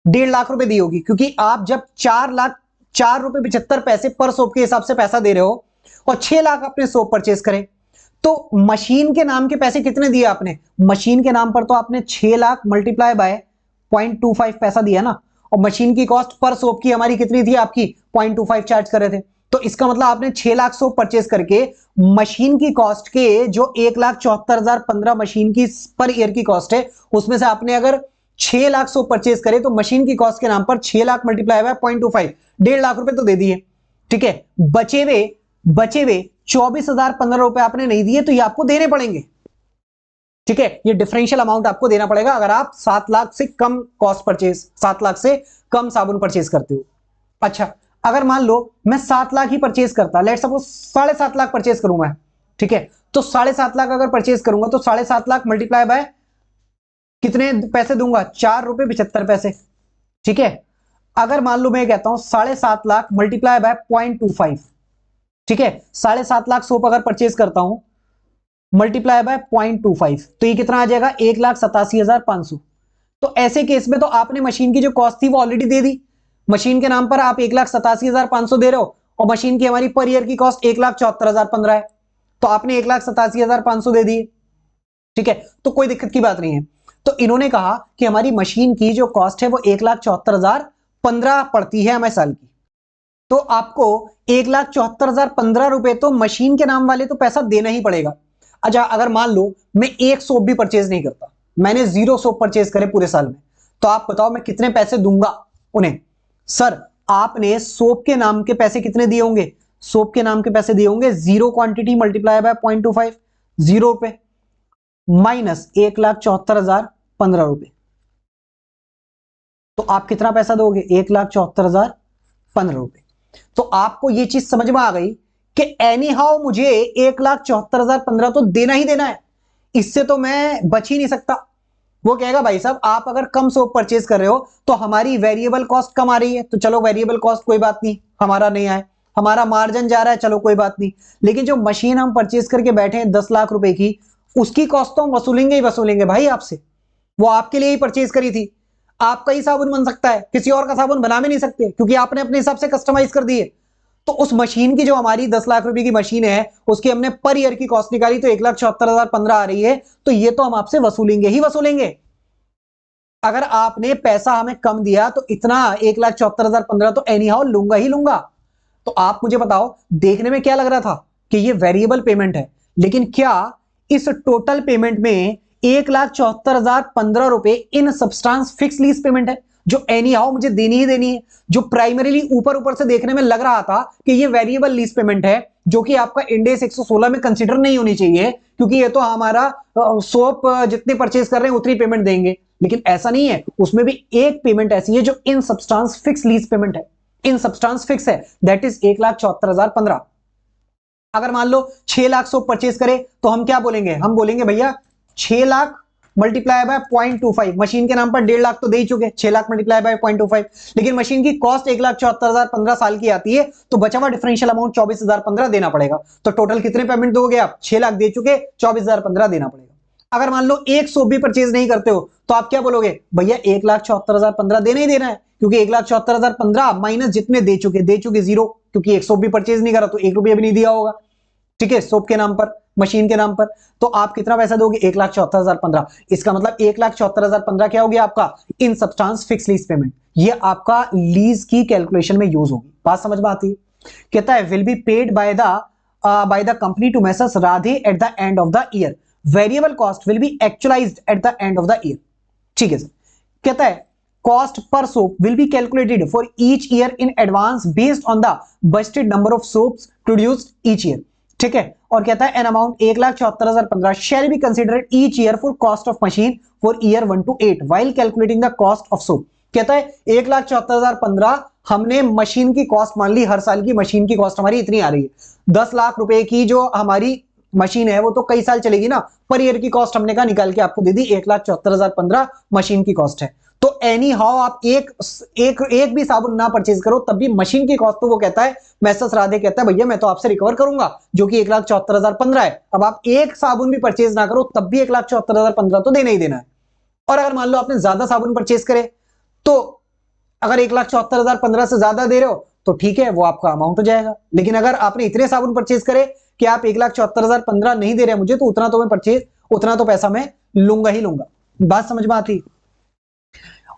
1.5 लाख रुपए दी होगी, क्योंकि आप जब 4 लाख 4 रुपए 75 पैसे पर सोप के हिसाब से पैसा दे रहे हो और 6 लाख आपने सोप परचेज करे, तो मशीन के नाम के पैसे कितने दिए आपने, मशीन के नाम पर तो आपने 6 लाख मल्टीप्लाई बाय 0.25 पैसा दिया ना, और मशीन की कॉस्ट पर सोप की हमारी कितनी थी आपकी 0.25 चार्ज कर रहे थे, तो इसका मतलब आपने 6 लाख सोप परचेज करके मशीन की कॉस्ट के जो 1,74,015 मशीन की पर ईयर की कॉस्ट है उसमें से आपने अगर 6 लाख सोप परचेज करे तो मशीन की कॉस्ट के नाम पर 6 लाख मल्टीप्लाई बाय 0.25 1.5 लाख रुपए तो दे दिए। ठीक है, बचे हुए 24,015 रुपए आपने नहीं दिए, तो ये आपको देने पड़ेंगे। ठीक है, ये डिफरेंशियल अमाउंट आपको देना पड़ेगा अगर आप 7 लाख से कम कॉस्ट परचेज, 7 लाख से कम साबुन परचेज करते हो। अच्छा, अगर मान लो मैं 7 लाख ही परचेज करता, लेट सपोज 7.5 लाख परचेज करूं मैं, ठीक है, तो 7.5 लाख अगर परचेज करूंगा तो 7.5 लाख मल्टीप्लाई बाय कितने पैसे दूंगा 4.75 रुपए। ठीक है, अगर मान लो मैं कहता हूं 7.5 लाख मल्टीप्लाई बाय 0.25, ठीक है, 7.5 लाख सोप अगर परचेज करता हूं मल्टीप्लाई बाय 0.25 तो ये कितना आ जाएगा 1,87,500। तो ऐसे केस में तो आपने मशीन की जो कॉस्ट थी वो ऑलरेडी दे दी, मशीन के नाम पर आप 1,87,500 दे रहे हो और मशीन की हमारी पर ईयर की कॉस्ट 1,74,015 है, तो आपने 1,87,500 दे दिए। ठीक है, तो कोई दिक्कत की बात नहीं है। तो इन्होंने कहा कि हमारी मशीन की जो कॉस्ट है वो 1,74,015 पड़ती है हमें साल की, तो आपको 1,74,015 रुपए तो मशीन के नाम वाले तो पैसा देना ही पड़ेगा। अच्छा, अगर मान लो मैं एक सोप भी परचेज नहीं करता, मैंने 0 सोप परचेज करे पूरे साल में, तो आप बताओ मैं कितने पैसे दूंगा उन्हें। सर, आपने सोप के नाम के पैसे कितने दिए होंगे, सोप के नाम के पैसे दिए होंगे 0 क्वांटिटी मल्टीप्लाई बाय 0.25, 0 रुपए माइनस 1,74,015 रुपए, तो आप कितना पैसा दोगे 1,74,015 रुपए। तो आपको यह चीज समझ में आ गई कि एनी हाउ मुझे 1,74,015 तो देना ही देना है, इससे तो मैं बच ही नहीं सकता। वो कहेगा भाई साहब आप अगर कम सोप परचेज कर रहे हो तो हमारी वेरिएबल कॉस्ट कम आ रही है, तो चलो वेरिएबल कॉस्ट कोई बात नहीं, हमारा नहीं आए, हमारा मार्जिन जा रहा है, चलो कोई बात नहीं, लेकिन जो मशीन हम परचेज करके बैठे हैं 10 लाख रुपए की, उसकी कॉस्ट तो हम वसूलेंगे ही वसूलेंगे भाई आपसे, वो आपके लिए ही परचेज करी थी। आपका ही साबुन बन सकता है, किसी और का साबुन बना भी नहीं सकते, क्योंकि आपने अपने हिसाब से कस्टमाइज कर दिए। तो उस मशीन की जो हमारी 10 लाख रुपए की मशीन है उसकी हमने पर ईयर की कॉस्ट निकाली तो 1,74,015 आ रही है, तो ये तो हम आपसे वसूलेंगे ही वसूलेंगे। अगर आपने पैसा हमें कम दिया तो इतना 1,74,015 तो एनी हाउ लूंगा ही लूंगा। तो आप मुझे बताओ, देखने में क्या लग रहा था कि ये वेरिएबल पेमेंट है, लेकिन क्या इस टोटल पेमेंट में 1,74,015 रुपए इन सब्सटेंस फिक्स लीज पेमेंट है जो एनी हाउ मुझे देनी ही देनी है, जो प्राइमरीली ऊपर ऊपर से देखने में लग रहा था कि ये वेरिएबल लीज पेमेंट है, जो कि आपका इंड AS 116 में कंसीडर नहीं होनी चाहिए, क्योंकि ये तो हमारा सोप जितने परचेज कर रहे हैं उतनी पेमेंट देंगे, लेकिन ऐसा नहीं है, उसमें भी एक पेमेंट ऐसी है जो इन सब्सटेंस फिक्स लीज पेमेंट है, इन सब्सटेंस फिक्स है, दैट इज 1,74,015। अगर मान लो 6 लाख सोप परचेज करे तो हम क्या बोलेंगे, हम बोलेंगे भैया 6 लाख मल्टीप्लाई बाय 0.25, मशीन के नाम पर 1.5 लाख तो दे ही चुके, 6 लाख मल्टीप्लाई बाय 0.25, लेकिन मशीन की कॉस्ट 1,74,015 साल की आती है, तो बचा हुआ डिफरेंशियल अमाउंट 24,015 देना पड़ेगा। तो टोटल कितने पेमेंट दोगे आप, 6 लाख दे चुके, 24,015 देना पड़ेगा। अगर मान लो एक सोप भी परचेज नहीं करते हो तो आप क्या बोलोगे, भैया 1,74,015 देना ही देना है, क्योंकि 1,74,015 माइनस जितने दे चुके 0, क्योंकि एक सोप भी परचेज नहीं करा तो 1 रुपया भी नहीं दिया होगा। ठीक है, सोप के नाम पर, मशीन के नाम पर, तो आप कितना पैसा दोगे 1,74,015। इसका मतलब 1,74,015 क्या हो गया आपका इन सब्सटेंस फिक्स लीज पेमेंट, ये आपका लीज की कैलकुलेशन में यूज होगी। बात समझ में आती है। कहता है will be paid by the company to messrs Radhe at the end of the year, variable cost will be actualised at the end of the year. ठीक है सर। कहता है cost per soap will be calculated for each year in advance based on the budgeted number of soaps produced each year. ठीक है, और कहता है an amount 1,74,015 shall be considered each year for cost of machine for year 1 to 8 while calculating the cost of soap. कहता है 1,74,015 हमने machine की cost मान ली, हर साल की मशीन की कॉस्ट हमारी इतनी आ रही है, 10 लाख रुपए की जो हमारी मशीन है वो तो कई साल चलेगी ना, पर ईयर की कॉस्ट हमने कहा निकाल के आपको दे दी 1,74,015 मशीन की कॉस्ट है। तो एनी हाउ आप एक भी साबुन ना परचेज करो तब भी मशीन की कॉस्ट तो वो कहता है, मैसेज राधे कहता है भैया मैं तो आपसे रिकवर करूंगा, जो कि 1,74,015 है। अब आप एक साबुन भी परचेज ना करो तब भी 1,74,015 तो देना ही देना है। और अगर मान लो आपने ज्यादा साबुन परचेज करे तो अगर 1,74,015 से ज्यादा दे रहे हो तो ठीक है, वो आपका अमाउंट हो जाएगा। लेकिन अगर आपने इतने साबुन परचेज करे कि आप 1,74,015 नहीं दे रहे मुझे, तो उतना तो मैं परचेज, उतना तो पैसा मैं लूंगा ही लूंगा। बात समझ में आती?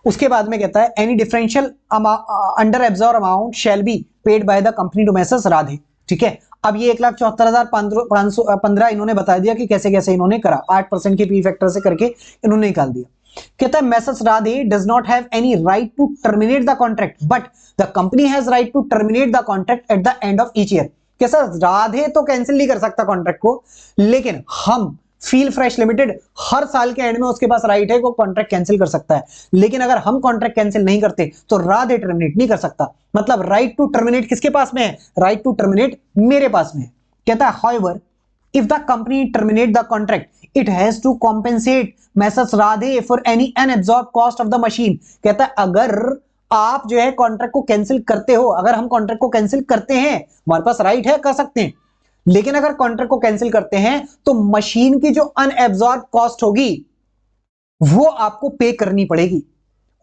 उसके बाद में कहता है any differential under absorb amount shall be paid by the company to messrs Radhe. ठीक है, अब ये 1,74,515 इन्होंने बता दिया कि कैसे कैसे इन्होंने करा, 8% के पी फैक्टर से करके इन्होंने निकाल दिया। कहता है messrs Radhe does not have any right to terminate the contract but the company has right to terminate the contract at the end of each year. कैसा, राधे तो कैंसिल नहीं कर सकता कॉन्ट्रैक्ट को, लेकिन हम फील फ्रेश लिमिटेड हर साल के एंड में उसके पास राइट है, वो कॉन्ट्रैक्ट कैंसिल कर सकता है। लेकिन अगर हम कॉन्ट्रैक्ट कैंसिल नहीं करते तो राधे टर्मिनेट नहीं कर सकता। मतलब राइट टू टर्मिनेट किसके पास में है? राइट टू टर्मिनेट मेरे पास में है। कहता है however if the company terminate the contract it has to compensate messrs Radhe for any unabsorb cost of the machine. कहता है अगर आप जो है कॉन्ट्रैक्ट को कैंसिल करते हो, अगर हम कॉन्ट्रैक्ट को कैंसिल करते हैं, हमारे पास राइट है, कर सकते हैं, लेकिन अगर कॉन्ट्रैक्ट को कैंसिल करते हैं तो मशीन की जो अनएब्सॉर्ब कॉस्ट होगी वो आपको पे करनी पड़ेगी।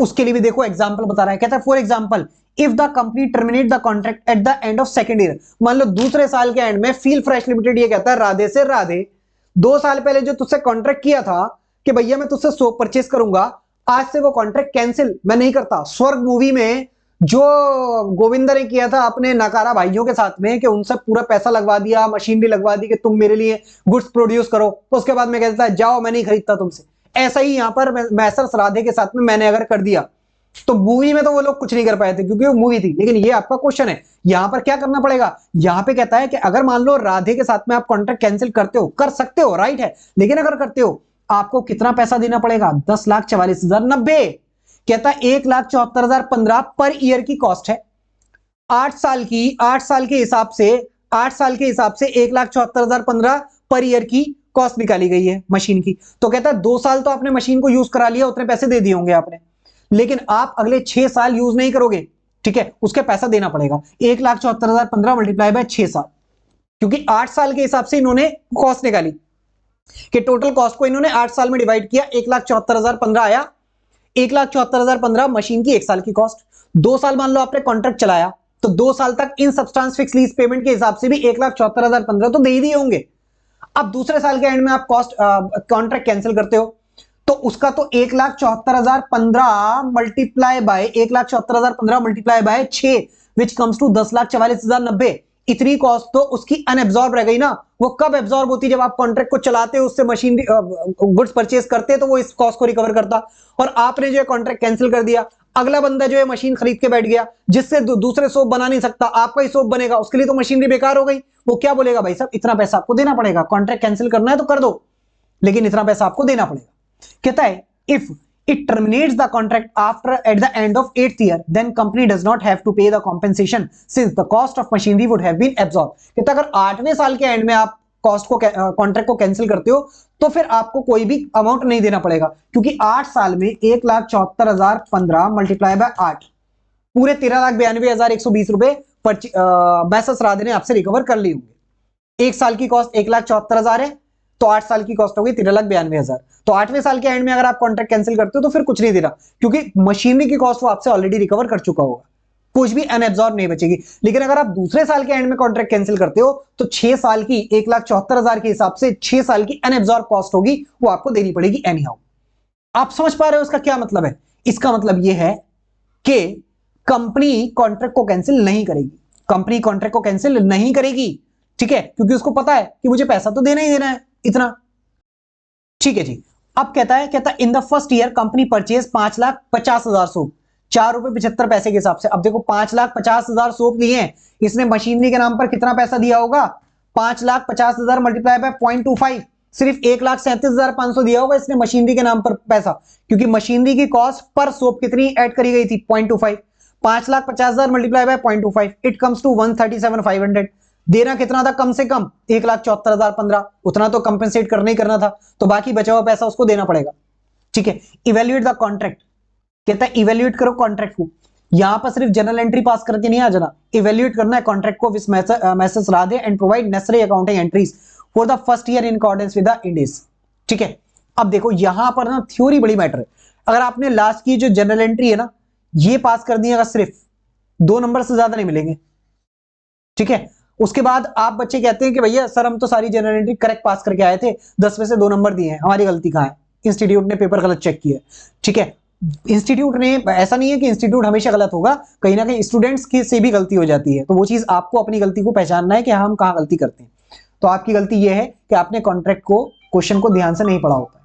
उसके लिए भी देखो एग्जांपल बता रहा है। कहता है for example if the company terminate the contract at the end of second year, मान लो दूसरे साल के एंड में फील फ्रेश लिमिटेड ये कहता है राधे से, राधे 2 साल पहले जो तुझसे कॉन्ट्रैक्ट किया था कि भैया मैं तुझसे सोप परचेस करूंगा, आज से वो कॉन्ट्रैक्ट कैंसिल मैं नहीं करता। स्वर्ग मूवी में जो गोविंदा ने किया था अपने नकारा भाइयों के साथ में कि उनसे पूरा पैसा लगवा दिया, मशीनरी लगवा दी कि तुम मेरे लिए गुड्स प्रोड्यूस करो, तो उसके बाद मैं कहता है जाओ मैं नहीं खरीदता तुमसे। ऐसा ही यहां पर मैसर्स राधे के साथ में मैंने अगर कर दिया तो मूवी में तो वो लोग कुछ नहीं कर पाए थे क्योंकि वो मूवी थी। लेकिन ये आपका क्वेश्चन है, यहां पर क्या करना पड़ेगा? यहां पे कहता है कि अगर मान लो राधे के साथ में आप कॉन्ट्रैक्ट कैंसिल करते हो, कर सकते हो, राइट है, लेकिन अगर करते हो आपको कितना पैसा देना पड़ेगा? 10,44,090। कहता है 1,74,015 पर ईयर की कॉस्ट है। 8 साल की, 8 साल के हिसाब से, 8 साल के हिसाब से 1,74,015 पर ईयर की कॉस्ट निकाली गई है मशीन की। तो कहता है 2 साल तो आपने मशीन को यूज करा लिया, उतने पैसे दे दिए होंगे आपने, लेकिन आप अगले 6 साल यूज नहीं करोगे, ठीक है, उसके पैसा देना पड़ेगा। 1,74,015 मल्टीप्लाई बाय 6 साल, क्योंकि 8 साल के हिसाब से इन्होंने कॉस्ट निकाली कि टोटल कॉस्ट को इन्होंने 8 साल में डिवाइड किया, 1,74,015 आया। 1,74,015 मशीन की 1 साल की कॉस्ट। 2 साल मान लो आपने कॉन्ट्रैक्ट चलाया तो 2 साल तक इन सब्सटेंस फिक्स लीज पेमेंट के हिसाब से भी 1,74,015 तो दे ही दिए होंगे। अब दूसरे साल के एंड में आप कॉस्ट कॉन्ट्रैक्ट कैंसिल करते हो तो उसका तो 1,74,015 multiply by 1,74,015 multiply by 6 which comes to 10,44,090। इतनी कॉस्ट तो उसकी अनएब्सॉर्ब रह गई ना। वो कब एब्सॉर्ब होती? जब आप कॉन्ट्रैक्ट को चलाते हो, उससे मशीन गुड्स परचेज करते तो वो इस कॉस्ट को रिकवर करता। और आपने जो है कॉन्ट्रैक्ट कैंसिल कर दिया, अगला बंदा जो है मशीन खरीद के बैठ गया जिससे दूसरे सोप बना नहीं सकता, आपका ही सोप बनेगा, उसके लिए तो मशीनरी बेकार हो गई। वो क्या बोलेगा? भाई साहब इतना पैसा आपको देना पड़ेगा, कॉन्ट्रैक्ट कैंसिल करना है तो कर दो, लेकिन इतना पैसा आपको देना पड़ेगा। कहता है if it terminates the contract after at the end of 8th year then company does not have to pay the compensation since the cost of machinery would have been absorbed। कहता अगर 8वें साल के एंड में आप cost को contract को cancel करते हो तो फिर आपको कोई भी अमाउंट नहीं देना पड़ेगा, क्योंकि 8 साल में 1,74,015 मल्टीप्लाई बाय 8 पूरे 13,92,120 रुपए मैसेज राधे ने आपसे रिकवर कर ली होंगे। 1 साल की कॉस्ट 1,74,000 है तो 8 साल की कॉस्ट होगी 13,92,000। तो 8वें साल के एंड में अगर आप कॉन्ट्रैक्ट कैंसिल करते हो तो फिर कुछ नहीं देना, क्योंकि मशीनरी की कॉस्ट वो आपसे ऑलरेडी रिकवर कर चुका होगा, कुछ भी अनएब्सॉर्ब नहीं बचेगी। लेकिन अगर आप दूसरे साल के एंड में कॉन्ट्रैक्ट कैंसिल करते हो तो 6 साल की 1,74,000 के हिसाब से 6 साल की अनएब्सॉर्ब कॉस्ट होगी, वो आपको देनी पड़ेगी एनी हाउ। आप समझ पा रहे हो इसका क्या मतलब है? इसका मतलब यह है कि कंपनी कॉन्ट्रैक्ट को कैंसिल नहीं करेगी, कंपनी कॉन्ट्रैक्ट को कैंसिल नहीं करेगी, ठीक है, क्योंकि उसको पता है कि मुझे पैसा तो देना ही देना है इतना, ठीक है जी। अब कहता है इन the first year company purchase 5,50,000 soap, 4 रुपए 75 पैसे के हिसाब से। अब देखो 5,50,000 सोप लिए हैं, इसने मशीनरी के नाम पर कितना पैसा दिया होगा? 5,50,000 मल्टीप्लाई बाय 0.25, सिर्फ 1,37,500 दिया होगा इसने मशीनरी के नाम पर पैसा, क्योंकि मशीनरी की कॉस्ट पर सोप कितनी ऐड करी गई थी? 0.25। 5,50,000 multiply by 0.25 it comes to 137,500। देना कितना था? कम से कम 1,74,015, उतना तो कंपेंसेट करना ही करना था, तो बाकी बचा हुआ पैसा उसको देना पड़ेगा, ठीक है। इवेल्युएट द कॉन्ट्रैक्ट, कहता है इवेल्युएट करो कॉन्ट्रैक्ट को। यहां पर सिर्फ जनरल एंट्री पास करके नहीं आ जाना, इवेल्युएट करना है कॉन्ट्रैक्ट को with message Radhe and provide necessary accounting entries for the first year in accordance with the end S. ठीक है, अब देखो यहां पर ना थ्योरी बड़ी मैटर है। अगर आपने लास्ट की जो जनरल एंट्री है ना ये पास कर दी, अगर सिर्फ 2 नंबर से ज्यादा नहीं मिलेंगे। ठीक है, उसके बाद आप बच्चे कहते हैं कि भैया सर हम तो सारी जनरल एंट्री करेक्ट पास करके आए थे, 10 में से 2 नंबर दिए हैं, हमारी गलती कहां है? इंस्टीट्यूट ने पेपर गलत चेक किया। ठीक है, इंस्टीट्यूट ने, ऐसा नहीं है कि इंस्टीट्यूट हमेशा गलत होगा, कहीं ना कहीं स्टूडेंट्स की से भी गलती हो जाती है, तो वो चीज आपको अपनी गलती को पहचानना है कि हम कहां गलती करते हैं। तो आपकी गलती यह है कि आपने कॉन्ट्रैक्ट को, क्वेश्चन को ध्यान से नहीं पढ़ा होता है।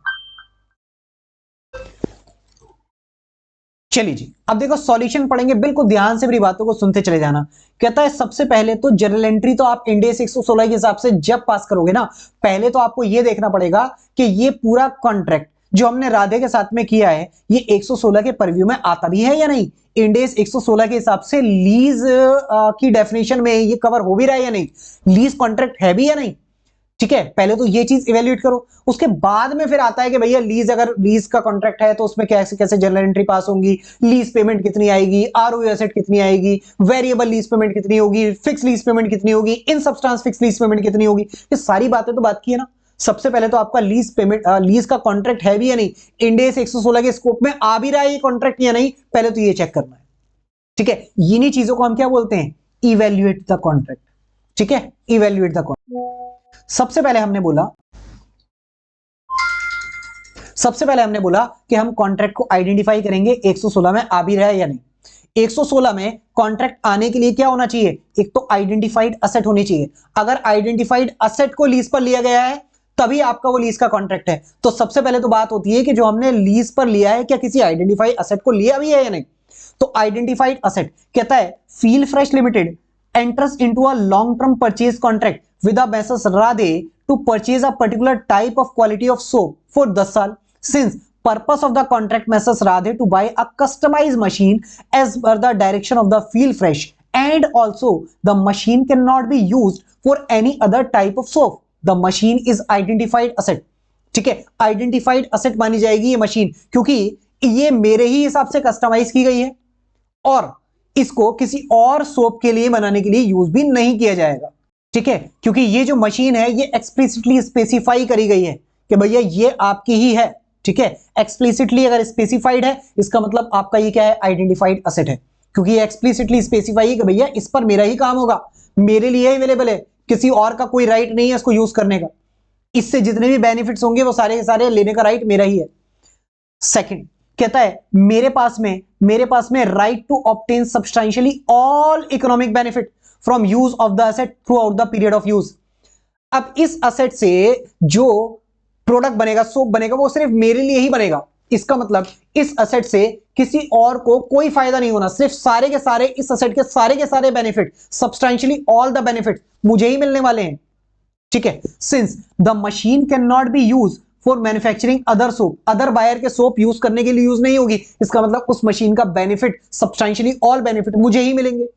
चलिए जी, अब देखो सॉल्यूशन पढ़ेंगे, बिल्कुल ध्यान से मेरी बातों को सुनते चले जाना। कहता है सबसे पहले तो जनरल एंट्री तो आप इंड एस 116 के हिसाब से जब पास करोगे ना, पहले तो आपको यह देखना पड़ेगा कि ये पूरा कॉन्ट्रैक्ट जो हमने राधे के साथ में किया है ये 116 के परव्यू में आता भी है या नहीं। इंड एस 116 के हिसाब से लीज की डेफिनेशन में ये कवर हो भी रहा है या नहीं, लीज कॉन्ट्रैक्ट है भी या नहीं। ठीक है, पहले तो ये चीज इवेल्युएट करो, उसके बाद में फिर आता है कि भैया लीज, अगर लीज का कॉन्ट्रैक्ट है तो उसमें कैसे कैसे जनरल एंट्री पास होंगी, लीज पेमेंट कितनी आएगी, आरओयू एसेट कितनी आएगी, वेरिएबल लीज पेमेंट कितनी होगी, फिक्स लीज पेमेंट कितनी होगी, इन सब्सटेंस फिक्स लीज पेमेंट कितनी होगी, ये सारी बातें तो बात की है ना। सबसे पहले तो आपका लीज पेमेंट, लीज का कॉन्ट्रैक्ट है भी या नहीं, इंड एस 116 के स्कोप में आ भी रहा है ये कॉन्ट्रैक्ट या नहीं, पहले तो ये चेक करना है। ठीक है, इन्हीं चीजों को हम क्या बोलते हैं, इवेल्युएट द कॉन्ट्रैक्ट। ठीक है, इवेल्युएट द कॉन्ट्रैक्ट। सबसे पहले हमने बोला कि हम कॉन्ट्रैक्ट को आइडेंटिफाई करेंगे 116 में आ भी रहा है या नहीं। 116 में कॉन्ट्रैक्ट आने के लिए क्या होना चाहिए, एक तो आइडेंटिफाइड असेट होनी चाहिए। अगर आइडेंटिफाइड असेट को लीज पर लिया गया है तभी आपका वो लीज का कॉन्ट्रैक्ट है। तो सबसे पहले तो बात होती है कि जो हमने लीज पर लिया है क्या किसी आइडेंटिफाइड असेट को लिया भी है या नहीं। तो आइडेंटिफाइड असेट कहता है Feel Fresh limited enters into a long term purchase contract with a Messrs Radhe to purchase a particular type of quality of soap for 10 साल, since purpose of the contract Messrs Radhe to buy a customized machine as per the direction of the Feel Fresh, and also the machine cannot be used for any other type of soap. The machine is identified asset. ठीक है, identified asset मानी जाएगी ये machine, क्योंकि ये मेरे ही हिसाब से कस्टमाइज की गई है और इसको किसी और सोप के लिए बनाने के लिए यूज भी नहीं किया जाएगा। ठीक है, क्योंकि ये जो मशीन है ये एक्सप्लिसिटली स्पेसिफाई करी गई है कि भैया ये आपकी ही है। ठीक है, एक्सप्लिसिटली अगर स्पेसिफाइड है इसका मतलब आपका ये क्या है, आइडेंटिफाइड असेट है, क्योंकि ये एक्सप्लिसिटली स्पेसिफाई है कि भैया इस पर मेरा ही काम होगा, मेरे लिए अवेलेबल है, किसी और का कोई राइट नहीं है इसको यूज करने का, इससे जितने भी बेनिफिट्स होंगे वो सारे सारे लेने का राइट मेरा ही है। सेकंड कहता है मेरे पास में right to obtain substantially all economic benefit from use of the asset throughout the period of use. अब इस एसेट से जो प्रोडक्ट बनेगा, सोप बनेगा, वो सिर्फ मेरे लिए ही बनेगा। इसका मतलब इस एसेट से किसी और को कोई फायदा नहीं होना, सिर्फ सारे के सारे इस एसेट के सारे benefit, substantially all the benefit मुझे ही मिलने वाले हैं। ठीक है, since the machine can not be use for manufacturing other soap, other buyer के सोप यूज करने के लिए यूज नहीं होगी, इसका मतलब उस मशीन का बेनिफिट, सब्सटेंशियली ऑल बेनिफिट मुझे ही मिलेंगे।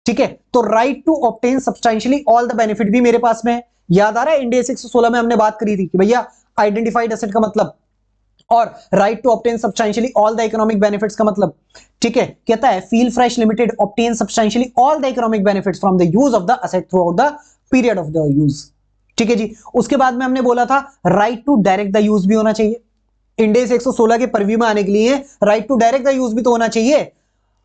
ठीक है, तो right to obtain substantially all the benefit भी मेरे पास में है। याद आ रहा है इंड एस 116 में हमने बात करी थी कि भैया आइडेंटिफाइड एसेट का मतलब और right to obtain substantially all the economic benefits का मतलब। ठीक है, कहता है Feel Fresh Limited obtain substantially all the economic benefits from the use of the asset throughout the period of the use. ठीक है जी, उसके बाद में हमने बोला था right to direct the use भी होना चाहिए। इंड एस 116 के परव्यू में आने के लिए right to direct the use भी तो होना चाहिए।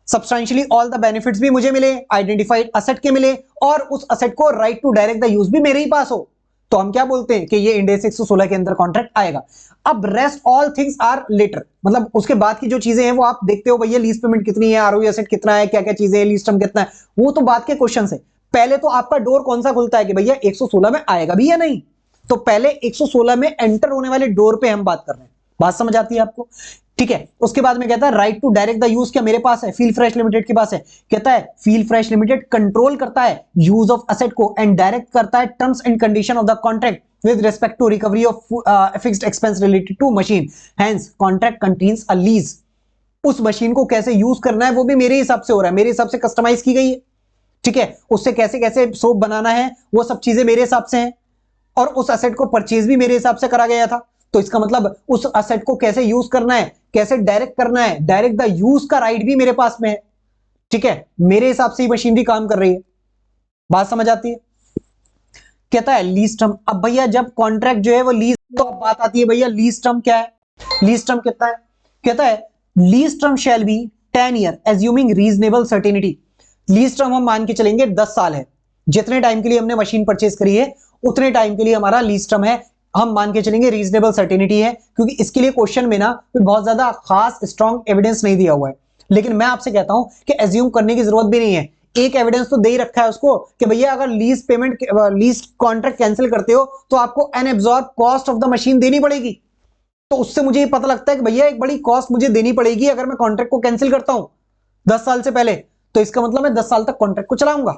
सब्सटेंशियली ऑल द बेनिफिट्स भी मुझे मिले, आइडेंटिफाइड असेट के मिले और उस असेट को right to direct the use भी मेरे ही पास हो, तो हम क्या बोलते हैं कि ये इंड एस 116 के अंदर कॉन्ट्रैक्ट आएगा। अब rest all things are later, मतलब उसके बाद की जो चीजें हैं वो आप देखते हो, भैया लीज पेमेंट कितनी है, आरओयू एसेट कितना है, क्या क्या चीजें हैं, लीज टर्म कितना है, वो तो बात के क्वेश्चन है। पहले तो आपका डोर कौन सा खुलता है कि भैया 116 में आएगा भी या नहीं, तो पहले 116 में एंटर होने वाले डोर पे हम बात कर रहे हैं। बात समझ आती है आपको? ठीक है, उसके बाद में कहता है right to direct the use क्या मेरे पास है, फील फ्रेश लिमिटेड के पास है। कहता है फील फ्रेश लिमिटेड कंट्रोल करता है यूज ऑफ एसेट को एंड डायरेक्ट करता है terms and condition of the contract with respect to recovery of fixed expense related to machine, hence contract contains a lease। उस मशीन को कैसे use करना है वो भी मेरे हिसाब से हो रहा है, मेरे हिसाब से कस्टमाइज की गई है। ठीक है, उससे कैसे कैसे सोप बनाना है वो सब चीजें मेरे हिसाब से हैं और उस एसेट को परचेज भी मेरे हिसाब से करा गया था। तो इसका मतलब उस एसेट को कैसे यूज करना है, कैसे डायरेक्ट करना है, डायरेक्ट द यूज का राइट भी मेरे पास में है। ठीक है, मेरे हिसाब से ही मशीनरी काम कर रही है। बात समझ आती है? कहता है लीज टर्म। अब भैया जब कॉन्ट्रैक्ट जो है वो लीज, तो अब बात आती है भैया लीज टर्म क्या है। लीज टर्म कितना है? कहता है lease term shall be 10 year assuming reasonable certainty. Lease term हम मान के चलेंगे 10 साल है। जितने टाइम के लिए हमने मशीन परचेज करी है उतने टाइम के लिए हमारा लीज टर्म है, हम मान के चलेंगे रीजनेबल सर्टेनिटी है। क्योंकि इसके लिए क्वेश्चन में ना कोई बहुत ज्यादा खास स्ट्रॉन्ग एविडेंस नहीं दिया हुआ है, लेकिन मैं आपसे कहता हूं कि एज्यूम करने की जरूरत भी नहीं है। एक एविडेंस तो दे ही रखा है उसको कि भैया अगर lease payment, lease contract cancel करते हो तो आपको unabsorbed cost of the machine देनी पड़ेगी। तो उससे मुझे ये पता लगता है कि भैया एक बड़ी कॉस्ट मुझे देनी पड़ेगी अगर मैं कॉन्ट्रैक्ट को कैंसिल करता हूं 10 साल से पहले, तो इसका मतलब मैं 10 साल तक कॉन्ट्रैक्ट को चलाऊंगा।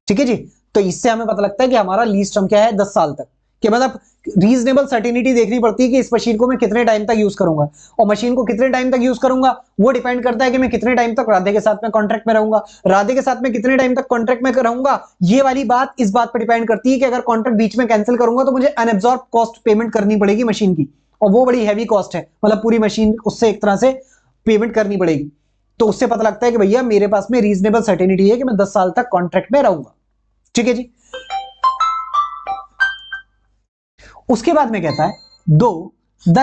ठीक है जी, तो इससे हमें पता लगता है कि हमारा लीज टर्म क्या है 10 साल तक, कि मतलब रीजनेबल सर्टेनिटी देखनी पड़ती है कि इस मशीन को मैं कितने टाइम तक यूज करूंगा, और मशीन को कितने टाइम तक यूज करूंगा वो डिपेंड करता है कि मैं कितने टाइम तक राधे के साथ में कॉन्ट्रैक्ट में रहूंगा, राधे के साथ में कितने टाइम तक कॉन्ट्रैक्ट में रहूंगा। ये वाली बात इस बात पर डिपेंड करती है कि अगर कॉन्ट्रैक्ट बीच में कैंसिल करूंगा तो मुझे अनएब्सॉर्ब कॉस्ट पेमेंट करनी पड़ेगी मशीन की, और वो बड़ी हैवी कॉस्ट है, मतलब पूरी मशीन उससे एक तरह से पेमेंट करनी पड़ेगी। तो उससे पता लगता है कि भैया मेरे पास में रीजनेबल सर्टेनिटी है कि मैं 10 साल तक कॉन्ट्रैक्ट में रहूंगा। ठीक है जी। उसके बाद में कहता है though the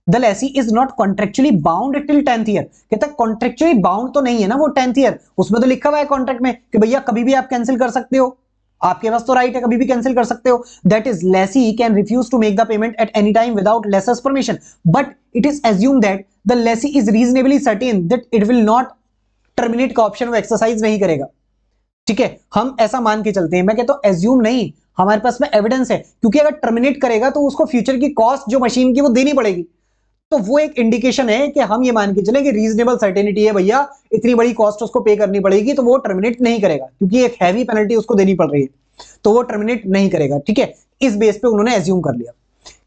lessee is not contractually bound till 10th year. कहता है कॉन्ट्रेक्चुअली बाउंड तो नहीं है ना वो 10th ईयर, उसमें तो लिखा हुआ है कॉन्ट्रैक्ट में कि भैया कभी भी आप कैंसिल कर सकते हो, आपके पास तो राइट है कभी भी कैंसिल कर सकते हो। That is lessee can refuse to make the payment at any time without lessor's permission, but it is assume that the lessee is reasonably certain that it will not terminate का option वो exercise नहीं करेगा। ठीक है, हम ऐसा मान के चलते हैं, मैं कहता हूं एज्यूम नहीं, हमारे पास में एविडेंस है, क्योंकि अगर टर्मिनेट करेगा तो उसको फ्यूचर की कॉस्ट जो मशीन की वो देनी पड़ेगी। तो वो एक इंडिकेशन है कि हम ये मान के चले कि रीजनेबल सर्टेनिटी है भैया, इतनी बड़ी कॉस्ट उसको पे करनी पड़ेगी, तो वो टर्मिनेट नहीं करेगा, क्योंकि एक हैवी पेनल्टी उसको देनी पड़ रही है, तो वो टर्मिनेट नहीं करेगा। ठीक है, इस बेस पे उन्होंने एज्यूम कर लिया।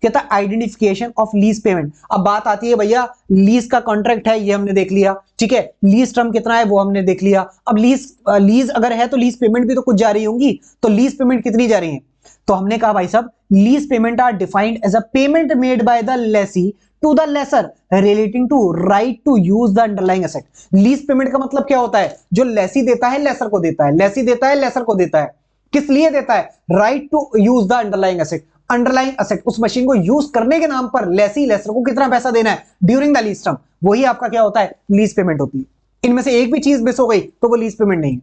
कहता है आइडेंटिफिकेशन ऑफ लीज पेमेंट। अब बात आती है भैया लीज का कॉन्ट्रैक्ट है ये हमने देख लिया, ठीक है, लीज टर्म कितना है वो हमने देख लिया। अब लीज अगर है तो लीज पेमेंट भी तो कुछ जा रही होंगी, तो लीज पेमेंट कितनी जा रही है? तो हमने कहा भाई साहब lease payment are defined as a payment made by the lessee to the lessor relating to right to use the underlying asset. Lease payment का मतलब क्या होता है? जो लेसी देता है लेसर को देता है, लेसी देता है लेसर को देता है, किस लिए देता है? Right to use the underlying asset. Underlying asset उस मशीन को यूज करने के नाम पर लेसी लेसर को कितना पैसा देना है ड्यूरिंग द लीज टर्म, वही आपका क्या होता है? लीज पेमेंट होती है। इनमें से एक भी चीज मिस हो गई तो वो लीज पेमेंट नहीं है।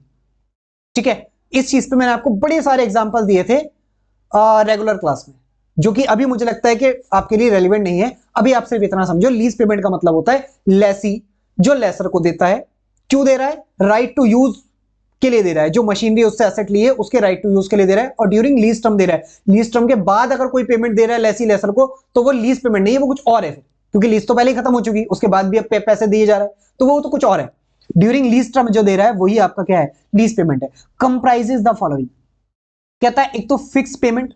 ठीक है, इस चीज पे मैंने आपको बड़े सारे एग्जांपल दिए थे रेगुलर क्लास में, जो कि अभी मुझे लगता है कि आपके लिए रेलिवेंट नहीं है। अभी आप सिर्फ इतना समझो, लीज पेमेंट का मतलब होता है लेसी जो लेसर को देता है, क्यों दे रहा है? राइट टू यूज के लिए दे रहा है, जो मशीनरी उससे एसेट लिए उसके राइट टू यूज के लिए दे रहा है, और ड्यूरिंग लीज टर्म दे रहा है। लीज टर्म के बाद अगर कोई पेमेंट दे रहा है लेसी लेसर को तो वो लीज पेमेंट नहीं है, वो कुछ और है, क्योंकि लीज तो पहले ही खत्म हो चुकी, उसके बाद भी अब पैसे दिए जा रहे हैं, तो वो तो कुछ और है। ड्यूरिंग लीज टर्म जो दे रहा है वही आपका क्या है? लीज पेमेंट है। Comprises the following. कहता है एक तो fix payment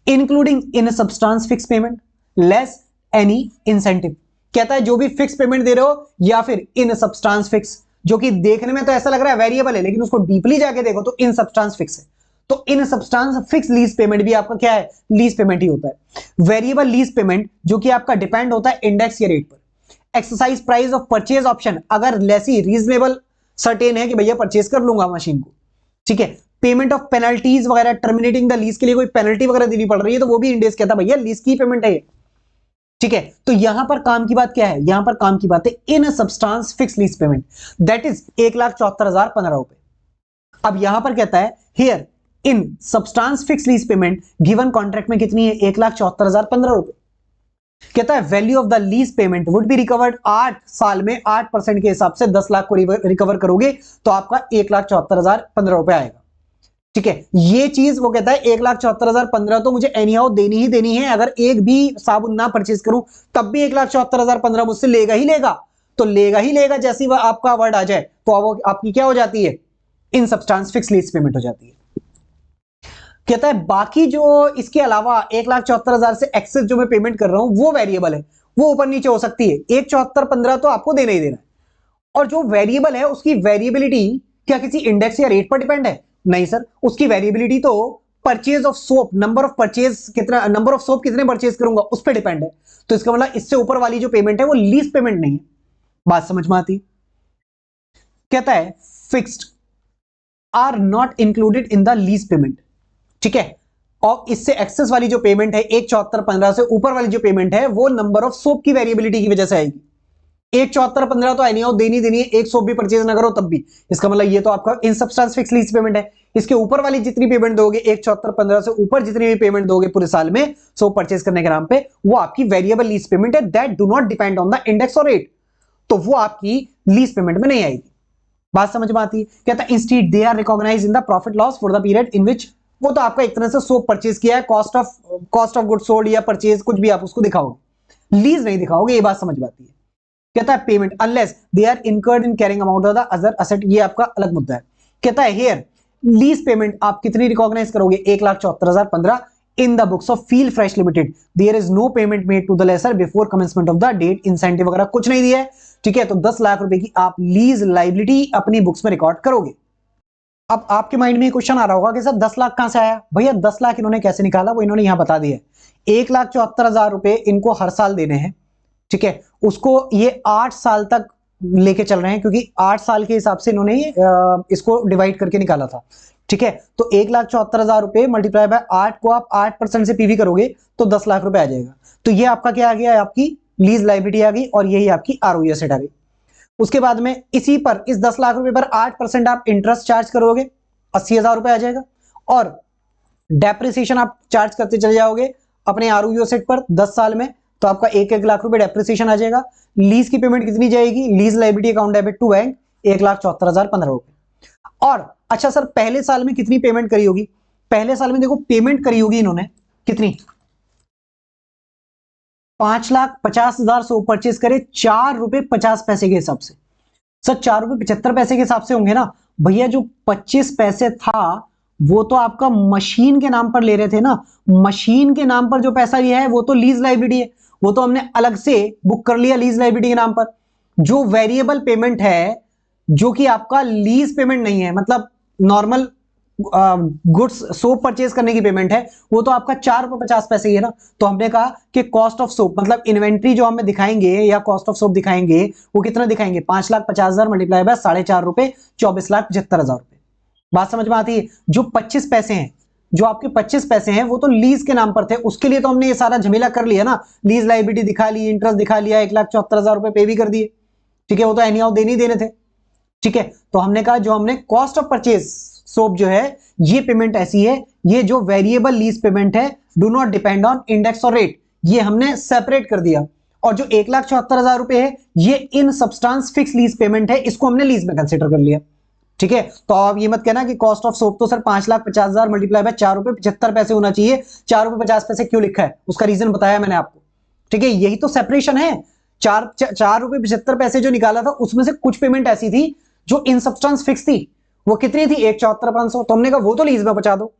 including in substance fix payment less any incentive. कहता है जो भी फिक्स पेमेंट दे रहे हो या फिर इन सब्सटेंस फिक्स, जो कि देखने में तो ऐसा लग रहा है वेरिएबल है, लेकिन उसको डीपली जाके देखो तो इन सब्सटेंस फिक्स है। तो इन सब्सटेंस फिक्स लीज पेमेंट भी आपका क्या है? लीज पेमेंट ही होता है। वेरिएबल लीज पेमेंट जो कि आपका डिपेंड होता है इंडेक्स या रेट पर। Exercise price of purchase option, अगर लेसी रीजनेबल सर्टेन है कि भैया परचेज कर लूंगा मशीन को, ठीक है। पेमेंट ऑफ पेनल्टीज वगैरह, टर्मिनेटिंग द लीज के लिए कोई पेनल्टी वगैरह देनी पड़ रही है तो वो भी इंडेक्स कहता है भैया लीज की पेमेंट है ये, ठीक है। तो यहां पर काम की बात क्या है? यहां पर काम की बात है in substance fix lease payment, that is 1,74,015 रुपए। अब यहां पर कहता है here in substance fix lease payment given contract में कितनी है? 1,74,015 रुपए। कहता है value of the lease payment would be recovered, 8 साल में 8% के हिसाब से 10 लाख को रिकवर करोगे तो आपका 1,74,015 रुपए आएगा, ठीक है। ये चीज वो कहता है 1,74,015 तो मुझे एनी हाउ देनी ही देनी है, अगर एक भी साबुन ना परचेज करूं तब भी 1,74,015 मुझसे लेगा ही लेगा, तो लेगा ही लेगा। जैसी वह आपका वर्ड आ जाए तो वो आपकी क्या हो जाती है? In substance fix lease payment हो जाती है। कहता है बाकी जो इसके अलावा 1,74,000 से एक्सेस जो मैं पेमेंट कर रहा हूं वो वेरिएबल है, वो ऊपर नीचे हो सकती है। 1,74,15 तो आपको देना ही देना है, और जो वेरिएबल है उसकी वेरिएबिलिटी क्या किसी इंडेक्स या रेट पर डिपेंड है? नहीं सर, उसकी वेरिएबिलिटी तो purchase of soap, number of purchase कितना, नंबर ऑफ सोप कितने परचेज करूंगा उस पर डिपेंड है। तो इसका मतलब इससे ऊपर वाली जो पेमेंट है वो लीज पेमेंट नहीं है। बात समझ में आती? कहता है fixed are not included in the lease payment, ठीक है। और इससे एक्सेस वाली जो पेमेंट है 17415 से ऊपर वाली जो पेमेंट है वो नंबर ऑफ सोप की वेरिएबिलिटी की वजह से आएगी। 17415 तो नहीं देनी देनी है, एक सोप भी परचेज ना करो तब भी। इसका मतलब ये तो आपका इन सब्सटेंस फिक्स लीज पेमेंट है। इसके ऊपर वाली जितनी पेमेंट दोगे 17415 से ऊपर जितनी भी पेमेंट दोगे पूरे साल में सोप परचेज करने के नाम पे, वो आपकी वेरिएबल लीज पेमेंट है, that do not depend on the index और रेट, तो वो आपकी लीज पेमेंट में नहीं आएगी। बात समझ में आती है? कहता है instead they are recognise in the profit loss for the period in which, वो तो आपका एक तरह से सोप परचेज किया है, कॉस्ट ऑफ गुड सोल्ड या परचेज कुछ भी आप उसको दिखाओगे, लीज नहीं दिखाओगे। ये बात समझ में आती है? कहता है payment unless they are incurred in carrying amount of the other asset, ये आपका अलग मुद्दा है। कहता है हियर लीज पेमेंट आप कितनी रिकॉग्नाइज करोगे, 1,74,015 in the books of Feel Fresh Limited, there is no payment made to the lessor before commencement of the date, incentive वगैरह कुछ नहीं दिया है, ठीक है। तो 10 लाख रुपए की आप लीज लाइबिलिटी अपनी बुक्स में रिकॉर्ड करोगे। अब आपके माइंड में क्वेश्चन आ रहा होगा कि सर 10 लाख कहां से आया? भैया 10 लाख इन्होंने कैसे निकाला, वो इन्होंने यहां बता दिया है। 1,74,000 रुपए इनको हर साल देने हैं, ठीक है। उसको ये 8 साल तक लेके चल रहे हैं, क्योंकि 8 साल के हिसाब से इन्होंने इसको डिवाइड करके निकाला था, ठीक है। तो 1,74,000 रुपए मल्टीप्लाई बाय 8 को आप 8% से पीवी करोगे तो 10 लाख रुपए आ जाएगा। तो ये आपका क्या आ गया, आपकी लीज लाइबिलिटी आ गई, और यही आपकी आरओई एसेट आ गई। उसके बाद में इसी पर इस 10 लाख रुपए पर 8% आप इंटरेस्ट चार्ज करोगे, 80,000 रुपए आ जाएगा। और डेप्रिसिएशन आप चार्ज करते चले जाओगे अपने आरओई एसेट पर 10 साल में, तो आपका 1-1 लाख रुपए डेप्रिसिएशन आ जाएगा। लीज की पेमेंट कितनी जाएगी, lease liability account debit to bank 1,74,015 रुपए। और अच्छा सर पहले साल में कितनी पेमेंट करी होगी? पहले साल में देखो पेमेंट करी होगी इन्होंने कितनी, 5,50,000 सोप परचेज करे ₹4.50 के हिसाब से। सर ₹4.75 के हिसाब से होंगे ना भैया। जो 25 पैसे था वो तो आपका मशीन के नाम पर ले रहे थे ना, मशीन के नाम पर जो पैसा लिया है वो तो लीज लाइबिलिटी है, वो तो हमने अलग से बुक कर लिया लीज लाइबिलिटी के नाम पर। जो वेरिएबल पेमेंट है जो कि आपका लीज पेमेंट नहीं है, मतलब नॉर्मल गुड्स सोप परचेज करने की पेमेंट है, वो तो आपका ₹4.50 ही है ना। तो हमने कहा कि कॉस्ट ऑफ सोप मतलब इन्वेंट्री जो हमें दिखाएंगे या कॉस्ट ऑफ सोप दिखाएंगे वो कितना दिखाएंगे, 5,50,000 मल्टीप्लाई बाय 4.5 रुपए, 24,75,000 रुपए। बात समझ में आती है? जो 25 पैसे हैं, जो आपके 25 पैसे हैं वो तो लीज के नाम पर थे, उसके लिए तो हमने ये सारा झमेला कर लिया ना, लीज लाइबिलिटी दिखा ली, इंटरेस्ट दिखा लिया, 1,74,000 रुपए पे भी कर दिए, ठीक है। वो तो एनी हाउ देने ही देने थे, ठीक है। तो हमने कहा जो हमने कॉस्ट ऑफ परचेज सोप जो है ये पेमेंट ऐसी है, ये जो वेरिएबल लीज पेमेंट है do not depend on index और रेट, ये हमने सेपरेट कर दिया। और जो 1,74,000 रुपए है ये इन सब्सटेंस फिक्स लीज पेमेंट है, इसको हमने लीज में कंसीडर कर लिया, ठीक है। तो आप ये मत कहना कि कॉस्ट ऑफ सोप तो सर 5,50,000 मल्टीप्लाई बाय ₹4.75 होना चाहिए, ₹4.50 क्यों लिखा है, उसका रीजन बताया मैंने आपको, ठीक है। यही तो सेपरेशन है। ₹4.75 जो निकाला था उसमें से कुछ पेमेंट ऐसी थी जो इन सब्सटेंस फिक्स थी, वो कितनी थी 1,74,500, तो हमने कहा वो तो लीज में बचा दो,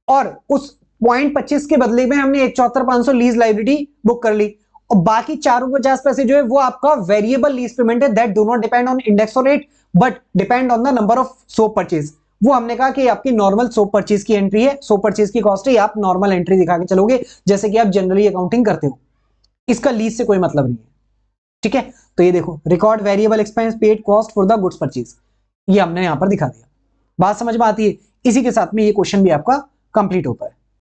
और उस 0.25 के बदले में हमने 1,74,500 लीज लाइबिलिटी बुक कर ली, और बाकी ₹4.50 जो है वो आपका वेरिएबल लीज पेमेंट है, that do not depend on index और rate but depend on the number of soap purchase. वो हमने कहा कि आपकी नॉर्मल सोप परचेज की एंट्री है, सोप परचेज की कॉस्ट है, आप नॉर्मल एंट्री दिखा के चलोगे जैसे कि आप जनरली अकाउंटिंग करते हो, इसका लीज से कोई मतलब नहीं है, ठीक है। तो ये देखो record variable expense paid cost for the goods purchase, ये हमने यहां पर दिखा दिया। बात समझ में आती है? इसी के साथ में ये क्वेश्चन भी आपका कंप्लीट होता है।